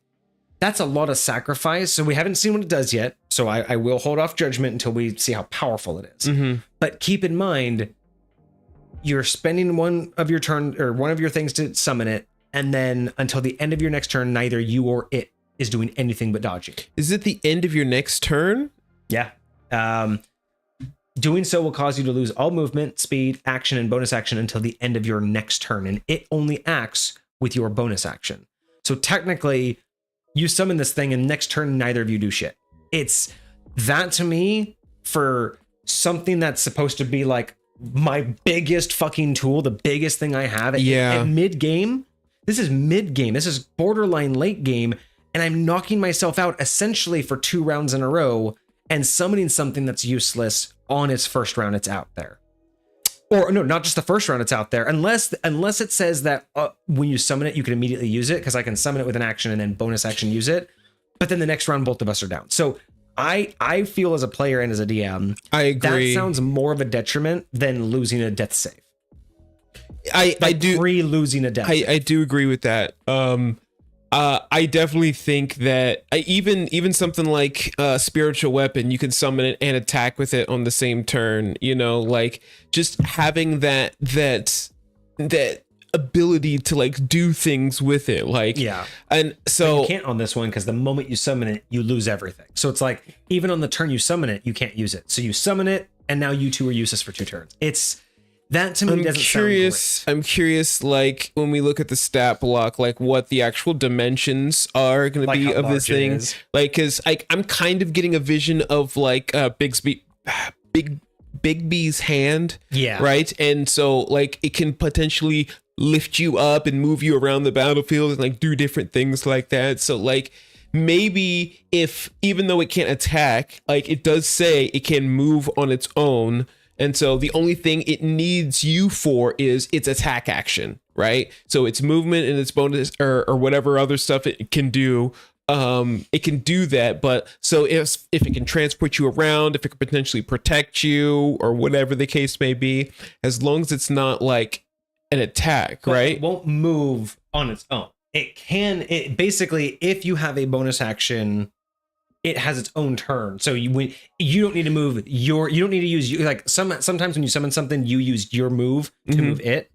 that's a lot of sacrifice. So we haven't seen what it does yet. So I will hold off judgment until we see how powerful it is. But keep in mind, you're spending one of your turn or one of your things to summon it, and then until the end of your next turn, neither you or it is doing anything but dodging. Is it the end of your next turn? Yeah. Doing so will cause you to lose all movement, speed, action, and bonus action until the end of your next turn, and it only acts with your bonus action. So technically, you summon this thing, and next turn, neither of you do shit. It's that, to me, for something that's supposed to be like my biggest fucking tool, the biggest thing I have at mid-game. This is mid-game. This is borderline late game, and I'm knocking myself out essentially for 2 rounds in a row and summoning something that's useless on its first round it's out there. Or no, not just the first round it's out there, unless it says that when you summon it, you can immediately use it, because I can summon it with an action and then bonus action use it. But then the next round, both of us are down. So I feel as a player and as a DM, I agree. That sounds more of a detriment than losing a death save. I do losing a death. I do agree with that. I definitely think that even something like spiritual weapon, you can summon it and attack with it on the same turn. You know, like just having that ability to like do things with it, like and so but you can't on this one, because the moment you summon it, you lose everything. So it's like, even on the turn you summon it, you can't use it. So you summon it, and now you two are useless for 2 turns. It's that, to me, doesn't sound great. I'm curious, like when we look at the stat block, like what the actual dimensions are going to be of this thing, like because I'm kind of getting a vision of like Big B's hand, right? And so like it can potentially lift you up and move you around the battlefield and like do different things like that. So like maybe if, even though it can't attack, like it does say it can move on its own, and so the only thing it needs you for is its attack action, right? So its movement and its bonus or whatever other stuff it can do, it can do that. But so if it can transport you around, if it can potentially protect you or whatever the case may be, as long as it's not like an attack, but right? It won't move on its own. It basically, if you have a bonus action, it has its own turn. So you don't need to move you don't need to use, like sometimes when you summon something, you use your move to move it.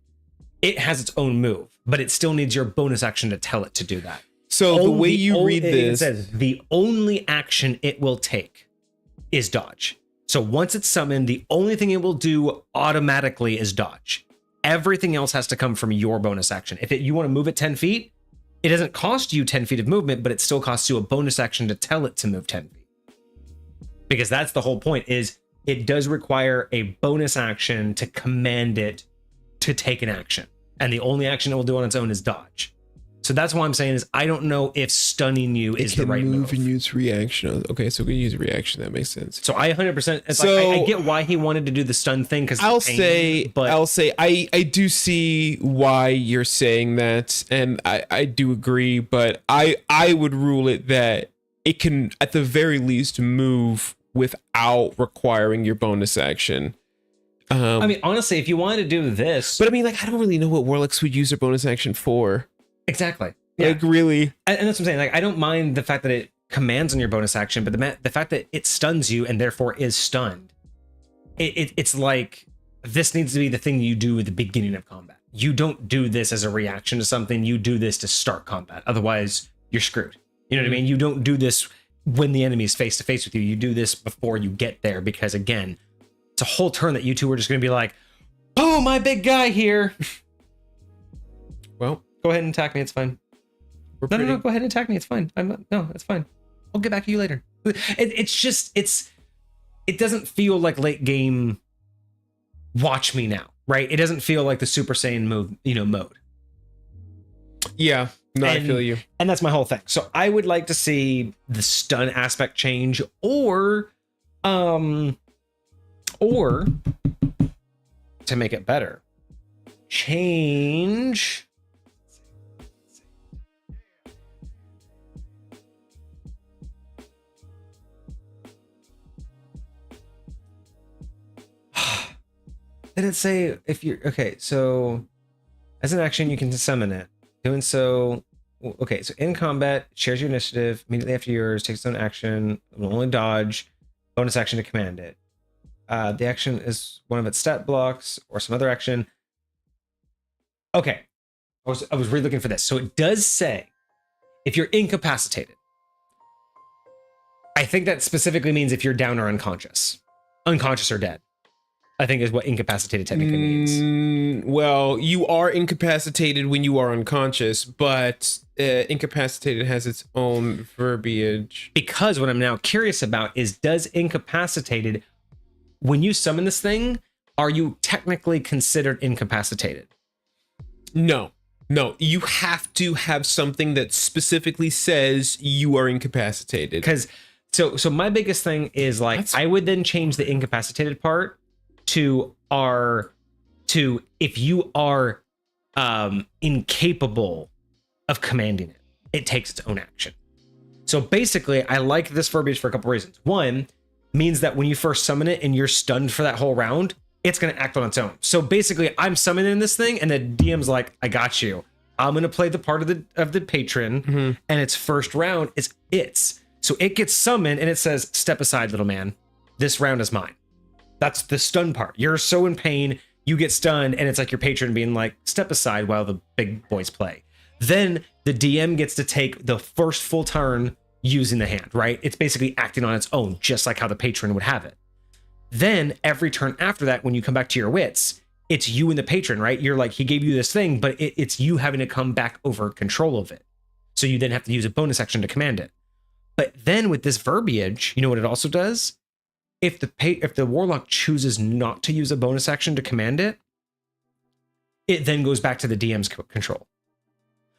It has its own move, but it still needs your bonus action to tell it to do that. So the way you read this, it says the only action it will take is dodge. So once it's summoned, the only thing it will do automatically is dodge. Everything else has to come from your bonus action. If you want to move it 10 feet, it doesn't cost you 10 feet of movement, but it still costs you a bonus action to tell it to move 10 feet. Because that's the whole point, is it does require a bonus action to command it to take an action. And the only action it will do on its own is dodge. So that's why I'm saying is I don't know if stunning you is the right move. And use reaction. Okay, so we use reaction. That makes sense. So I 100%. So I get why he wanted to do the stun thing because I'll say I do see why you're saying that, and I do agree. But I would rule it that it can at the very least move without requiring your bonus action. I mean, honestly, if you wanted to do this, but I mean, like I don't really know what Warlocks would use their bonus action for. Exactly. Yeah. Like really, and that's what I'm saying. Like I don't mind the fact that it commands on your bonus action, but the fact that it stuns you and therefore is stunned, it's like this needs to be the thing you do at the beginning of combat. You don't do this as a reaction to something. You do this to start combat. Otherwise, you're screwed. You know what I mean? You don't do this when the enemy is face to face with you. You do this before you get there because again, it's a whole turn that you two are just going to be like, "Oh, my big guy here." Well. Go ahead and attack me. It's fine. No. Go ahead and attack me. It's fine. No, it's fine. I'll get back to you later. It doesn't feel like late game. Watch me now, right? It doesn't feel like the Super Saiyan mode. Yeah, no, I feel you. And that's my whole thing. So I would like to see the stun aspect change, or to make it better, change. Did it say if you're okay? So, as an action, you can summon it. Doing so, okay. So in combat, shares your initiative immediately after yours. Takes its own action. Will only dodge. Bonus action to command it. The action is one of its stat blocks or some other action. Okay, I was really looking for this. So it does say if you're incapacitated. I think that specifically means if you're down or unconscious or dead. I think is what incapacitated technically means. Well, you are incapacitated when you are unconscious, but incapacitated has its own verbiage. Because what I'm now curious about is, does incapacitated, when you summon this thing, are you technically considered incapacitated? No, you have to have something that specifically says you are incapacitated. Because so my biggest thing is like, I would then change the incapacitated part to if you are incapable of commanding it, it takes its own action. So basically, I like this verbiage for a couple reasons. One, means that when you first summon it and you're stunned for that whole round, it's going to act on its own. So basically, I'm summoning this thing and the DM's like, I got you. I'm going to play the part of the patron, and its first round is its. So it gets summoned and it says, step aside, little man. This round is mine. That's the stun part. You're so in pain, you get stunned, and it's like your patron being like, step aside while the big boys play. Then the DM gets to take the first full turn using the hand, right? It's basically acting on its own, just like how the patron would have it. Then every turn after that, when you come back to your wits, it's you and the patron, right? You're like, he gave you this thing, but it's you having to come back over control of it. So you then have to use a bonus action to command it. But then with this verbiage, you know what it also does? If the warlock chooses not to use a bonus action to command it, it then goes back to the DM's control.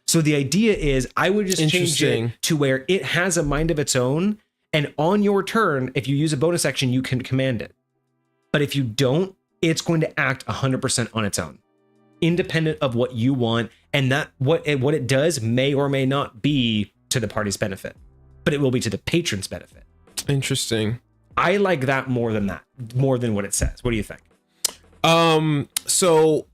So the idea is I would just change it to where it has a mind of its own, and on your turn, if you use a bonus action, you can command it. But if you don't, it's going to act 100% on its own, independent of what you want, and that what it does may or may not be to the party's benefit, but it will be to the patron's benefit. Interesting. I like that more than what it says. What do you think? So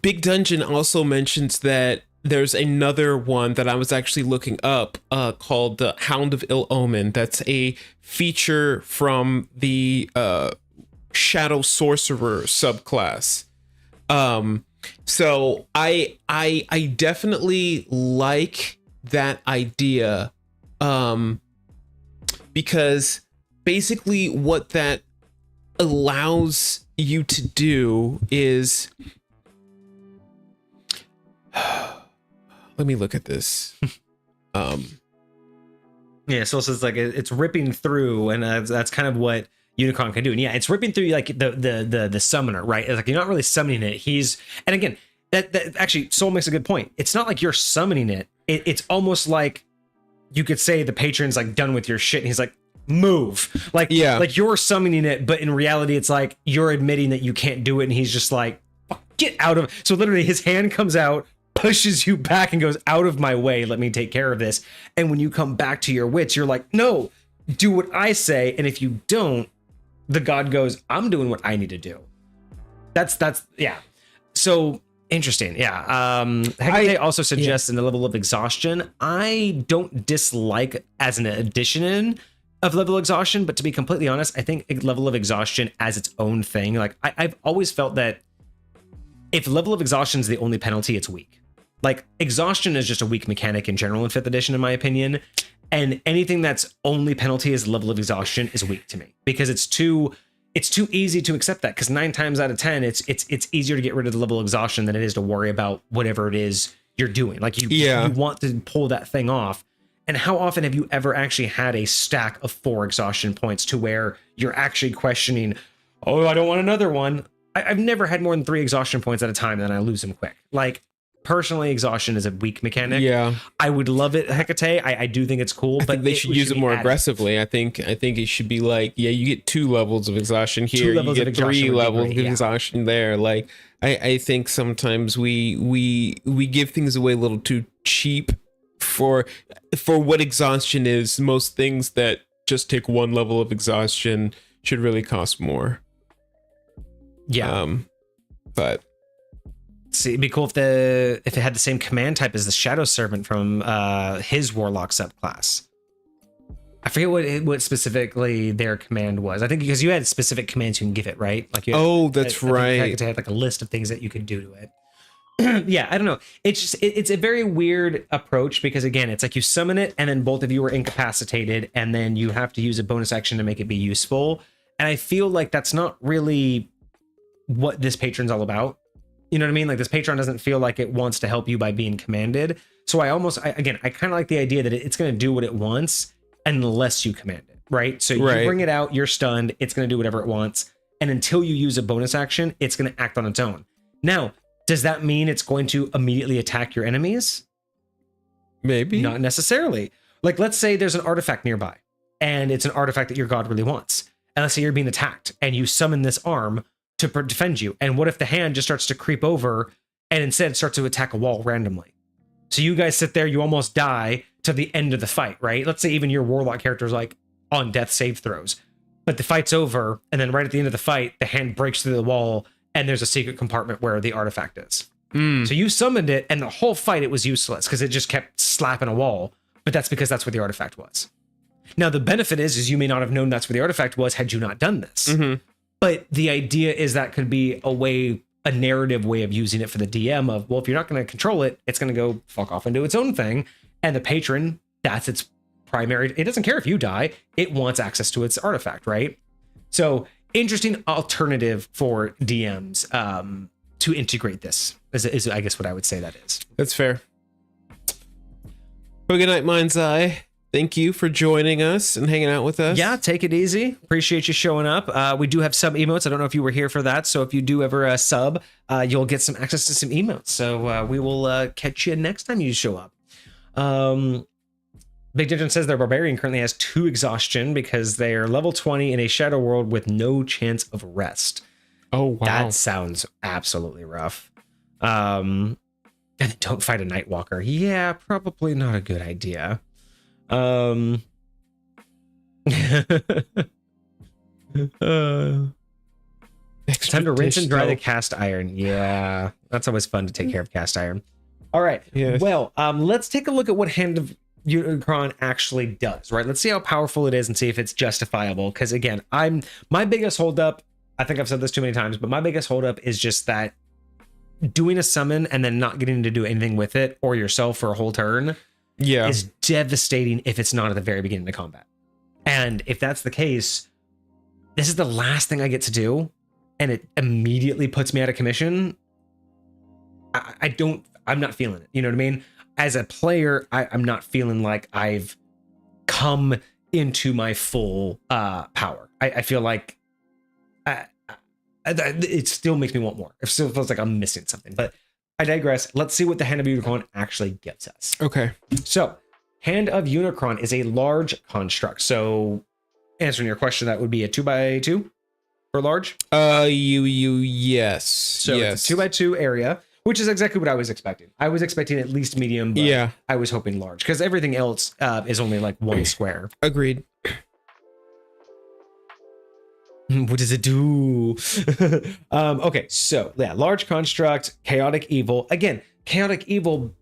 Big Dungeon also mentions that there's another one that I was actually looking up called the Hound of Ill Omen. That's a feature from the Shadow Sorcerer subclass. So I definitely like that idea because basically what that allows you to do is let me look at this. Yeah, so it's like it's ripping through, and that's kind of what Unicron can do. And yeah, it's ripping through like the summoner, right? It's like you're not really summoning it. And again, that actually Soul makes a good point. It's not like you're summoning it. It's almost like you could say the patron's like done with your shit, and he's like, move. Like, yeah, like you're summoning it, but in reality, it's like you're admitting that you can't do it, and he's just like, get out of. So literally, his hand comes out, pushes you back, and goes, out of my way. Let me take care of this. And when you come back to your wits, you're like, no, do what I say. And if you don't, the god goes, I'm doing what I need to do. That's yeah. So interesting. Yeah. Hecate also suggests in the level of exhaustion. I don't dislike as an addition of level exhaustion, but to be completely honest, I think level of exhaustion as its own thing. Like I've always felt that if level of exhaustion is the only penalty, it's weak. Like exhaustion is just a weak mechanic in general in 5th edition, in my opinion. And anything that's only penalty is level of exhaustion is weak to me, because it's too easy to accept that, because 9 times out of 10, it's easier to get rid of the level of exhaustion than it is to worry about whatever it is you're doing. Like you want to pull that thing off. And how often have you ever actually had a stack of 4 exhaustion points to where you're actually questioning, oh, I don't want another one. I've never had more than 3 exhaustion points at a time, and then I lose them quick. Like, personally, exhaustion is a weak mechanic. Yeah, I would love it, Hecate. I do think it's cool, but they should use it more aggressively. I think it should be like, yeah, you get 2 levels of exhaustion here, you get 3 levels of exhaustion there. Like, I think sometimes we give things away a little too cheap for what exhaustion is. Most things that just take 1 level of exhaustion should really cost more. Yeah, but. See, it'd be cool if it had the same command type as the Shadow Servant from his Warlock Sub-Class. I forget what specifically their command was. I think because you had specific commands you can give it, right? Like that's right. I had like a list of things that you could do to it. Yeah, I don't know. It's just it's a very weird approach, because again, it's like you summon it and then both of you are incapacitated, and then you have to use a bonus action to make it be useful. And I feel like that's not really what this patron's all about. You know what I mean? Like, this patron doesn't feel like it wants to help you by being commanded. So I kind of like the idea that it's going to do what it wants unless you command it, right? So you bring it out, you're stunned, it's going to do whatever it wants. And until you use a bonus action, it's going to act on its own. Now, does that mean it's going to immediately attack your enemies? Maybe. Not necessarily. Like, let's say there's an artifact nearby, and it's an artifact that your god really wants. And let's say you're being attacked, and you summon this arm to defend you. And what if the hand just starts to creep over and instead starts to attack a wall randomly? So you guys sit there, you almost die to the end of the fight, right? Let's say even your warlock character is like on death save throws, but the fight's over, and then right at the end of the fight, the hand breaks through the wall, and there's a secret compartment where the artifact is. So you summoned it, and the whole fight it was useless because it just kept slapping a wall. But that's because that's where the artifact was. Now the benefit is you may not have known that's where the artifact was had you not done this. Mm-hmm. But the idea is that could be a narrative way of using it for the DM of, well, if you're not going to control it, it's going to go fuck off and do its own thing. And the patron, that's its primary. It doesn't care if you die. It wants access to its artifact, right? So interesting alternative for DMs to integrate this is I guess what I would say that is. That's fair. Well, good night, Mind's Eye. Thank you for joining us and hanging out with us. Yeah, take it easy. Appreciate you showing up. We do have sub emotes. I don't know if you were here for that. So if you do ever sub, you'll get some access to some emotes. So we will catch you next time you show up. Big Digital says their barbarian currently has 2 exhaustion because they are level 20 in a shadow world with no chance of rest. Oh, wow. That sounds absolutely rough. And don't fight a Nightwalker. Yeah, probably not a good idea. Time to rinse and dry the cast iron. Yeah, that's always fun to take care of cast iron. All right. Yes. Well, let's take a look at what Hand of Unicron actually does, right? Let's see how powerful it is and see if it's justifiable. Because again, my biggest holdup, I think I've said this too many times, but my biggest holdup is just that doing a summon and then not getting to do anything with it or yourself for a whole turn is devastating if it's not at the very beginning of combat. And if that's the case, this is the last thing I get to do, and it immediately puts me out of commission. I'm not feeling it. You know what I mean? As a player, I'm not feeling like I've come into my full power. I feel like it still makes me want more. It still feels like I'm missing something, but I digress. Let's see what the Hand of Unicron actually gives us. Okay. So, Hand of Unicron is a large construct. So, answering your question, that would be a 2x2 for large? Yes. So, yes. It's a 2x2 area, which is exactly what I was expecting. I was expecting at least medium, but yeah. I was hoping large because everything else is only like one square. Agreed. What does it do? Okay, so yeah, large construct, chaotic evil. Again, chaotic evil.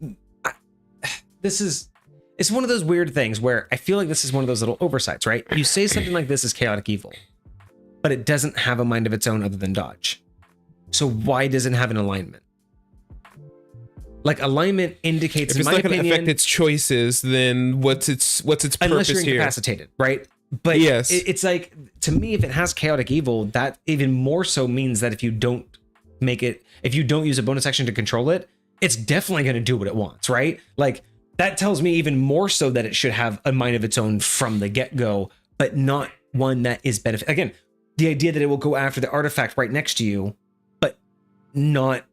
It's one of those weird things where I feel like this is one of those little oversights, right? You say something like this is chaotic evil, but it doesn't have a mind of its own other than dodge. So why doesn't it have an alignment? Like alignment indicates, if it's not going to affect its choices, then what's its purpose here? Unless you're incapacitated, right? But yes, it's like, to me, if it has chaotic evil, that even more so means that if you don't use a bonus action to control it, it's definitely going to do what it wants, right? Like that tells me even more so that it should have a mind of its own from the get-go, but not one that is benefit. Again, the idea that it will go after the artifact right next to you, but not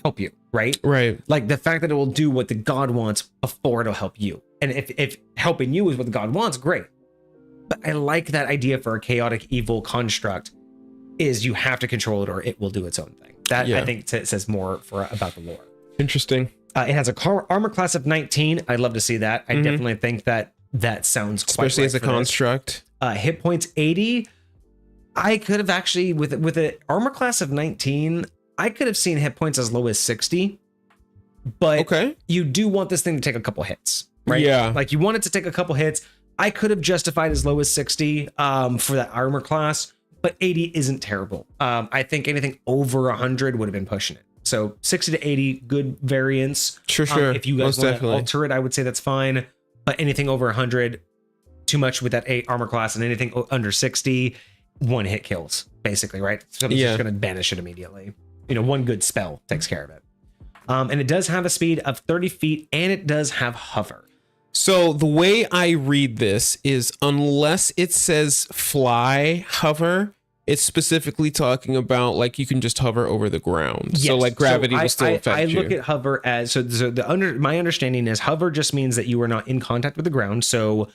help you, right? Right. Like the fact that it will do what the god wants before it'll help you. And if helping you is what the god wants, great. But I like that idea for a chaotic evil construct is you have to control it or it will do its own thing. That I think says more about the lore. Interesting. It has a armor class of 19. I'd love to see that. I definitely think that sounds quite especially right as a construct. Hit points 80. I could have actually with an armor class of 19, I could have seen hit points as low as 60. But you do want this thing to take a couple hits, right? Yeah. Like you want it to take a couple hits. I could have justified as low as 60 for that armor class, but 80 isn't terrible. I think anything over 100 would have been pushing it. So 60 to 80, good variance. Sure. If you guys want to alter it, I would say that's fine. But anything over 100, too much with that 8 armor class, and anything under 60, one hit kills, basically, right? So it's just going to banish it immediately. You know, one good spell takes care of it. And it does have a speed of 30 feet, and it does have hover. So the way I read this is unless it says fly, hover, it's specifically talking about like you can just hover over the ground. Yes. So like gravity will still affect you. I look at hover as my understanding is hover just means that you are not in contact with the ground. So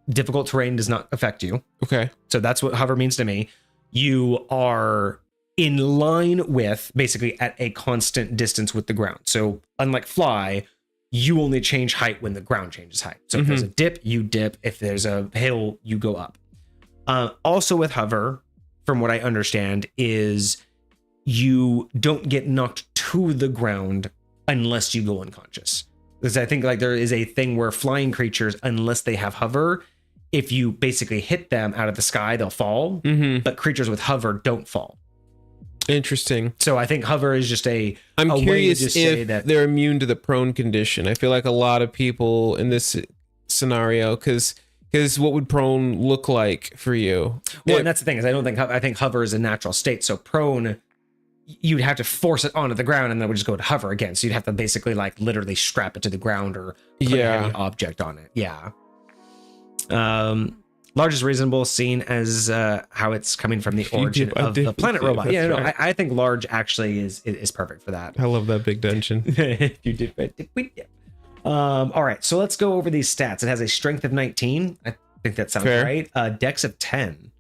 difficult terrain does not affect you. Okay. So that's what hover means to me. You are in line with basically at a constant distance with the ground. So unlike fly, you only change height when the ground changes height. So if there's a dip, you dip. If there's a hill, you go up. Also with hover, from what I understand, is you don't get knocked to the ground unless you go unconscious. Because I think like there is a thing where flying creatures, unless they have hover, if you basically hit them out of the sky, they'll fall. But creatures with hover don't fall. Interesting. So I think hover is just I'm curious way to if they're immune to the prone condition. I feel like a lot of people in this scenario, because what would prone look like for you? Well, and that's the thing is I think hover is a natural state. So prone, you'd have to force it onto the ground and then it would just go to hover again. So you'd have to basically like literally strap it to the ground or put a heavy object on it. Yeah. Large is reasonable, seen as how it's coming from the origin of the planet robot. Yeah, no, I think large actually is perfect for that. I love that big dungeon. You did right. All right, so let's go over these stats. It has a strength of 19. I think that sounds right. Dex of 10.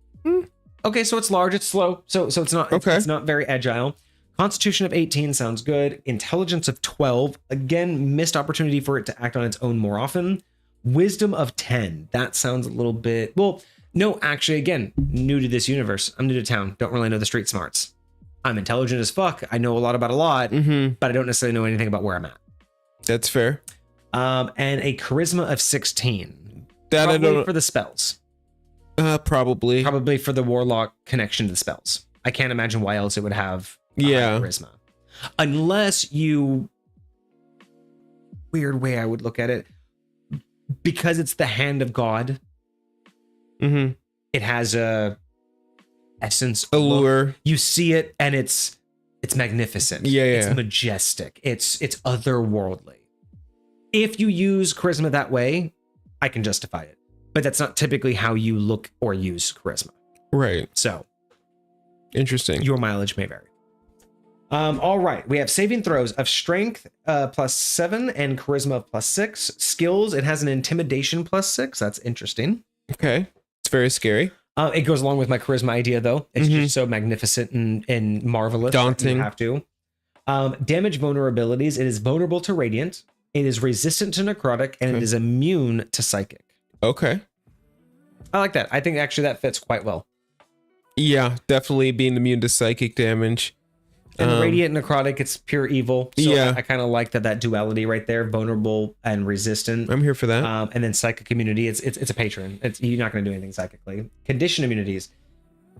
Okay, so it's large, it's slow, so it's not it's not very agile. Constitution of 18 sounds good. Intelligence of 12. Again, missed opportunity for it to act on its own more often. Wisdom of 10. That sounds a little bit... Well, no, actually, again, new to this universe. I'm new to town. Don't really know the street smarts. I'm intelligent as fuck. I know a lot about a lot, but I don't necessarily know anything about where I'm at. That's fair. And a charisma of 16. That probably I don't... for the spells. Probably. Probably for the warlock connection to the spells. I can't imagine why else it would have charisma. Unless you... Weird way I would look at it. Because it's the hand of God, It has a essence, allure. Look. You see it, and it's magnificent. Yeah, it's majestic. It's otherworldly. If you use charisma that way, I can justify it, but that's not typically how you look or use charisma. Right. So, interesting. Your mileage may vary. All right, we have saving throws of strength +7 and charisma +6. Skills, it has an intimidation +6. That's interesting. Okay, it's very scary. It goes along with my charisma idea, though. It's just so magnificent and marvelous. Daunting. You have to. Damage vulnerabilities. It is vulnerable to radiant. It is resistant to necrotic, and it is immune to psychic. Okay. I like that. I think actually that fits quite well. Yeah, definitely being immune to psychic damage. And radiant necrotic, it's pure evil. So yeah. I kind of like that duality right there, vulnerable and resistant. I'm here for that. And then psychic immunity, it's a patron. You're not going to do anything psychically. Condition immunities,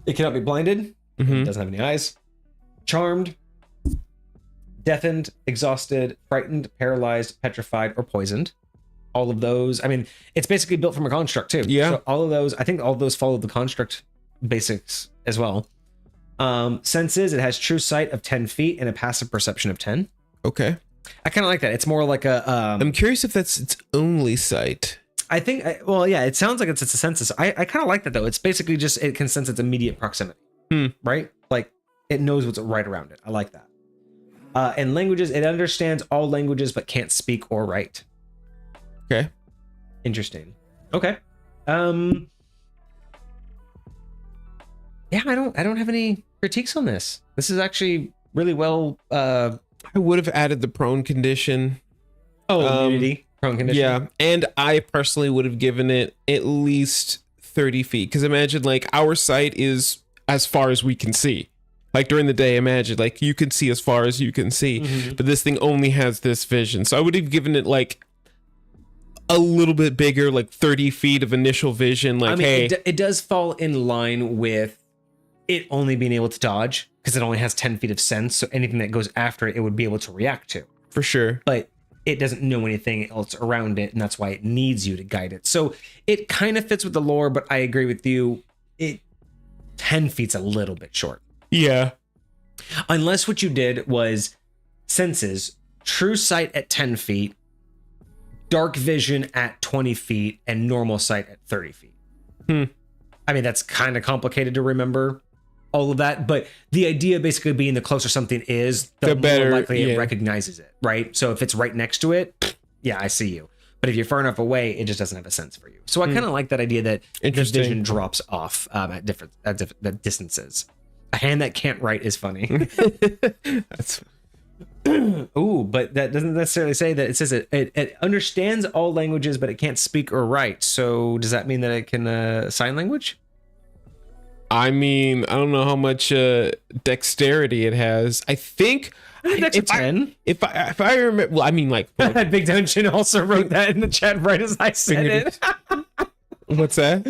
it cannot be blinded. It doesn't have any eyes. Charmed, deafened, exhausted, frightened, paralyzed, petrified, or poisoned. All of those. I mean, it's basically built from a construct too. Yeah. So all of those, I think all of those follow the construct basics as well. Senses, it has true sight of 10 feet and a passive perception of 10. Okay. I kind of like that. It's more like a I'm curious if that's its only sight. I think well, yeah, it sounds like it's a senses. I kind of like that though. It's basically just it can sense its immediate proximity. Right? Like it knows what's right around it. I like that. And languages, it understands all languages but can't speak or write. Okay. Interesting. Okay. Yeah, I don't have any critiques on this. This is actually really well. I would have added the prone condition. Oh, immunity, prone condition. Yeah, and I personally would have given it at least 30 feet. Because imagine like our sight is as far as we can see. Like during the day, imagine like you can see as far as you can see, but this thing only has this vision. So I would have given it like a little bit bigger, like 30 feet of initial vision. Like, I mean, hey, it does fall in line with it only being able to dodge because it only has 10 feet of sense. So anything that goes after it, it would be able to react to. For sure. But it doesn't know anything else around it, and that's why it needs you to guide it. So it kind of fits with the lore, but I agree with you. 10 feet's a little bit short. Yeah. Unless what you did was senses, true sight at 10 feet, dark vision at 20 feet, and normal sight at 30 feet. I mean, that's kind of complicated to remember all of that, but the idea basically being the closer something is, the better, more likely it recognizes it, right? So if it's right next to it, yeah, I see you. But if you're far enough away, it just doesn't have a sense for you. So I kind of like that idea that the vision drops off at different distances. A hand that can't write is funny. That's ooh, but that doesn't necessarily say that. It says it understands all languages, but it can't speak or write. So does that mean that it can sign language? I mean, I don't know how much dexterity it has. I think it's 10. If I remember, well, I mean, like Big Dungeon also wrote that in the chat right as I said it. What's that?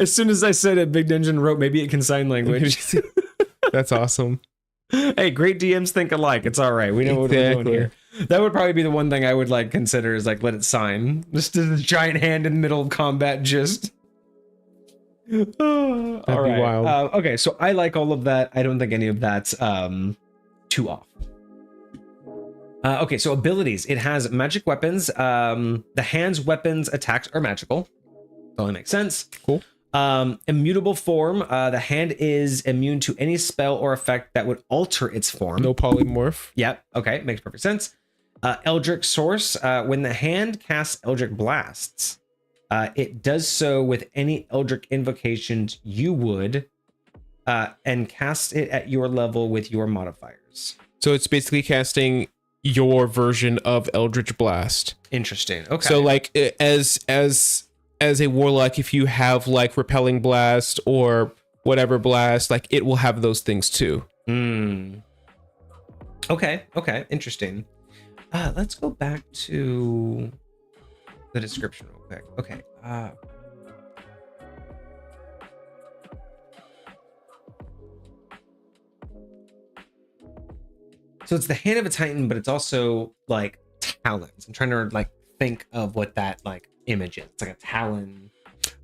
As soon as I said it, Big Dungeon wrote maybe it can sign language. That's awesome. Hey, great DMs think alike. It's all right. We know what we're doing here. That would probably be the one thing I would like consider is like let it sign. Just the giant hand in the middle of combat. Just that'd all right. Be wild. Okay, so I like all of that. I don't think any of that's too off. Okay, so abilities. It has magic weapons. The hand's weapons attacks are magical. Totally makes sense. Cool. Immutable form. The hand is immune to any spell or effect that would alter its form. No polymorph. Yep. Okay. Makes perfect sense. Eldritch source. When the hand casts Eldritch blasts, it does so with any Eldritch invocations you would, and cast it at your level with your modifiers. So it's basically casting your version of Eldritch Blast. Interesting. Okay. So like as a warlock, if you have like repelling blast or whatever blast, like it will have those things too. Okay. Interesting. Let's go back to the description real quick. Okay. So it's the hand of a titan, but it's also like talons. I'm trying to like think of what that like image is. It's like a talon.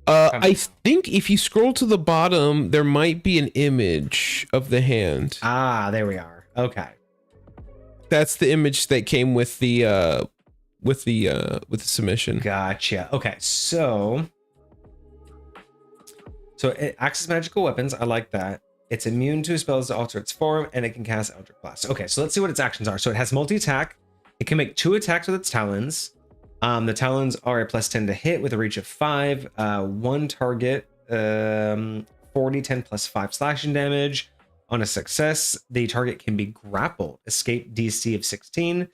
I think if you scroll to the bottom, there might be an image of the hand. Ah, there we are. Okay. That's the image that came with the submission. Gotcha. Okay, so it acts as magical weapons. I like that. It's immune to spells that alter its form, and it can cast Eldritch Blast. Okay, so let's see what its actions are. So it has multi-attack. It can make 2 attacks with its talons. The talons are a +10 to hit with a reach of 5. One target, 40, 10 plus 5 slashing damage. On a success, the target can be grappled. Escape DC of 16.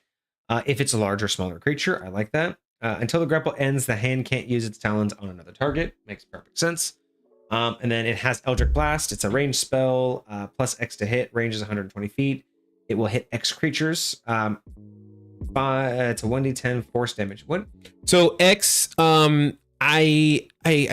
If it's a larger, smaller creature, I like that. Until the grapple ends, the hand can't use its talons on another target. Makes perfect sense. And then it has Eldritch Blast. It's a ranged spell, plus X to hit. Range is 120 feet. It will hit X creatures. It's a 1d10 force damage. What? So X, I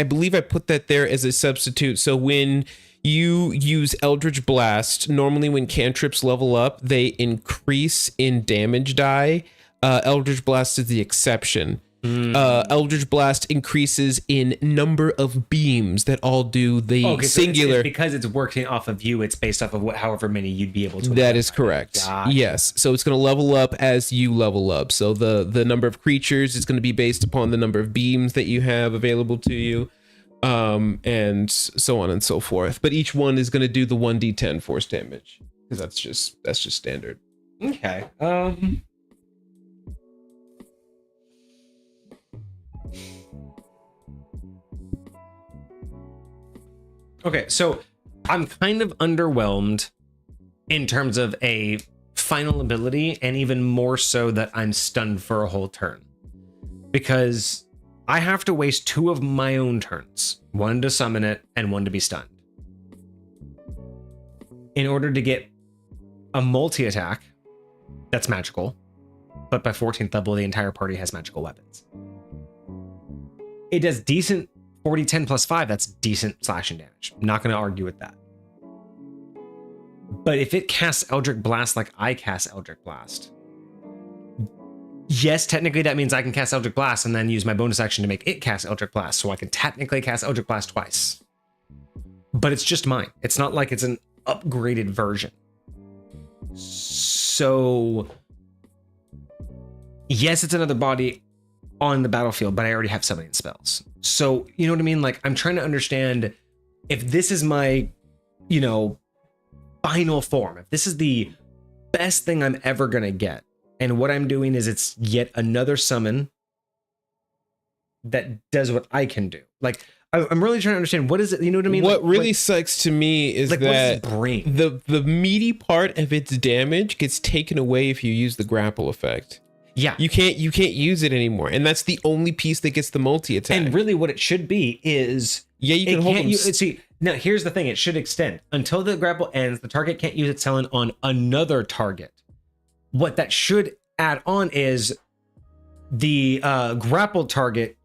believe I put that there as a substitute. So when you use Eldritch Blast, normally when cantrips level up, they increase in damage die. Eldritch Blast is the exception. Eldritch Blast increases in number of beams that all do the singular. So it's because it's working off of you, it's based off of however many you'd be able to. That is correct. Gotcha. Yes. So it's going to level up as you level up. So the number of creatures is going to be based upon the number of beams that you have available to you, and so on and so forth. But each one is going to do the 1d10 force damage because that's just standard. Okay. Okay, so I'm kind of underwhelmed in terms of a final ability, and even more so that I'm stunned for a whole turn. Because I have to waste 2 of my own turns, 1 to summon it and 1 to be stunned, in order to get a multi-attack that's magical, but by 14th level, the entire party has magical weapons. It does decent 40, 10 plus 5, that's decent slashing damage. I'm not going to argue with that. But if it casts Eldritch Blast like I cast Eldritch Blast, yes, technically that means I can cast Eldritch Blast and then use my bonus action to make it cast Eldritch Blast, so I can technically cast Eldritch Blast twice. But it's just mine. It's not like it's an upgraded version. So, yes, it's another body on the battlefield, but I already have summoning spells. So, you know what I mean? Like, I'm trying to understand if this is my, final form, if this is the best thing I'm ever going to get. And what I'm doing is it's yet another summon that does what I can do. Like, I'm really trying to understand what is it, you know what I mean? What really sucks to me is that the meaty part of its damage gets taken away if you use the grapple effect. Yeah, you can't use it anymore, and that's the only piece that gets the multi-attack. And really, what it should be is you can hold them. See, now here's the thing: it should extend until the grapple ends. The target can't use its talon on another target. What that should add on is the grappled target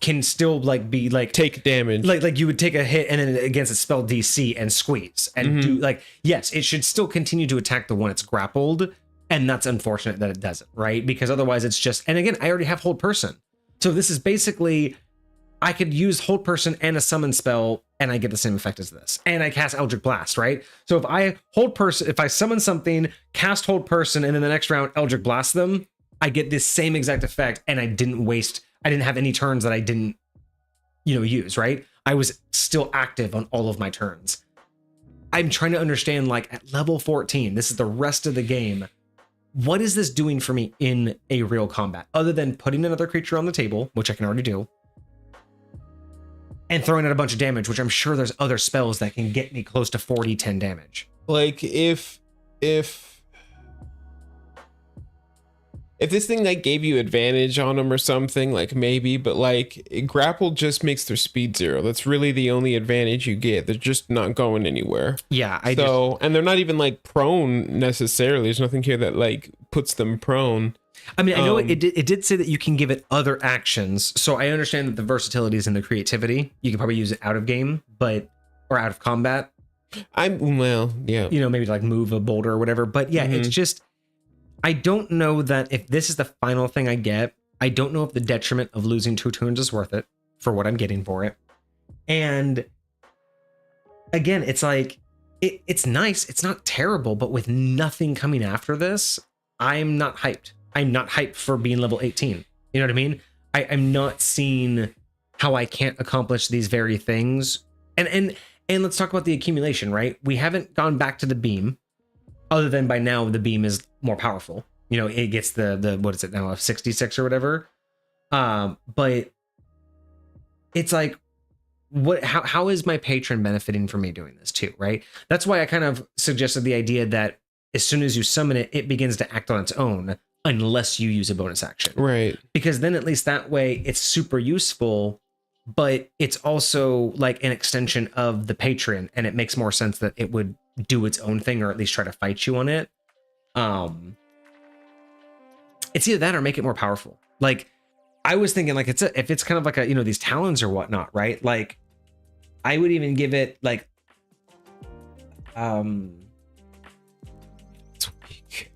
can still be take damage, like you would take a hit and then against a spell DC and squeeze and do yes, it should still continue to attack the one it's grappled. And that's unfortunate that it doesn't, right? Because otherwise it's just, and again, I already have Hold Person. So this is basically, I could use Hold Person and a summon spell and I get the same effect as this. And I cast Eldritch Blast, right? So if I Hold Person, if I summon something, cast Hold Person, and then the next round Eldritch Blast them, I get this same exact effect and I didn't have any turns that I didn't, use, right? I was still active on all of my turns. I'm trying to understand, at level 14, this is the rest of the game. What is this doing for me in a real combat, other than putting another creature on the table, which I can already do, and throwing out a bunch of damage, which I'm sure there's other spells that can get me close to 40, 10 damage. Like if this thing gave you advantage on them or something, maybe, but grapple just makes their speed 0. That's really the only advantage you get. They're just not going anywhere. Yeah, and they're not even prone necessarily. There's nothing here that puts them prone. I mean, I know it did say that you can give it other actions, so I understand that the versatility is in the creativity. You can probably use it out of game, or out of combat. Yeah. Maybe move a boulder or whatever. But yeah, it's just, I don't know that if this is the final thing I get, I don't know if the detriment of losing 2 turns is worth it for what I'm getting for it. And again, it's like it's nice, it's not terrible, but with nothing coming after this, I'm not hyped. I'm not hyped for being level 18. You know what I mean? I'm not seeing how I can't accomplish these very things. And let's talk about the accumulation, right? We haven't gone back to the beam, other than by now the beam is more powerful. You know, it gets the what is it now, a 66 or whatever. But it's like, how is my patron benefiting from me doing this too, right? That's why I kind of suggested the idea that as soon as you summon it, it begins to act on its own unless you use a bonus action. Right. Because then at least that way it's super useful, but it's also like an extension of the patron, and it makes more sense that it would do its own thing or at least try to fight you on it. It's either that or make it more powerful. Like, I was thinking like if it's kind of like a, you know, these talons or whatnot, right? Like, I would even give it like, It's weak.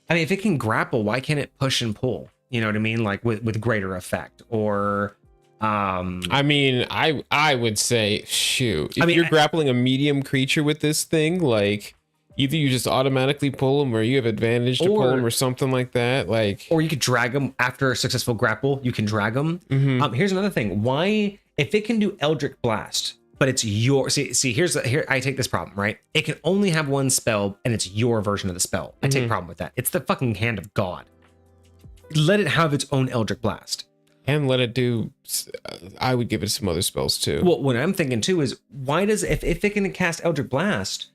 I mean, if it can grapple, why can't it push and pull? You know what I mean? Like with greater effect. Or I mean, I would say, shoot, if you're grappling a medium creature with this thing, like either you just automatically pull them or you have advantage to pull them or something like that. Like, or you could drag them after a successful grapple. You can drag them. Here's another thing. Why, if it can do Eldritch Blast, but it's your, see, here I take this problem, right? It can only have one spell and it's your version of the spell. I take problem with that. It's the fucking hand of God. Let it have its own Eldritch Blast. And let it do, I would give it some other spells too. Well, what I'm thinking too is, why does, if it can cast Eldritch Blast,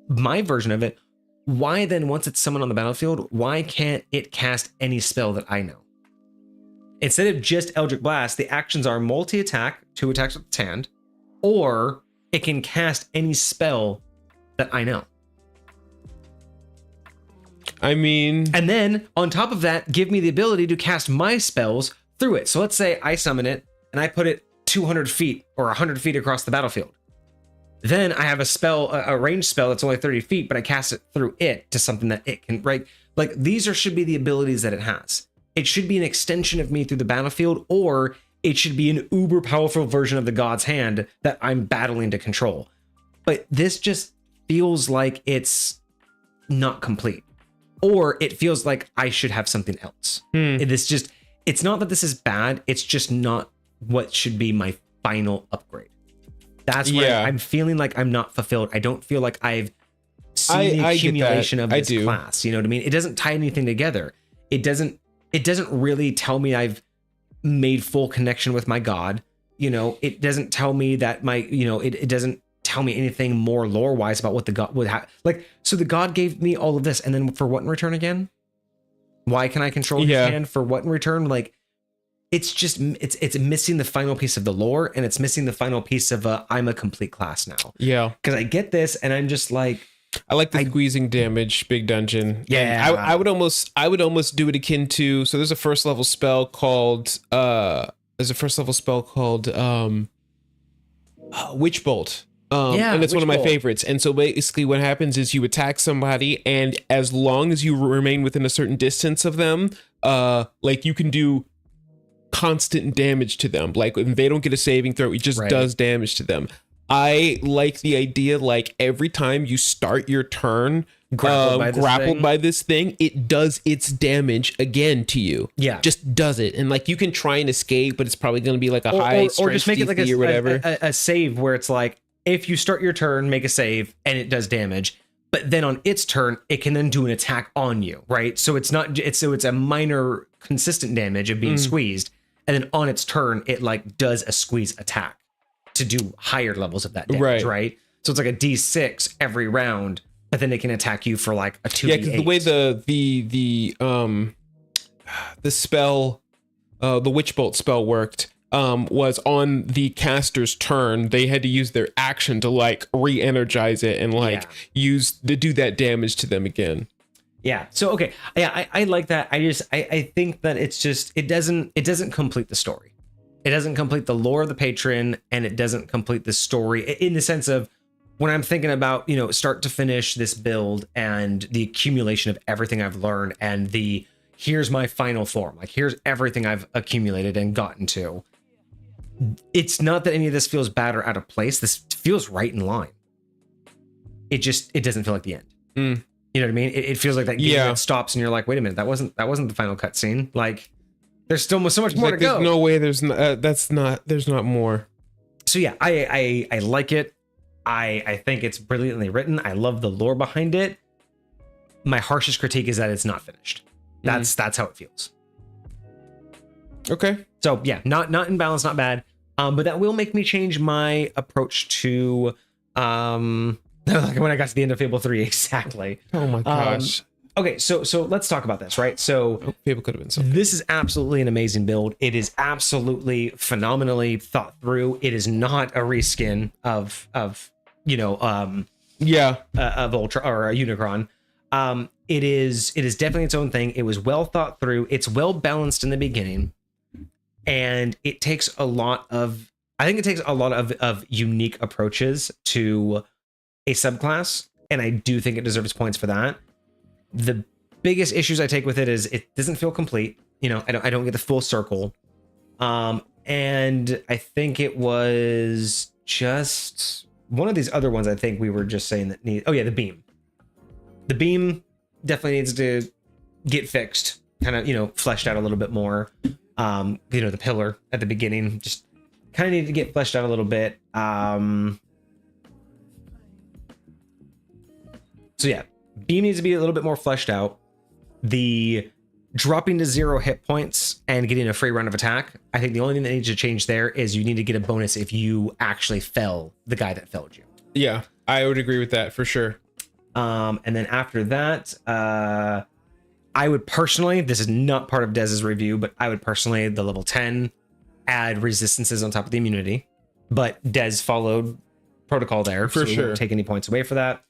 my version of it, why then once it's summoned on the battlefield, why can't it cast any spell that I know? Instead of just Eldritch Blast, the actions are multi-attack, 2 attacks with its hand, or it can cast any spell that I know. I mean, and then on top of that, give me the ability to cast my spells through it. So let's say I summon it and I put it 200 feet or 100 feet across the battlefield. Then I have a spell, a ranged spell that's only 30 feet, but I cast it through it to something that it can, right? Like, these should be the abilities that it has. It should be an extension of me through the battlefield, or it should be an uber powerful version of the God's Hand that I'm battling to control. But this just feels like it's not complete. Or it feels like I should have something else. It's not that this is bad, it's just not what should be my final upgrade. That's why I'm feeling like I'm not fulfilled. I don't feel like I've seen the accumulation of this class. You know what I mean? It doesn't tie anything together. It doesn't really tell me I've made full connection with my God. You know, it doesn't tell me that my, you know, it doesn't tell me anything more lore wise about what the God would have. Like, so the God gave me all of this, and then for what in return again? Why can I control his hand for what in return? Like, it's just, it's missing the final piece of the lore, and it's missing the final piece of I'm a complete class now. Yeah. Because I get this, and I'm just like, I like the squeezing damage, big dungeon. Yeah. I would almost do it akin to, so there's a first level spell called Witch Bolt. And it's one of my favorites. And so basically what happens is you attack somebody, and as long as you remain within a certain distance of them, like you can do constant damage to them. Like when they don't get a saving throw, it just does damage to them. I like the idea, like every time you start your turn grappled by this thing, it does its damage again to you. Yeah. Just does it. And like you can try and escape, but it's probably going to be like a high strength, or just make it like a save where it's like, if you start your turn, make a save, and it does damage, but then on its turn, it can then do an attack on you, right? So it's not, it's a minor consistent damage of being squeezed, and then on its turn, it like does a squeeze attack to do higher levels of that damage, right? So it's like a D6 every round, but then it can attack you for like a 2d8. Yeah, because the way the spell, the Witch Bolt spell worked, was on the caster's turn, they had to use their action to like re-energize it and like use to do that damage to them again. Yeah. So okay. Yeah, I like that. I think that it's just, it doesn't complete the story. It doesn't complete the lore of the patron, and it doesn't complete the story in the sense of when I'm thinking about, you know, start to finish this build and the accumulation of everything I've learned, and here's my final form. Like, here's everything I've accumulated and gotten to. it's not that any of this feels bad or out of place. This feels right in line. It doesn't feel like the end. You know what I mean? It feels like that game that stops and you're like, wait a minute, that wasn't the final cutscene. Like, there's still so much more to go. There's no way. There's not more. So yeah, I like it. I think it's brilliantly written. I love the lore behind it. My harshest critique is that it's not finished. That's how it feels. Okay. So yeah, not in balance, not bad. But that will make me change my approach to like when I got to the end of Fable 3, exactly. Oh my gosh. Okay, so let's talk about this, right? So Fable could have been something. This is absolutely an amazing build. It is absolutely phenomenally thought through. It is not a reskin of of Ultra or a Unicron. It is definitely its own thing. It was well thought through. It's well balanced in the beginning, and it takes a lot of unique approaches to a subclass, and I do think it deserves points for that. The biggest issues I take with it is it doesn't feel complete. I don't get the full circle. And I think it was just one of these other ones I think we were just saying that the beam. The beam definitely needs to get fixed, kind of, fleshed out a little bit more. The pillar at the beginning just kind of needed to get fleshed out a little bit. So yeah, beam needs to be a little bit more fleshed out. The dropping to 0 hit points and getting a free run of attack, I think the only thing that needs to change there is you need to get a bonus if you actually fell the guy that felled you. Yeah, I would agree with that for sure. And then after that, I would personally, this is not part of Dez's review, but I would personally, the level 10, add resistances on top of the immunity. But Dez followed protocol there, for so sure. We won't take any points away for that.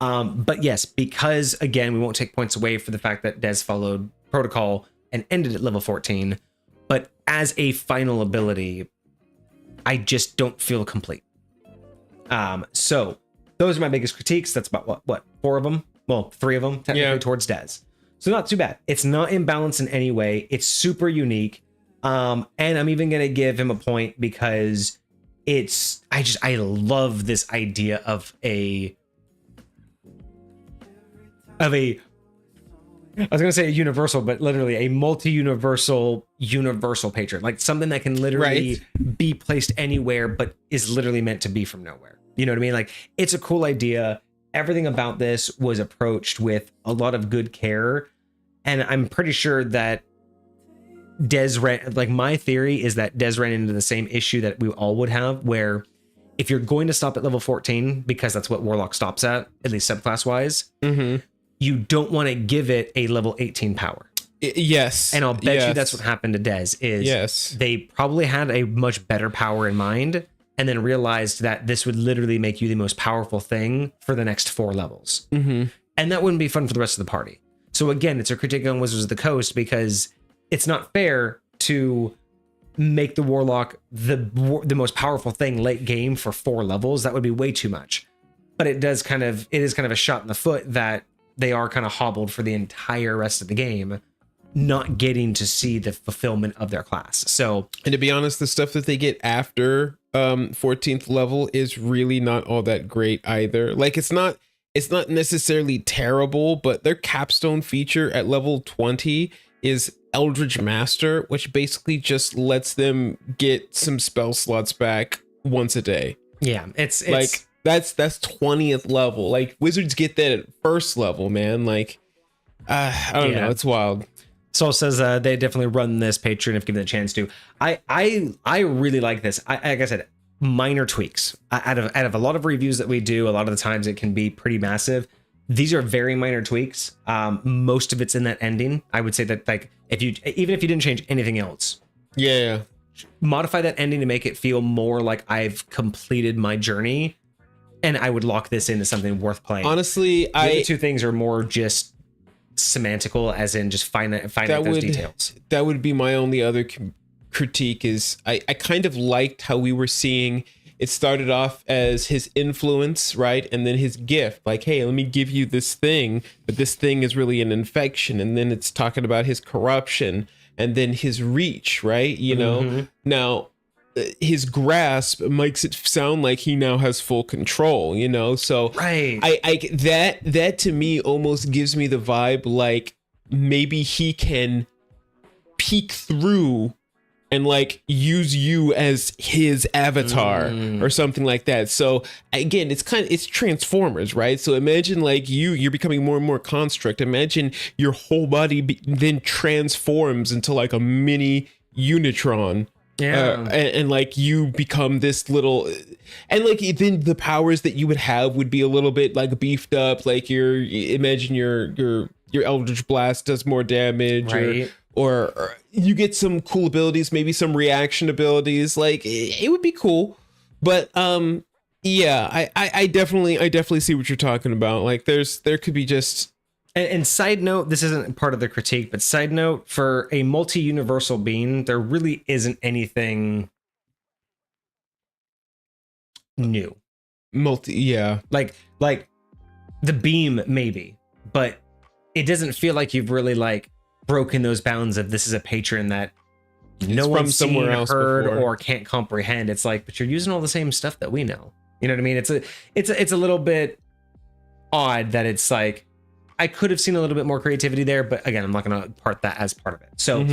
But yes, because again, we won't take points away for the fact that Dez followed protocol and ended at level 14. But as a final ability, I just don't feel complete. So those are my biggest critiques. That's about what 4 of them? Well, 3 of them technically towards Dez. So not too bad. It's not imbalanced in any way. It's super unique. And I'm even going to give him a point because I love this idea of a I was going to say a universal, but literally a multi-universal patron, like something that can literally be placed anywhere, but is literally meant to be from nowhere. You know what I mean? Like, it's a cool idea. Everything about this was approached with a lot of good care. And I'm pretty sure that my theory is that Dez ran into the same issue that we all would have, where if you're going to stop at level 14, because that's what Warlock stops at least subclass wise, you don't want to give it a level 18 power. Yes. And I'll bet you that's what happened to Dez is they probably had a much better power in mind and then realized that this would literally make you the most powerful thing for the next 4 levels. And that wouldn't be fun for the rest of the party. So again, it's a critique on Wizards of the Coast because it's not fair to make the Warlock the most powerful thing late game for 4 levels. That would be way too much. But it is kind of a shot in the foot that they are kind of hobbled for the entire rest of the game, not getting to see the fulfillment of their class. So, and to be honest, the stuff that they get after 14th level is really not all that great either. Like, it's not necessarily terrible, but their capstone feature at level 20 is Eldritch Master, which basically just lets them get some spell slots back once a day. Yeah, it's like that's 20th level. Like, Wizards get that at first level, man. Like, I don't know, it's wild. Soul says they definitely run this patron if given the chance to. I really like this. Like I said, minor tweaks. Out of a lot of reviews that we do, a lot of the times it can be pretty massive. These are very minor tweaks. Most of it's in that ending. I would say that, like, even if you didn't change anything else, modify that ending to make it feel more like I've completed my journey, and I would lock this into something worth playing. Honestly, the other 2 things are more just semantical, as in just find those details. That would be my only other critique. Is I kind of liked how we were seeing it started off as his influence, right? And then his gift, like, hey, let me give you this thing, but this thing is really an infection. And then it's talking about his corruption and then his reach, right? You know, now his grasp makes it sound like he now has full control, you know? So right. I that to me almost gives me the vibe like maybe he can peek through and like use you as his avatar or something like that. So again, it's Transformers, right? So imagine like you're becoming more and more construct. Imagine your whole body then transforms into like a mini Unicron. And like you become this little, and like then the powers that you would have would be a little bit like beefed up. Like imagine your Eldritch Blast does more damage, right? Or you get some cool abilities, maybe some reaction abilities. Like it would be cool. But yeah, I definitely see what you're talking about. Like there could be just. And side note, this isn't part of the critique, but side note, for a multi-universal being, there really isn't anything new. Yeah. Like the beam maybe, but it doesn't feel like you've really like broken those bounds of this is a patron that no one's somewhere else heard before. Or can't comprehend. It's like, but you're using all the same stuff that we know. You know what I mean? It's a little bit odd that it's like, I could have seen a little bit more creativity there, but again, I'm not going to part that as part of it. So,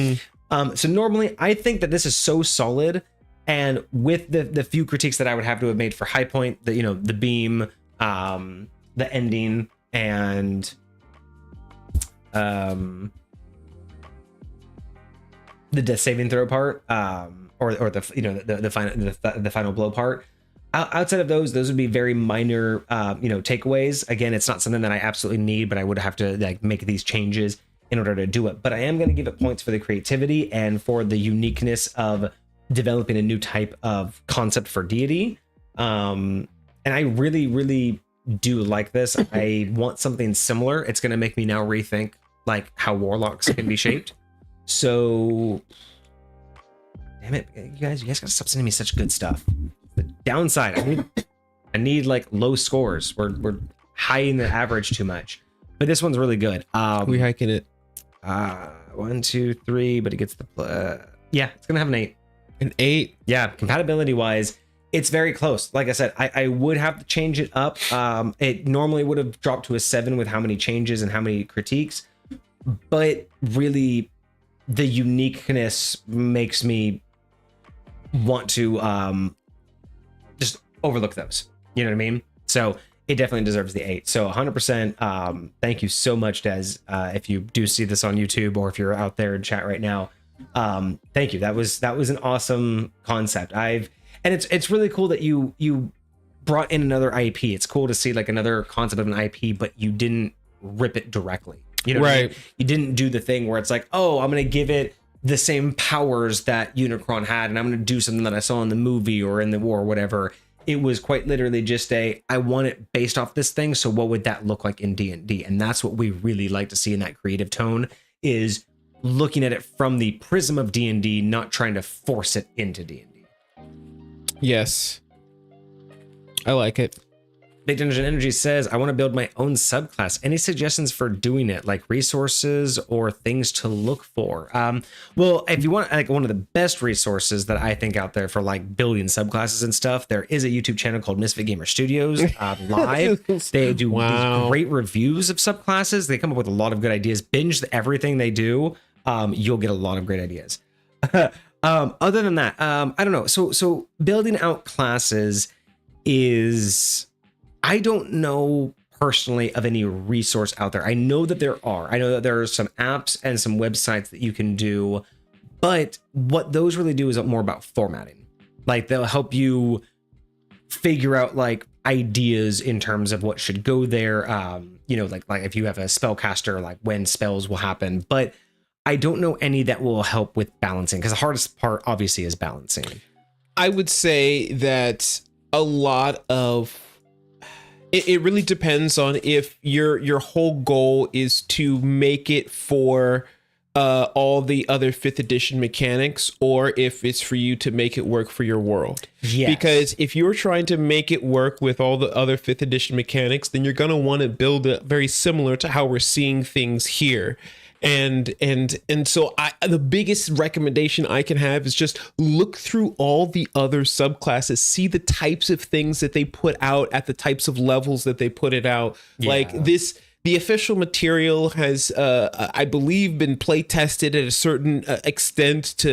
so normally I think that this is so solid, and with the few critiques that I would have to have made for High Point, the beam, the ending, and the death saving throw part, or the final blow part. Outside of those would be very minor, takeaways. Again, it's not something that I absolutely need, but I would have to like make these changes in order to do it. But I am going to give it points for the creativity and for the uniqueness of developing a new type of concept for deity. And I really, really do like this. I want something similar. It's going to make me now rethink like how warlocks can be shaped. So, damn it, you guys gotta stop sending me such good stuff. The downside, I need like low scores. We're high in the average too much, but this one's really good. We hiking it. 1, 2, 3, but it gets the it's gonna have an 8. An 8. Yeah, compatibility wise, it's very close. Like I said, I would have to change it up. It normally would have dropped to a 7 with how many changes and how many critiques, but really, the uniqueness makes me want to just overlook those. You know what I mean? So it definitely deserves the 8. So 100%. Thank you so much, Des. If you do see this on YouTube or if you're out there in chat right now, thank you. That was an awesome concept. And it's really cool that you brought in another IP. It's cool to see like another concept of an IP, but you didn't rip it directly. You know, right? You didn't do the thing where it's like, oh, I'm gonna give it the same powers that Unicron had, and I'm gonna do something that I saw in the movie or in the war or whatever. It was quite literally just I want it based off this thing. So what would that look like in D&D? And that's what we really like to see in that creative tone, is looking at it from the prism of D&D, not trying to force it into D&D. Yes, I like it. Big Dungeon Energy says, I want to build my own subclass. Any suggestions for doing it, like resources or things to look for? Well, if you want like one of the best resources that I think out there for like building subclasses and stuff, there is a YouTube channel called MisfitGamersStudios live. They do these great reviews of subclasses. They come up with a lot of good ideas. Binge everything they do. You'll get a lot of great ideas. Other than that, I don't know. So building out classes is... I don't know personally of any resource out there. I know that there are. I know that there are some apps and some websites that you can do, but what those really do is more about formatting. Like they'll help you figure out like ideas in terms of what should go there. Like if you have a spellcaster, like when spells will happen. But I don't know any that will help with balancing, because the hardest part obviously is balancing. I would say that a lot of it really depends on if your whole goal is to make it for all the other 5th edition mechanics, or if it's for you to make it work for your world. Yes. Because if you're trying to make it work with all the other 5th edition mechanics, then you're going to want to build it very similar to how we're seeing things here. And so the biggest recommendation I can have is just look through all the other subclasses, see the types of things that they put out at the types of levels that they put it out. Like this, the official material has, I believe, been play tested at a certain extent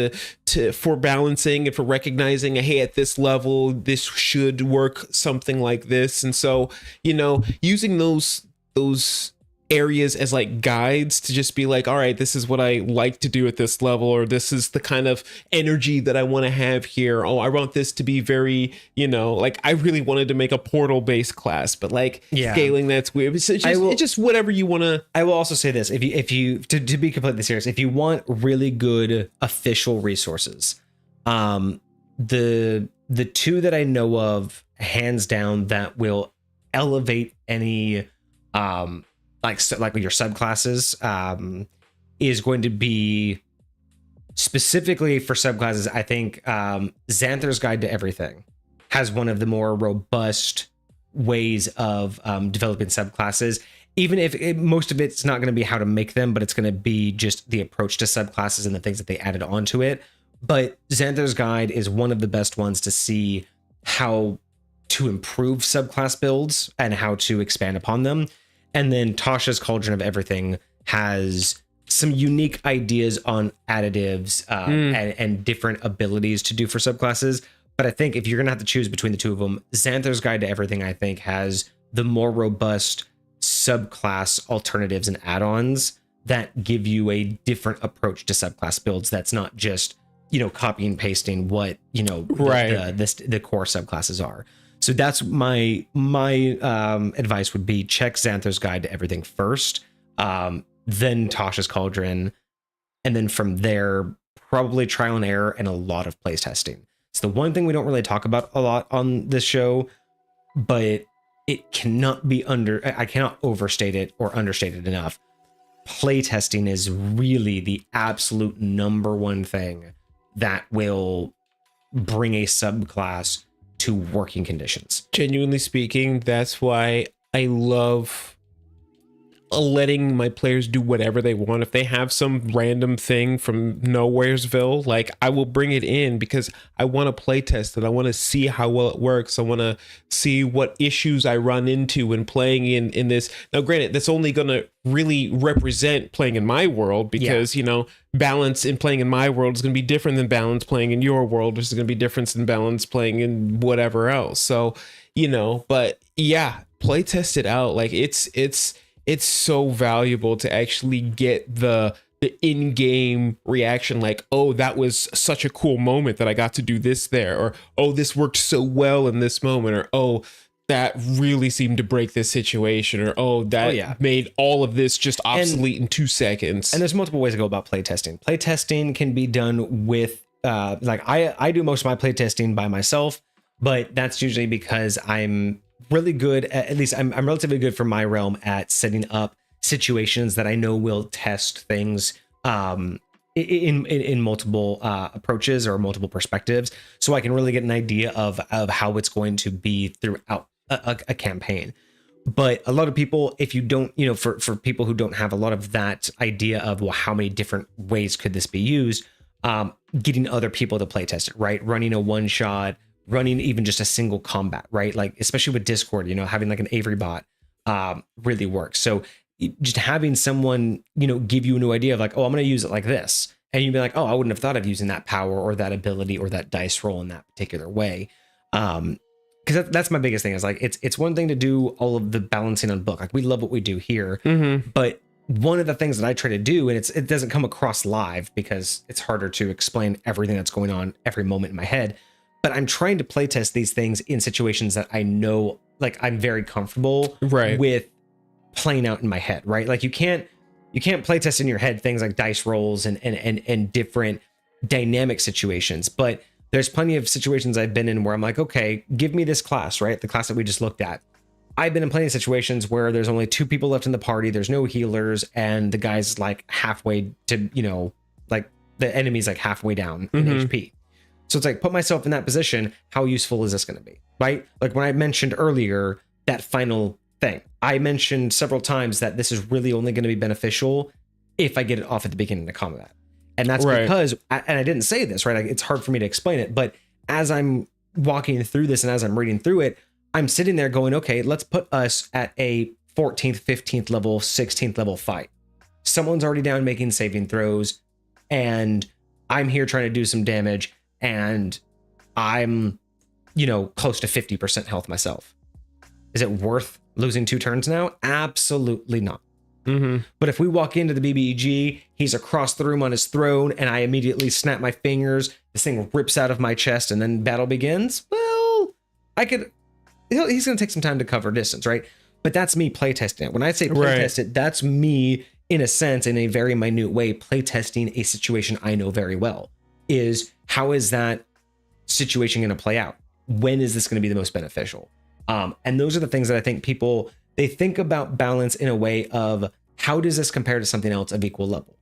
for balancing and for recognizing, hey, at this level, this should work something like this. And so, using those areas as like guides to just be like, all right, this is what I like to do at this level, or this is the kind of energy that I want to have here. Oh, I want this to be very, like I really wanted to make a portal based class, but like scaling that's weird. It's just whatever you want to. I will also say this, if you to be completely serious, if you want really good official resources, the two that I know of hands down that will elevate any like with your subclasses is going to be specifically for subclasses. I think Xanther's Guide to Everything has one of the more robust ways of developing subclasses, even if most of it's not going to be how to make them, but it's going to be just the approach to subclasses and the things that they added onto it. But Xanther's Guide is one of the best ones to see how to improve subclass builds and how to expand upon them. And then Tasha's Cauldron of Everything has some unique ideas on additives and different abilities to do for subclasses. But I think if you're going to have to choose between the two of them, Xanther's Guide to Everything, I think, has the more robust subclass alternatives and add-ons that give you a different approach to subclass builds. That's not just, copy and pasting what, the core subclasses are. So that's my advice would be check Xanther's Guide to Everything first, then Tasha's Cauldron, and then from there, probably trial and error and a lot of play testing. It's the one thing we don't really talk about a lot on this show, but it cannot be I cannot overstate it or understate it enough. Play testing is really the absolute number one thing that will bring a subclass to working conditions. Genuinely speaking, that's why I love letting my players do whatever they want. If they have some random thing from Nowheresville, like I will bring it in because I want to play test it. I want to see how well it works. I want to see what issues I run into when playing in this. Now, granted, that's only going to really represent playing in my world because, balance in playing in my world is going to be different than balance playing in your world, which is going to be different than balance playing in whatever else. So, but yeah, play test it out. Like it's so valuable to actually get the in-game reaction, like, oh, that was such a cool moment that I got to do this there, or oh, this worked so well in this moment, or oh, that really seemed to break this situation, or oh, that made all of this just obsolete in 2 seconds. And there's multiple ways to go about playtesting. Playtesting can be done with I do most of my playtesting by myself, but that's usually because I'm really good at least I'm relatively good for my realm at setting up situations that I know will test things in multiple approaches or multiple perspectives, so I can really get an idea of how it's going to be throughout a campaign. But a lot of people, if you don't, for people who don't have a lot of that idea of, well, how many different ways could this be used, getting other people to play test it, right? Running a one shot, running even just a single combat, right? Like, especially with Discord, having like an Avery bot really works. So just having someone, give you a new idea of like, oh, I'm going to use it like this. And you'd be like, oh, I wouldn't have thought of using that power or that ability or that dice roll in that particular way. Because that's my biggest thing is like, it's one thing to do all of the balancing on book. Like we love what we do here, but one of the things that I try to do, and it doesn't come across live because it's harder to explain everything that's going on every moment in my head. But I'm trying to play test these things in situations that I know, like I'm very comfortable with playing out in my head, right? Like you can't play test in your head things like dice rolls and different dynamic situations. But there's plenty of situations I've been in where I'm like, okay, give me this class, right? The class that we just looked at. I've been in plenty of situations where there's only 2 people left in the party. There's no healers, and the guy's like halfway to, like the enemy's like halfway down in HP. So it's like, put myself in that position. How useful is this going to be? Right? Like when I mentioned earlier, that final thing, I mentioned several times that this is really only going to be beneficial if I get it off at the beginning of combat. And that's because, and I didn't say this, right? It's hard for me to explain it, but as I'm walking through this and as I'm reading through it, I'm sitting there going, okay, let's put us at a 14th, 15th level, 16th level fight. Someone's already down making saving throws, and I'm here trying to do some damage, and I'm, close to 50% health myself. Is it worth losing 2 turns now? Absolutely not. Mm-hmm. But if we walk into the BBEG, he's across the room on his throne, and I immediately snap my fingers, this thing rips out of my chest, and then battle begins, well, he's going to take some time to cover distance, right? But that's me playtesting it. When I say playtest it, that's me, in a sense, in a very minute way, playtesting a situation I know very well. Is how is that situation going to play out? When is this going to be the most beneficial? And those are the things that I think people, they think about balance in a way of how does this compare to something else of equal level?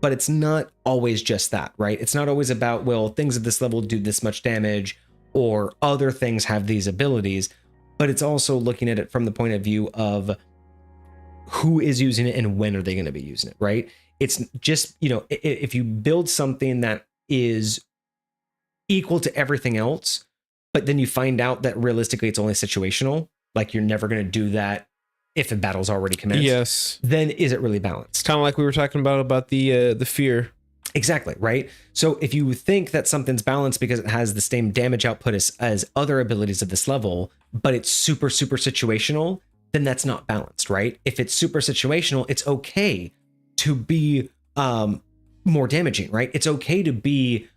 But it's not always just that, right? It's not always about, well, things at this level do this much damage or other things have these abilities, but it's also looking at it from the point of view of who is using it and when are they going to be using it, right? It's just, if you build something that is equal to everything else, but then you find out that realistically it's only situational, like you're never going to do that if the battle's already commenced. Yes. Then is it really balanced? It's kind of like we were talking about the fear. Exactly, right? So if you think that something's balanced because it has the same damage output as other abilities of this level, but it's super, super situational, then that's not balanced, right? If it's super situational, it's okay to be more damaging, right? It's okay to be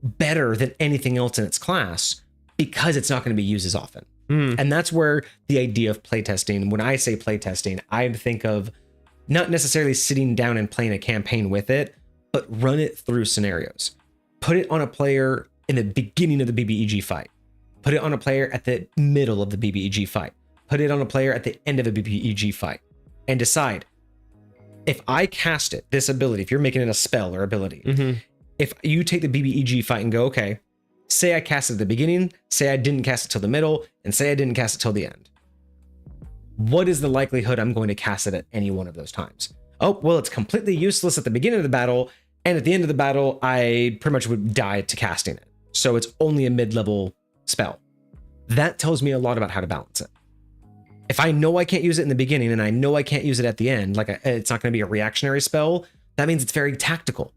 better than anything else in its class because it's not going to be used as often. And that's where the idea of playtesting, when I say playtesting, I think of not necessarily sitting down and playing a campaign with it, but run it through scenarios. Put it on a player in the beginning of the BBEG fight. Put it on a player at the middle of the BBEG fight. Put it on a player at the end of a BBEG fight. And decide, if I cast it, this ability, if you're making it a spell or ability, if you take the BBEG fight and go, okay, say I cast it at the beginning, say I didn't cast it till the middle, and say I didn't cast it till the end. What is the likelihood I'm going to cast it at any one of those times? Oh, well, it's completely useless at the beginning of the battle, and at the end of the battle, I pretty much would die to casting it. So it's only a mid-level spell. That tells me a lot about how to balance it. If I know I can't use it in the beginning, and I know I can't use it at the end, like it's not going to be a reactionary spell, that means it's very tactical.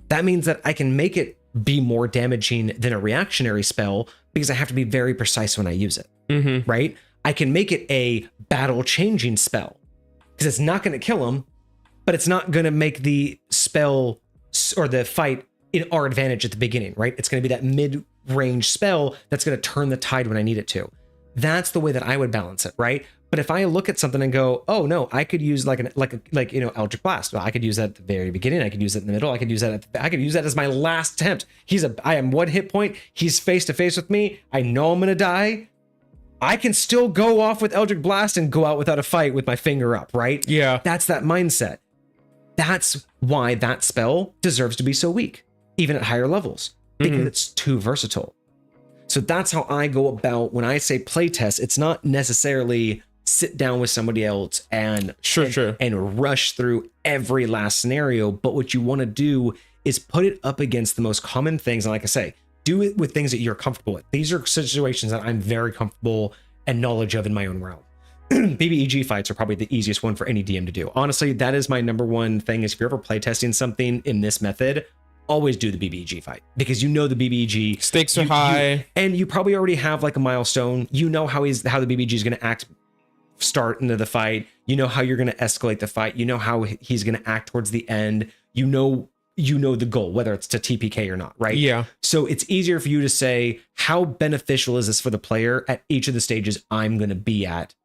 That means that I can make it be more damaging than a reactionary spell because I have to be very precise when I use it, right? I can make it a battle-changing spell because it's not going to kill him, but it's not going to make the spell or the fight in our advantage at the beginning, right? It's going to be that mid-range spell that's going to turn the tide when I need it to. That's the way that I would balance it, right? But if I look at something and go, oh no, I could use like Eldritch Blast. Well, I could use that at the very beginning. I could use it in the middle. I could use that. I could use that as my last attempt. I am 1 hit point. He's face to face with me. I know I'm gonna die. I can still go off with Eldritch Blast and go out without a fight with my finger up, right? Yeah. That's that mindset. That's why that spell deserves to be so weak, even at higher levels, because it's too versatile. So that's how I go about when I say playtest. It's not necessarily sit down with somebody else and rush through every last scenario. But what you want to do is put it up against the most common things. And like I say, do it with things that you're comfortable with. These are situations that I'm very comfortable and knowledge of in my own realm. BBEG fights are probably the easiest one for any DM to do. Honestly, that is my number one thing is if you're ever playtesting something in this method, always do the BBEG fight because the BBEG stakes are high and you probably already have like a milestone. You know how the BBEG is going to act start into the fight. You know how you're going to escalate the fight. You know how he's going to act towards the end. You know the goal, whether it's to TPK or not, right? Yeah. So it's easier for you to say, how beneficial is this for the player at each of the stages I'm going to be at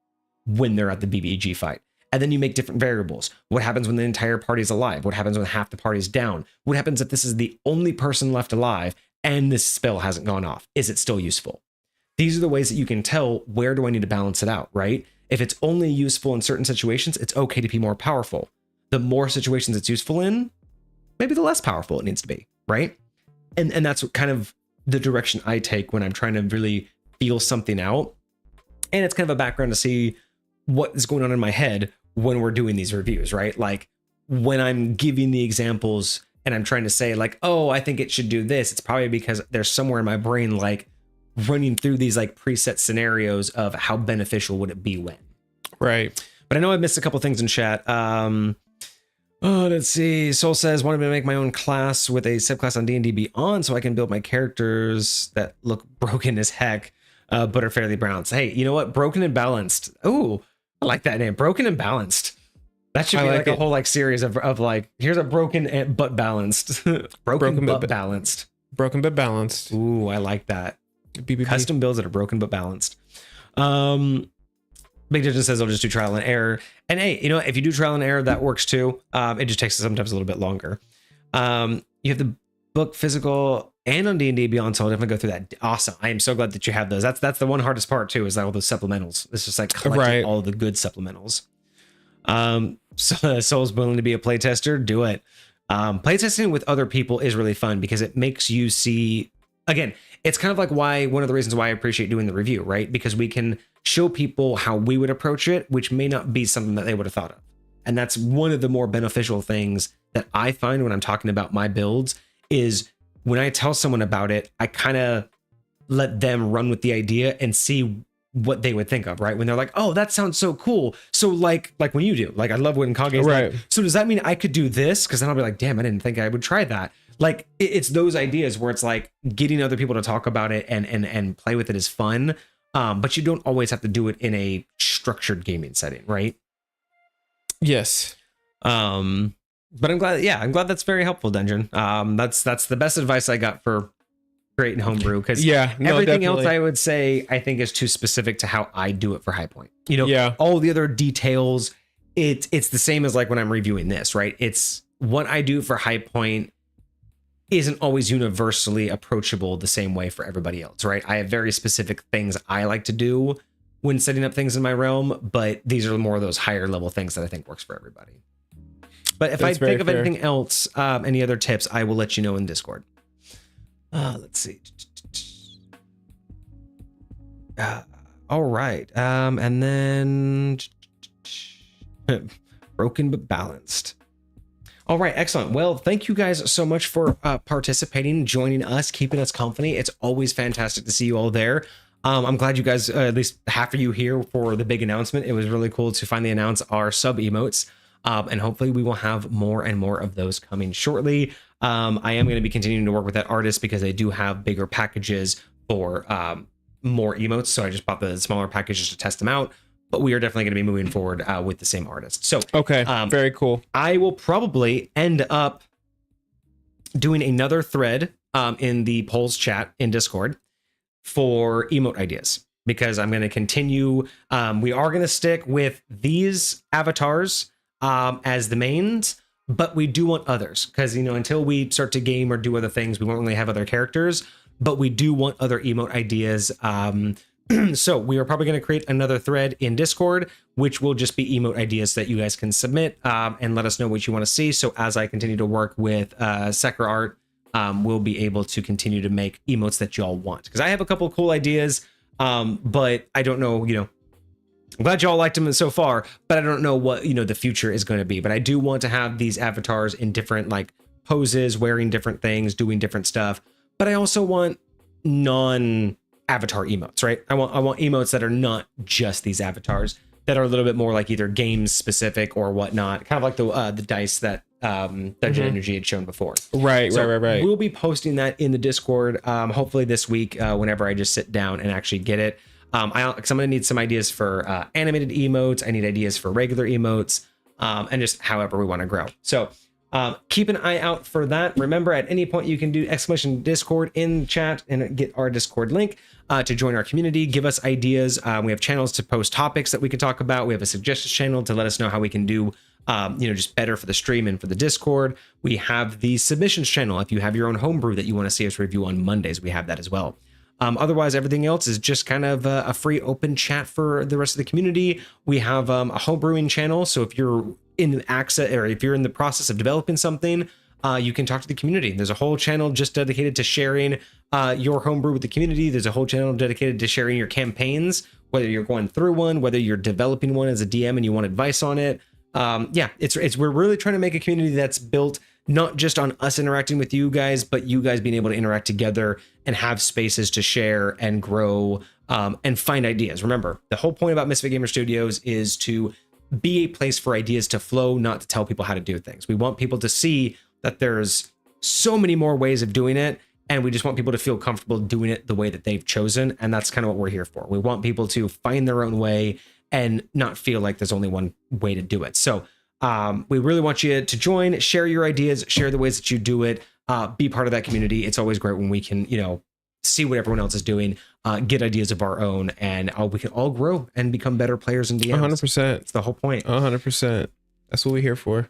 when they're at the BBEG fight? And then you make different variables. What happens when the entire party's alive? What happens when half the party's down? What happens if this is the only person left alive and this spell hasn't gone off? Is it still useful? These are the ways that you can tell where do I need to balance it out, right? If it's only useful in certain situations, it's okay to be more powerful. The more situations it's useful in, maybe the less powerful it needs to be, right? And that's kind of the direction I take when I'm trying to really feel something out. And it's kind of a background to see what is going on in my head when we're doing these reviews, right? Like when I'm giving the examples and I'm trying to say like, oh, I think it should do this, it's probably because there's somewhere in my brain like running through these like preset scenarios of how beneficial would it be when. Right. But I know I missed a couple things in chat. Let's see. Soul says, wanted me to make my own class with a subclass on D&D Beyond so I can build my characters that look broken as heck, but are fairly balanced. Hey, you know what? Broken and balanced. Ooh, I like that name. Broken and balanced. That should be like a whole like series of like, here's a broken but balanced. broken but balanced. Broken but balanced. Ooh, I like that. BBB. Custom builds that are broken but balanced. Big Digit says I'll just do trial and error. And hey, you know, if you do trial and error, that works too. It just takes sometimes a little bit longer. You have the book physical and on D&D Beyond, so I'll definitely go through that. Awesome. I am so glad that you have those. That's the one hardest part too, is like all those supplementals. It's just like collecting all the good supplementals. So Soul's willing to be a playtester, do it. Playtesting with other people is really fun because it makes you see, again, it's kind of like one of the reasons why I appreciate doing the review, right? Because we can show people how we would approach it, which may not be something that they would have thought of. And that's one of the more beneficial things that I find when I'm talking about my builds is when I tell someone about it, I kind of let them run with the idea and see what they would think of, right? When they're like, oh, that sounds so cool. So like when you do, like I love when Kage is right. Like, so does that mean I could do this? Because then I'll be like, damn, I didn't think I would try that. Like it's those ideas where it's like getting other people to talk about it and play with it is fun. But you don't always have to do it in a structured gaming setting, right? Yes. But I'm glad that's very helpful, Dungeon. That's the best advice I got for creating homebrew, because everything else I would say I think is too specific to how I do it for High Point. You know, all the other details, it's the same as like when I'm reviewing this, right? It's what I do for High Point isn't always universally approachable the same way for everybody else, right? I have very specific things I like to do when setting up things in my realm, but these are more of those higher level things that I think works for everybody. But if I think of anything else, any other tips, I will let you know in Discord. Let's see. All right. And then broken but balanced. All right, excellent. Well, thank you guys so much for participating, joining us, keeping us company. It's always fantastic to see you all there. I'm glad you guys, at least half of you here for the big announcement. It was really cool to finally announce our sub emotes. And hopefully we will have more and more of those coming shortly. I am going to be continuing to work with that artist because they do have bigger packages for more emotes. So I just bought the smaller packages to test them out. But we are definitely going to be moving forward with the same artist. So, okay, very cool. I will probably end up doing another thread in the polls chat in Discord for emote ideas, because I'm going to continue. We are going to stick with these avatars as the mains, but we do want others because, you know, until we start to game or do other things, we won't really have other characters, but we do want other emote ideas. So we are probably going to create another thread in Discord, which will just be emote ideas that you guys can submit and let us know what you want to see. So as I continue to work with Sekra Art, we'll be able to continue to make emotes that y'all want. Because I have a couple of cool ideas, but I don't know, you know, I'm glad y'all liked them so far, but I don't know what, you know, the future is going to be. But I do want to have these avatars in different like poses, wearing different things, doing different stuff. But I also want non-avatar emotes, right? I want emotes that are not just these avatars, that are a little bit more like either game specific or whatnot, kind of like the dice that Dungeon Energy had shown before. Right. We'll be posting that in the Discord hopefully this week whenever I just sit down and actually get it. Because I'm going to need some ideas for animated emotes. I need ideas for regular emotes and just however we want to grow. So keep an eye out for that. Remember, at any point you can do !Discord in chat and get our Discord link to join our community. Give us ideas. We have channels to post topics that we can talk about. We have a suggestions channel to let us know how we can do just better for the stream and for the Discord. We have the submissions channel. If you have your own homebrew that you want to see us review on Mondays, we have that as well. Otherwise, everything else is just kind of a free open chat for the rest of the community. We have a homebrewing channel. So if you're in access or if you're in the process of developing something, you can talk to the community. There's a whole channel just dedicated to sharing your homebrew with the community. There's a whole channel dedicated to sharing your campaigns, whether you're going through one, whether you're developing one as a DM and you want advice on it. yeah, it's we're really trying to make a community that's built not just on us interacting with you guys, but you guys being able to interact together and have spaces to share and grow and find ideas. Remember, the whole point about Misfit Gamer Studios is to be a place for ideas to flow, not to tell people how to do things. We want people to see that there's so many more ways of doing it, and we just want people to feel comfortable doing it the way that they've chosen, and that's kind of what we're here for. We want people to find their own way and not feel like there's only one way to do it. So we really want you to join, share your ideas, share the ways that you do it, be part of that community. It's always great when we can, see what everyone else is doing, get ideas of our own, and we can all grow and become better players in DMs. 100%. It's the whole point. 100%. That's what we're here for.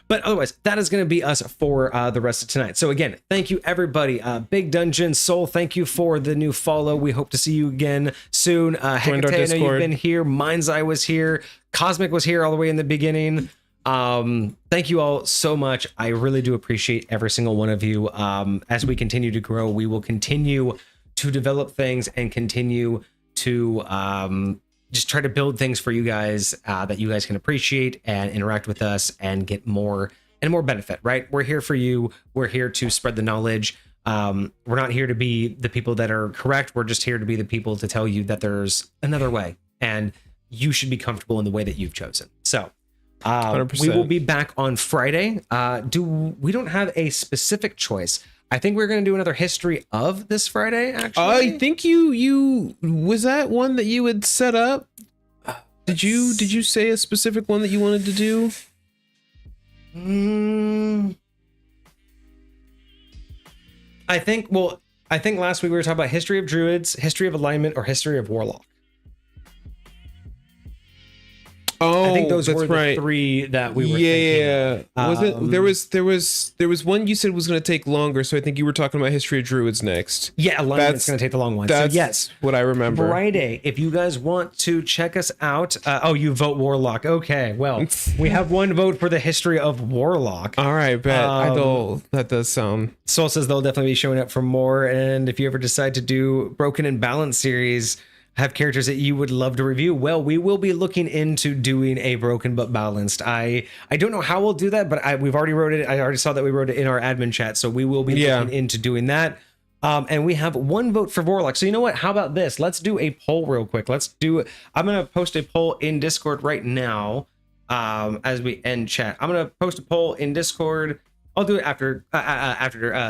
But otherwise, that is going to be us for the rest of tonight. So again, thank you everybody. Big Dungeon, Soul, thank you for the new follow. We hope to see you again soon. Hecate, I know you've been here. Mind's Eye was here. Cosmic was here all the way in the beginning. Thank you all so much. I really do appreciate every single one of you. As we continue to grow, we will continue to develop things and continue to just try to build things for you guys that you guys can appreciate and interact with us and get more and more benefit, right? We're here for you. We're here to spread the knowledge. We're not here to be the people that are correct. We're just here to be the people to tell you that there's another way and you should be comfortable in the way that you've chosen. So 100%. We will be back on Friday. We don't have a specific choice. I think we're going to do another history of this Friday, actually. I think you was that one that you had set up? Did you say a specific one that you wanted to do? I think last week we were talking about history of druids, history of alignment, or history of warlock. Oh, I think those were right. the three that we were thinking. Yeah. Was it there was one you said was going to take longer, so I think you were talking about history of druids next. Yeah, alignment's going to take the long one. That's so yes, what I remember. Friday, if you guys want to check us out. You vote warlock. Okay, well, we have one vote for the history of warlock. All right, bet. That does sound. Soul says they'll definitely be showing up for more, and if you ever decide to do Broken and Balanced series, have characters that you would love to review, well, we will be looking into doing a Broken but Balanced. I don't know how we'll do that, but we've already wrote it. I already saw that we wrote it in our admin chat, so we will be looking into doing that. And we have one vote for Warlock. So you know what? How about this? Let's do a poll real quick. I'm going to post a poll in Discord right now as we end chat. I'm going to post a poll in Discord. I'll do it after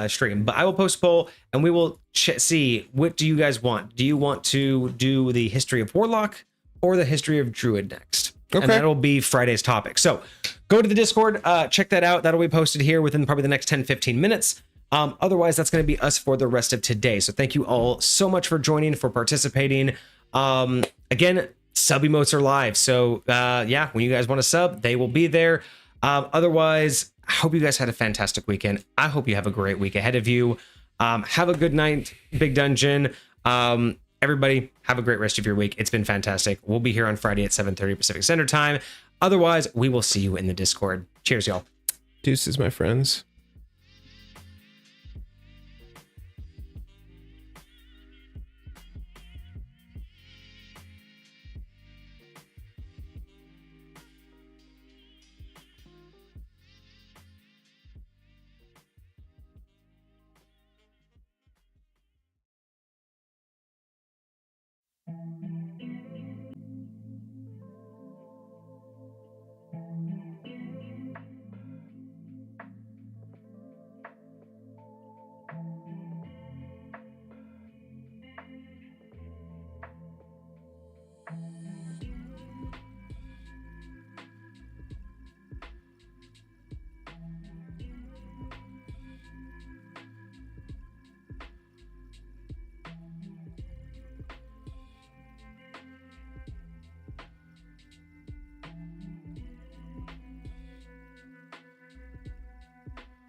stream, but I will post a poll and we will see what do you guys want. Do you want to do the history of Warlock or the history of Druid next? Okay. And that'll be Friday's topic. So go to the Discord, check that out. That'll be posted here within probably the next 10-15 minutes. Otherwise, that's going to be us for the rest of today. So thank you all so much for joining, for participating. Again, sub emotes are live. So yeah, when you guys want to sub, they will be there. Otherwise, I hope you guys had a fantastic weekend. I hope you have a great week ahead of you. Have a good night, Big Dungeon. Everybody, have a great rest of your week. It's been fantastic. We'll be here on Friday at 7:30 Pacific Standard Time. Otherwise, we will see you in the Discord. Cheers, y'all. Deuces, my friends.